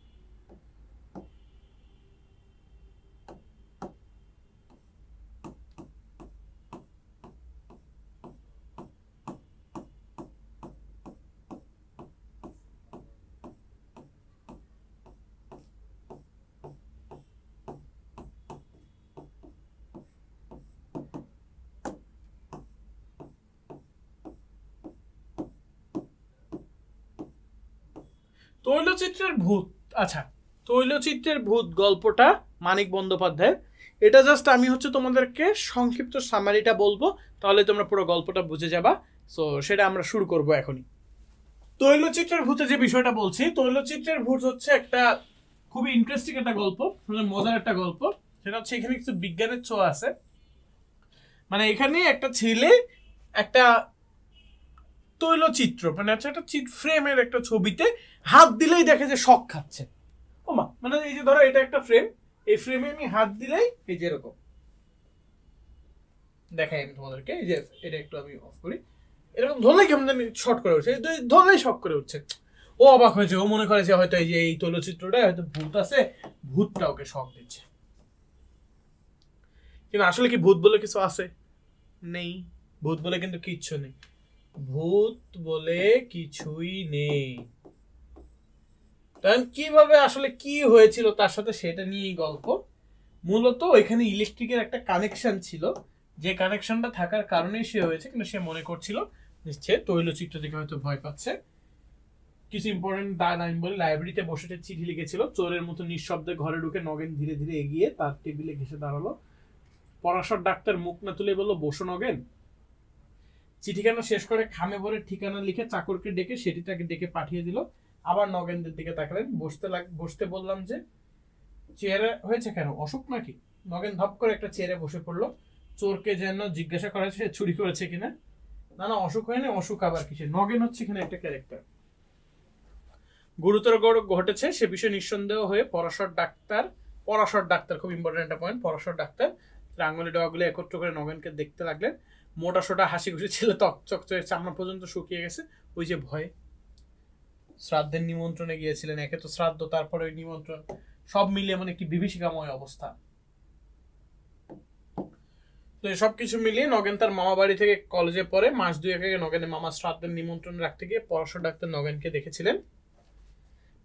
তৈলচিত্রের ভূত, আচ্ছা, তৈলচিত্রের ভূত গল্পটা মানিক বন্দ্যোপাধ্যায়ের। এটা জাস্ট আমি তোমাদেরকে সংক্ষিপ্ত সামারিটা বলবো, তাহলে তোমরা পুরো গল্পটা বুঝে যাবা। সো সেটা আমরা শুরু করব এখনই। তৈলচিত্রের ভূতে যে বিষয়টা বলছি, তৈলচিত্রের ভূত হচ্ছে একটা খুবই ইন্টারেস্টিং একটা গল্প, মজার একটা গল্প। সেটা হচ্ছে এখানে কিছু বিজ্ঞানের ছোঁয়া আছে। মানে এখানে একটা ছেলে একটা তৈলচিত্র মানে হচ্ছে একটা ফ্রেমের একটা ছবিতে হাত দিলেই দেখে যে শক খাচ্ছে। ওমা, মানে এই যে ধরো এটা একটা ফ্রেম, এই ফ্রেমে আমি হাত দিলেই এই যে এরকম দেখাই আমি তোমাদেরকে। এই যে এটা একটু আমি অফ করি, এরকম ধরলেই কেমন জানি শর্ট করে উঠছে, ধরলেই শক করে উঠছে। ও অবাক হয়েছে, ও মনে করে যে হয়তো এই যে এই তৈলচিত্রটা হয়তো ভূত আছে, ভূতটা ওকে শক দিচ্ছে। কিন্তু আসলে কি ভূত বলে কিছু আছে? নেই, ভূত বলে কিন্তু কিচ্ছু নেই, ভূত বলে কিছুই নেই। তখন কিভাবে আসলে কি হয়েছিল তার সাথে, সেটা নিয়েই গল্প। মূলত এখানে ইলেকট্রিকের একটা কানেকশন ছিল, যে কানেকশনটা থাকার কারণেই সে হয়েছে, কিন্তু সে মনে করছিল সে তৈলচিত্র থেকে হয়তো ভয় পাচ্ছে। কিছু ইম্পর্টেন্ট লাইন বলে, লাইব্রেরিতে বসে চিঠি লিখেছিল, চোরের মতো নিঃশব্দে ঘরে ঢুকে নগেন ধীরে ধীরে এগিয়ে তার টেবিলে ঘেসে দাঁড়ালো। পরাশর ডাক্তার মুখ না তুলে বলল, বসো নগেন। চিঠিখানা শেষ করে খামে ভরে ঠিকানা লিখে চাকরকে ডেকে সেটি তাকে ডেকে পাঠিয়ে দিল। আবার নগেনদের দিকে তাকালেন। বসতে বললাম যে, চেয়ারে হয়েছে কেন, অসুখ নাকি? নগেন ধপ করে একটা চেয়ারে বসে পড়লো। চোরকে যেন জিজ্ঞাসা করা সে চুরি করেছে কিনা। না না, অসুখ হয়নি, অসুখ আবার কিসে, নগেন হচ্ছে এখানে একটা ক্যারেক্টার। গুরুতর ঘটেছে সে বিষয়ে নিঃসন্দেহ হয়ে পরাশর ডাক্তার খুব ইম্পর্টেন্ট একটা পয়েন্ট, পরাশর ডাক্তার আঙুলি ডগাগুলো একত্র করে নগেনকে দেখতে লাগলেন। মোটা সোটা হাসি খুশি ছেলে, চকচকে চামড়া পর্যন্ত শুকিয়ে গেছে। ওই যে ভয়ে শ্রাদ্ধের নিমন্ত্রণে গিয়েছিলেন, একে তো শ্রাদ্ধ, তারপরে ওই নিমন্ত্রণ, সব মিলিয়ে এমন একটি বিভীষিকাময় অবস্থা। তো সবকিছু মিলিয়ে নগেন তার মামা বাড়ি থেকে কলেজে পড়ে, মাস দুয়েক আগে নগেনের মামা শ্রাদ্ধের নিমন্ত্রণ রাখতে গিয়ে পরাশর ডাক্তার নগেনকে দেখেছিলেন।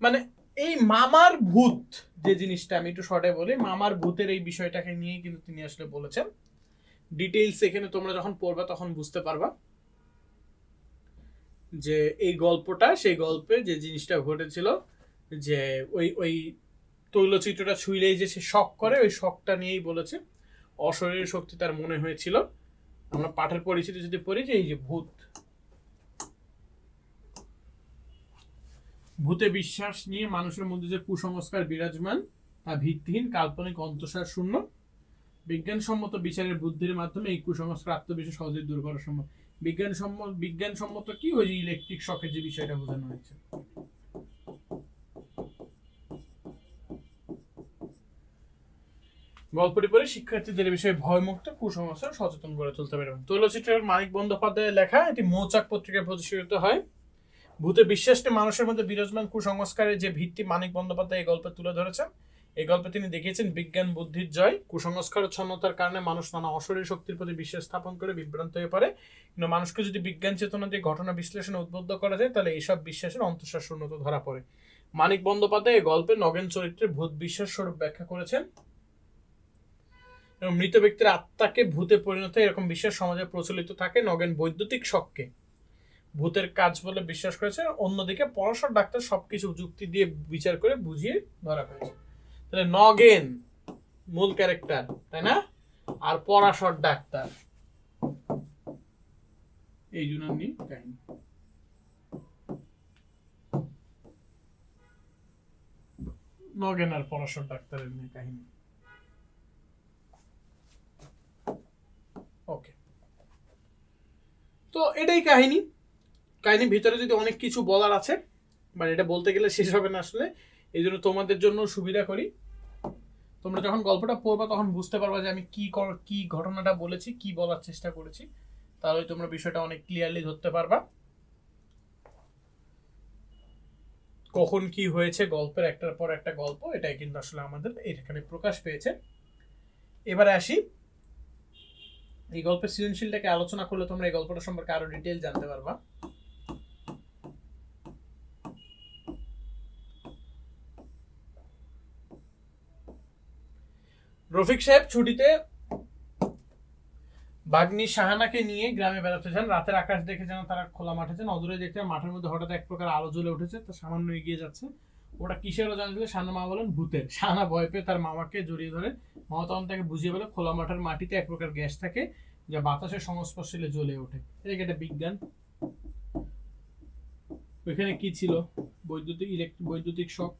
মানে এই মামার ভূত যে জিনিসটা, আমি একটু শর্টে বলি, মামার ভূতের এই বিষয়টাকে নিয়ে কিন্তু তিনি আসলে বলেছেন। ডিটেইলস এখানে তোমরা যখন পড়বা তখন বুঝতে পারবা যে এই গল্পটা, সেই গল্পে যে জিনিসটা ঘটেছিল, যে ওই ওই তৈলচিত্রটা ছুঁইলেই যে সে শক করে, ওই শকটা নিয়েই বলেছে। অশরীরী শক্তি তার মনে হয়েছিল। আমরা পাঠের পরিচিতি যদি পড়ি, যে এই যে ভূতে বিশ্বাস নিয়ে মানুষের মধ্যে যে কুসংস্কার বিরাজমান তা ভিত্তিহীন, কাল্পনিক, অন্তঃসার শূন্য। বিজ্ঞানসম্মত বিচারের বুদ্ধির মাধ্যমে এই কুসংস্কার আত্মবিশ্বাস সহজেই দূর করা সম্ভব। বিজ্ঞানসম্মত কি, ওই যে ইলেকট্রিক শকের যে বিষয়টা বোঝানো হয়েছে। গল্পটি পড়ে শিক্ষার্থীদের বিষয়ে ভয়মুক্ত, কুসংস্কার সচেতন করে তুলতে পারে। তৈলচিত্রের মানিক বন্দ্যোপাধ্যায়ের লেখা, এটি মৌচাক পত্রিকায় প্রকাশিত হয়। ভূতে বিশ্বাসটি মানুষের মধ্যে বিরাজমান কুসংস্কারের যে ভিত্তি মানিক বন্দ্যোপাধ্যায় এই গল্পে তুলে ধরেছেন। এই গল্পে তিনি দেখিয়েছেন বিজ্ঞান বুদ্ধির জয়। কুসংস্কার ছন্নতার কারণে মানুষ নানা অশরীরী শক্তির প্রতি বিশ্বাস স্থাপন করে বিভ্রান্ত হয়ে পড়ে। কিন্তু মানুষকে যদি বিজ্ঞান চেতনা দিয়ে ঘটনা বিশ্লেষণে উদ্বুদ্ধ করা যায়, তাহলে এইসব বিশ্বাসের অন্তঃসার শূন্যতা ধরা পড়ে। মানিক বন্দ্যোপাধ্যায় এই গল্পে নগেন চরিত্রে ভূত বিশ্বাস স্বরূপ ব্যাখ্যা করেছেন। এবং মৃত ব্যক্তির আত্মাকে ভূতে পরিণত, এরকম বিশ্বাস সমাজে প্রচলিত থাকে। নগেন বৈদ্যুতিক শককে ভূতের কাজ বলে বিশ্বাস করেছে। অন্যদিকে পরাশর ডাক্তার সবকিছু যুক্তি দিয়ে বিচার করে বুঝিয়ে ধরা হয়েছে। তাহলে নগেন মূল ক্যারেক্টার, তাই না? আর পরাশর ডাক্তার এই ইউনানি কাহিনী। নগেন আর পরাশর ডাক্তারের নিয়ে কাহিনী। ওকে, তো এটাই কাহিনী। কাহিনীর ভিতরে যদি অনেক কিছু বলার আছে, বাট এটা বলতে গেলে শেষ হবে না আসলে। এই জন্য তোমাদের জন্য সুবিধা করি, তোমরা যখন গল্পটা পড়বা তখন বুঝতে পারবা যে আমি কি ঘটনাটা বলেছি, কি বলার চেষ্টা করেছি। তাহলে তোমরা বিষয়টা অনেক ক্লিয়ারলি ধরতে পারবা কখন কি হয়েছে। গল্পের একটার পর একটা গল্প, এটাই কিন্তু আসলে আমাদের এখানে প্রকাশ পেয়েছে। এবারে আসি, এই গল্পের সৃজনশীলটাকে আলোচনা করলে তোমরা এই গল্পটা সম্পর্কে আরো ডিটেইল জানতে পারবা। রফিক সাহেব ছুটিতে ভাগ্নি শাহানাকে নিয়ে গ্রামে বেড়াতে যান। রাতের আকাশ দেখে যেন তারা খোলা মাঠে যান। অদূরে দেখতে মাঠের মধ্যে হঠাৎ এক প্রকার আলো জ্বলে উঠেছে, তা সামান্য এগিয়ে যাচ্ছে। ওটা কিসের জানা দিলে শাহানা মা বলেন ভূতের। শাহানা ভয় পেয়ে তার মামাকে জড়িয়ে ধরে। মামা তখন তাকে বুঝিয়ে বলে খোলা মাঠের মাটিতে এক প্রকার গ্যাস থাকে যা বাতাসের সংস্পর্শে জ্বলে ওঠে। এটা একটা বিজ্ঞান। ওইখানে কি ছিল? বৈদ্যুতিক শক।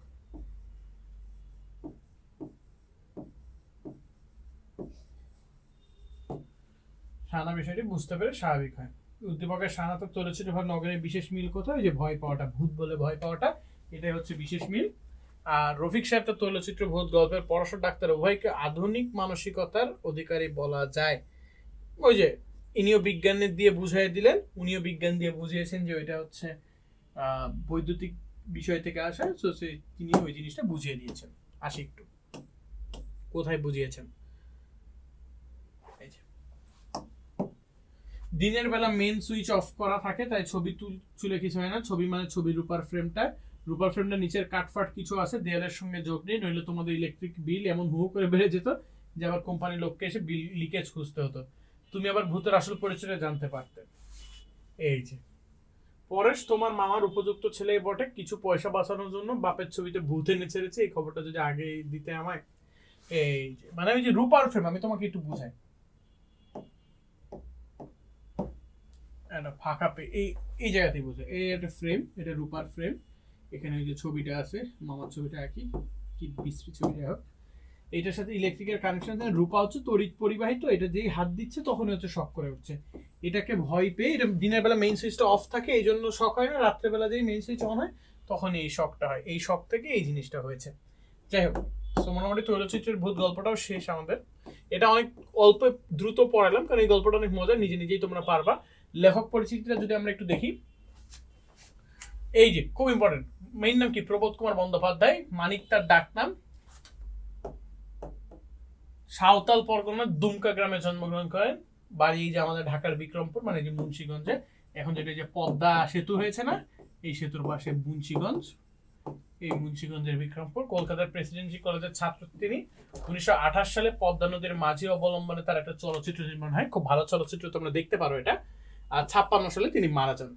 শাহানা বিষয়টি বুঝতে পেরে স্বাভাবিক হয়। উদ্দীপকের শাহানা তৈলচিত্র ভাব নগরের বিশেষ মিল কোথায়? যে ভয় পাওয়াটা, ভূত বলে ভয় পাওয়াটা, এটাই হচ্ছে বিশেষ মিল। আর রফিক সাহেব তার তৈলচিত্র ভূত গল্পের পরাশর ডাক্তার উভয়কে আধুনিক মানসিকতার অধিকারী বলা যায়। ওই যে ইনিও বিজ্ঞানের দিয়ে বুঝিয়ে দিলেন, উনিও বিজ্ঞান দিয়ে বুঝিয়েছেন যে ওইটা হচ্ছে বৈদ্যুতিক বিষয় থেকে আসা। তো তিনি ওই জিনিসটা বুঝিয়ে দিয়েছেন। আসি একটু কোথায় বুঝিয়েছেন। দিনের বেলা মেন সুইচ অফ করা থাকে, তাই ছবি তুলে কিছু হয় না। ছবি মানে ছবি রূপার ফ্রেমটা নিচের কাটফাট কিছু আছে, দেয়ালের সঙ্গে যোগ নেই, নইলে তোমাদের ইলেকট্রিক বিল এমন হু করে বেড়ে যেত যে আবার কোম্পানির লোককে এসে বিল লিকেজ খুঁজতে হতো। তুমি আবার ভূতের আসল পরিচয় জানতে পারতে। এই যে পরেশ তোমার মামার উপযুক্ত ছেলে বটে, কিছু পয়সা বাঁচানোর জন্য বাপের ছবিতে ভূত এনে ছেড়েছে। এই খবরটা যদি আগে দিতে আমায়। এই যে মানে ওই যে রূপার ফ্রেম, আমি তোমাকে একটু বুঝাই। ফাঁকা এই জায়গাতেই বোঝে। এই একটা ফ্রেম, এটা রূপার ফ্রেম। এখানে ওই যে ছবিটা আছে, মামার ছবিটা একই, কি বিশ্রী ছবিটা হোক। এটার সাথে ইলেকট্রিকের কানেকশন। রূপা হচ্ছে তড়িৎ পরিবাহিত, এটা যেই হাত দিচ্ছে তখনই হচ্ছে শক করে উঠছে। এটাকে ভয় পেয়ে, এটা দিনের বেলা মেইন সুইচটা অফ থাকে এই জন্য শক হয় না, রাত্রেবেলা যেই মেইন সুইচ অন হয় তখন এই শকটা হয়, এই শক থেকে এই জিনিসটা হয়েছে। যাই হোক, তো মোটামুটি তৈলচিত্রের ভূত গল্পটাও শেষ আমাদের। এটা অনেক অল্প দ্রুত পড়ালাম কারণ এই গল্পটা অনেক মজা, নিজে নিজেই তোমরা পারবা। লেখক পরিচিতিটা যদি আমরা একটু দেখি, এই যে খুব ইম্পর্টেন্ট, মেইন নাম কি? প্রবোধ কুমার বন্দ্যোপাধ্যায়। মানিক তার ডাক নাম। সাঁওতাল পরগনার দুমকা গ্রামে জন্মগ্রহণ করেন। বাড়ি এই যে আমাদের ঢাকার বিক্রমপুর, মানে যে মুন্সিগঞ্জে। এখন যেটা যে পদ্মা সেতু হয়েছে না, এই সেতুর পাশে মুন্সিগঞ্জ, এই মুন্সিগঞ্জের বিক্রমপুর। কলকাতার প্রেসিডেন্সি কলেজের ছাত্র তিনি। 1928 সালে পদ্মা নদীর মাঝি অবলম্বনে তার একটা চলচ্চিত্র নির্মাণ হয়, খুব ভালো চলচ্চিত্র, তোমরা দেখতে পারো এটা। আর 56 সালে তিনি মারা যান।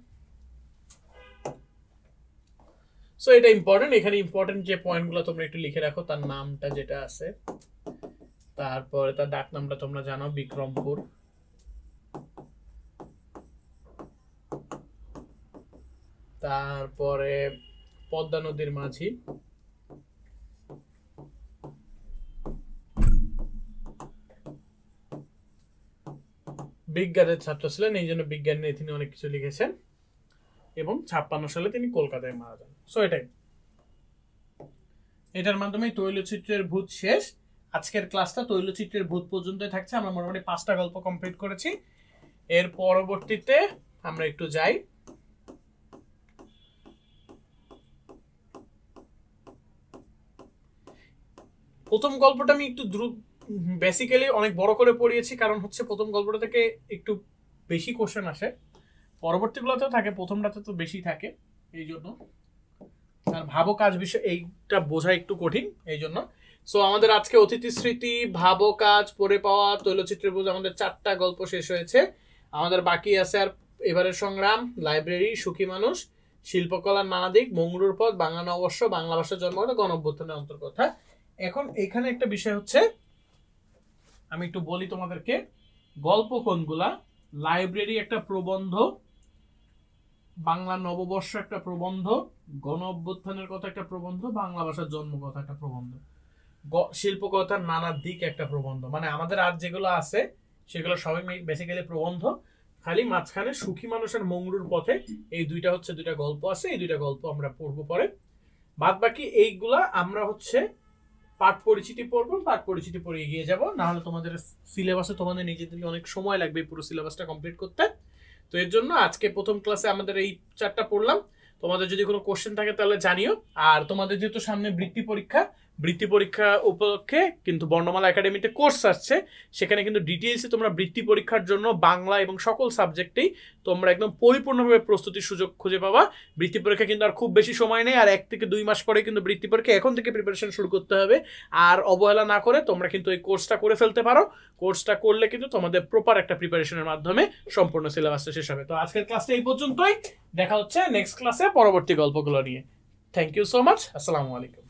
সো এটা ইম্পর্টেন্ট, এখানে ইম্পর্টেন্ট যে পয়েন্টগুলো তোমরা একটু লিখে রাখো, তার নামটা যেটা আছে, তারপরে তার ডাক নামটা তোমরা জানো বিক্রমপুর, তারপরে পদ্মা নদীর মাঝি, বিজ্ঞানের ছাত্র ছিলেন, এই জন্য বিজ্ঞান নিয়ে তিনি অনেক কিছু লিখেছেন, এবং 56 সালে তিনি কলকাতায় মারা যান। সো এটার মাধ্যমে তৈলচিত্রের ভূত শেষ। আজকের ক্লাসটা তৈলচিত্রের ভূত পর্যন্তই থাকছে। আমরা মোটামুটি 5টা গল্প কমপ্লিট করেছি। এর পরবর্তীতে আমরা একটু যাই, প্রথম গল্পটা আমি একটু দ্রুত, বেসিক্যালি অনেক বড় করে পড়িয়েছি, কারণ হচ্ছে প্রথম গল্পটা থেকে একটু বেশি কোশ্চেন আসে, পরবর্তীগুলোতেও থাকে, প্রথমটাতে তো বেশি থাকে, এই জন্য। আর ভাবো কাজ বিষয় এইটা বোঝা একটু কঠিন, এই জন্য। সো আমাদের আজকে অতিথি স্মৃতি, ভাবো কাজ, পড়ে পাওয়া, তৈলচিত্রের বোঝা, আমাদের 4টা গল্প শেষ হয়েছে। আমাদের বাকি আছে আর এবারের সংগ্রাম, লাইব্রেরি, সুখী মানুষ, শিল্পকলার নানা দিক, মঙ্গলুর পথ, বাংলা নববর্ষ, বাংলা ভাষার জন্মগত, গণঅভ্যুত্থানের অন্তর্গত। এখন এখানে একটা বিষয় হচ্ছে, আমি একটু বলি তোমাদেরকে, গল্প কোনগুলা। লাইব্রেরি একটা প্রবন্ধ, বাংলা নববর্ষ একটা প্রবন্ধ, গণ অভ্যুত্থানের কথা একটা প্রবন্ধ, বাংলা ভাষার জন্ম কথা একটা প্রবন্ধ, শিল্পকথার নানা দিক একটা প্রবন্ধ। মানে আমাদের আর যেগুলো আছে সেগুলো সবাই বেসিক্যালি প্রবন্ধ, খালি মাঝখানে সুখী মানুষের মঙ্গলুর পথে এই দুইটা হচ্ছে দুইটা গল্প আছে, এই দুইটা গল্প আমরা পড়বো পরে। বাদ বাকি এইগুলা আমরা হচ্ছে পাঠ পরিচিতি পড়বো, পাঠ পরিচিতি পড়ে এগিয়ে যাবো, না হলে তোমাদের সিলেবাসে তোমাদের নিজেদের অনেক সময় লাগবে পুরো সিলেবাসটা কমপ্লিট করতে। তো এর জন্য আজকে প্রথম ক্লাসে আমাদের এই 4টা পড়লাম। তোমাদের যদি কোনো কোশ্চেন থাকে তাহলে জানিও। আর তোমাদের যেহেতু সামনে বৃত্তি পরীক্ষা উপলক্ষে কিন্তু বর্ণমালা একাডেমিতে কোর্স আসছে, সেখানে কিন্তু ডিটেইলসে তোমরা বৃত্তি পরীক্ষার জন্য বাংলা এবং সকল সাবজেক্টেই তোমরা একদম পরিপূর্ণভাবে প্রস্তুতির সুযোগ খুঁজে পাবা। বৃত্তি পরীক্ষা কিন্তু আর খুব বেশি সময় নেই, আর 1 থেকে 2 মাস পরে কিন্তু বৃত্তি পরীক্ষা, এখন থেকে প্রিপারেশন শুরু করতে হবে। আর অবহেলা না করে তোমরা কিন্তু এই কোর্সটা করে ফেলতে পারো। কোর্সটা করলে কিন্তু তোমাদের প্রপার একটা প্রিপারেশনের মাধ্যমে সম্পূর্ণ সিলেবাসটা শেষ হবে। তো আজকের ক্লাসটা এই পর্যন্তই, দেখা হচ্ছে নেক্সট ক্লাসে পরবর্তী গল্পগুলো নিয়ে। থ্যাংক ইউ সো মাচ, আসসালামু আলাইকুম।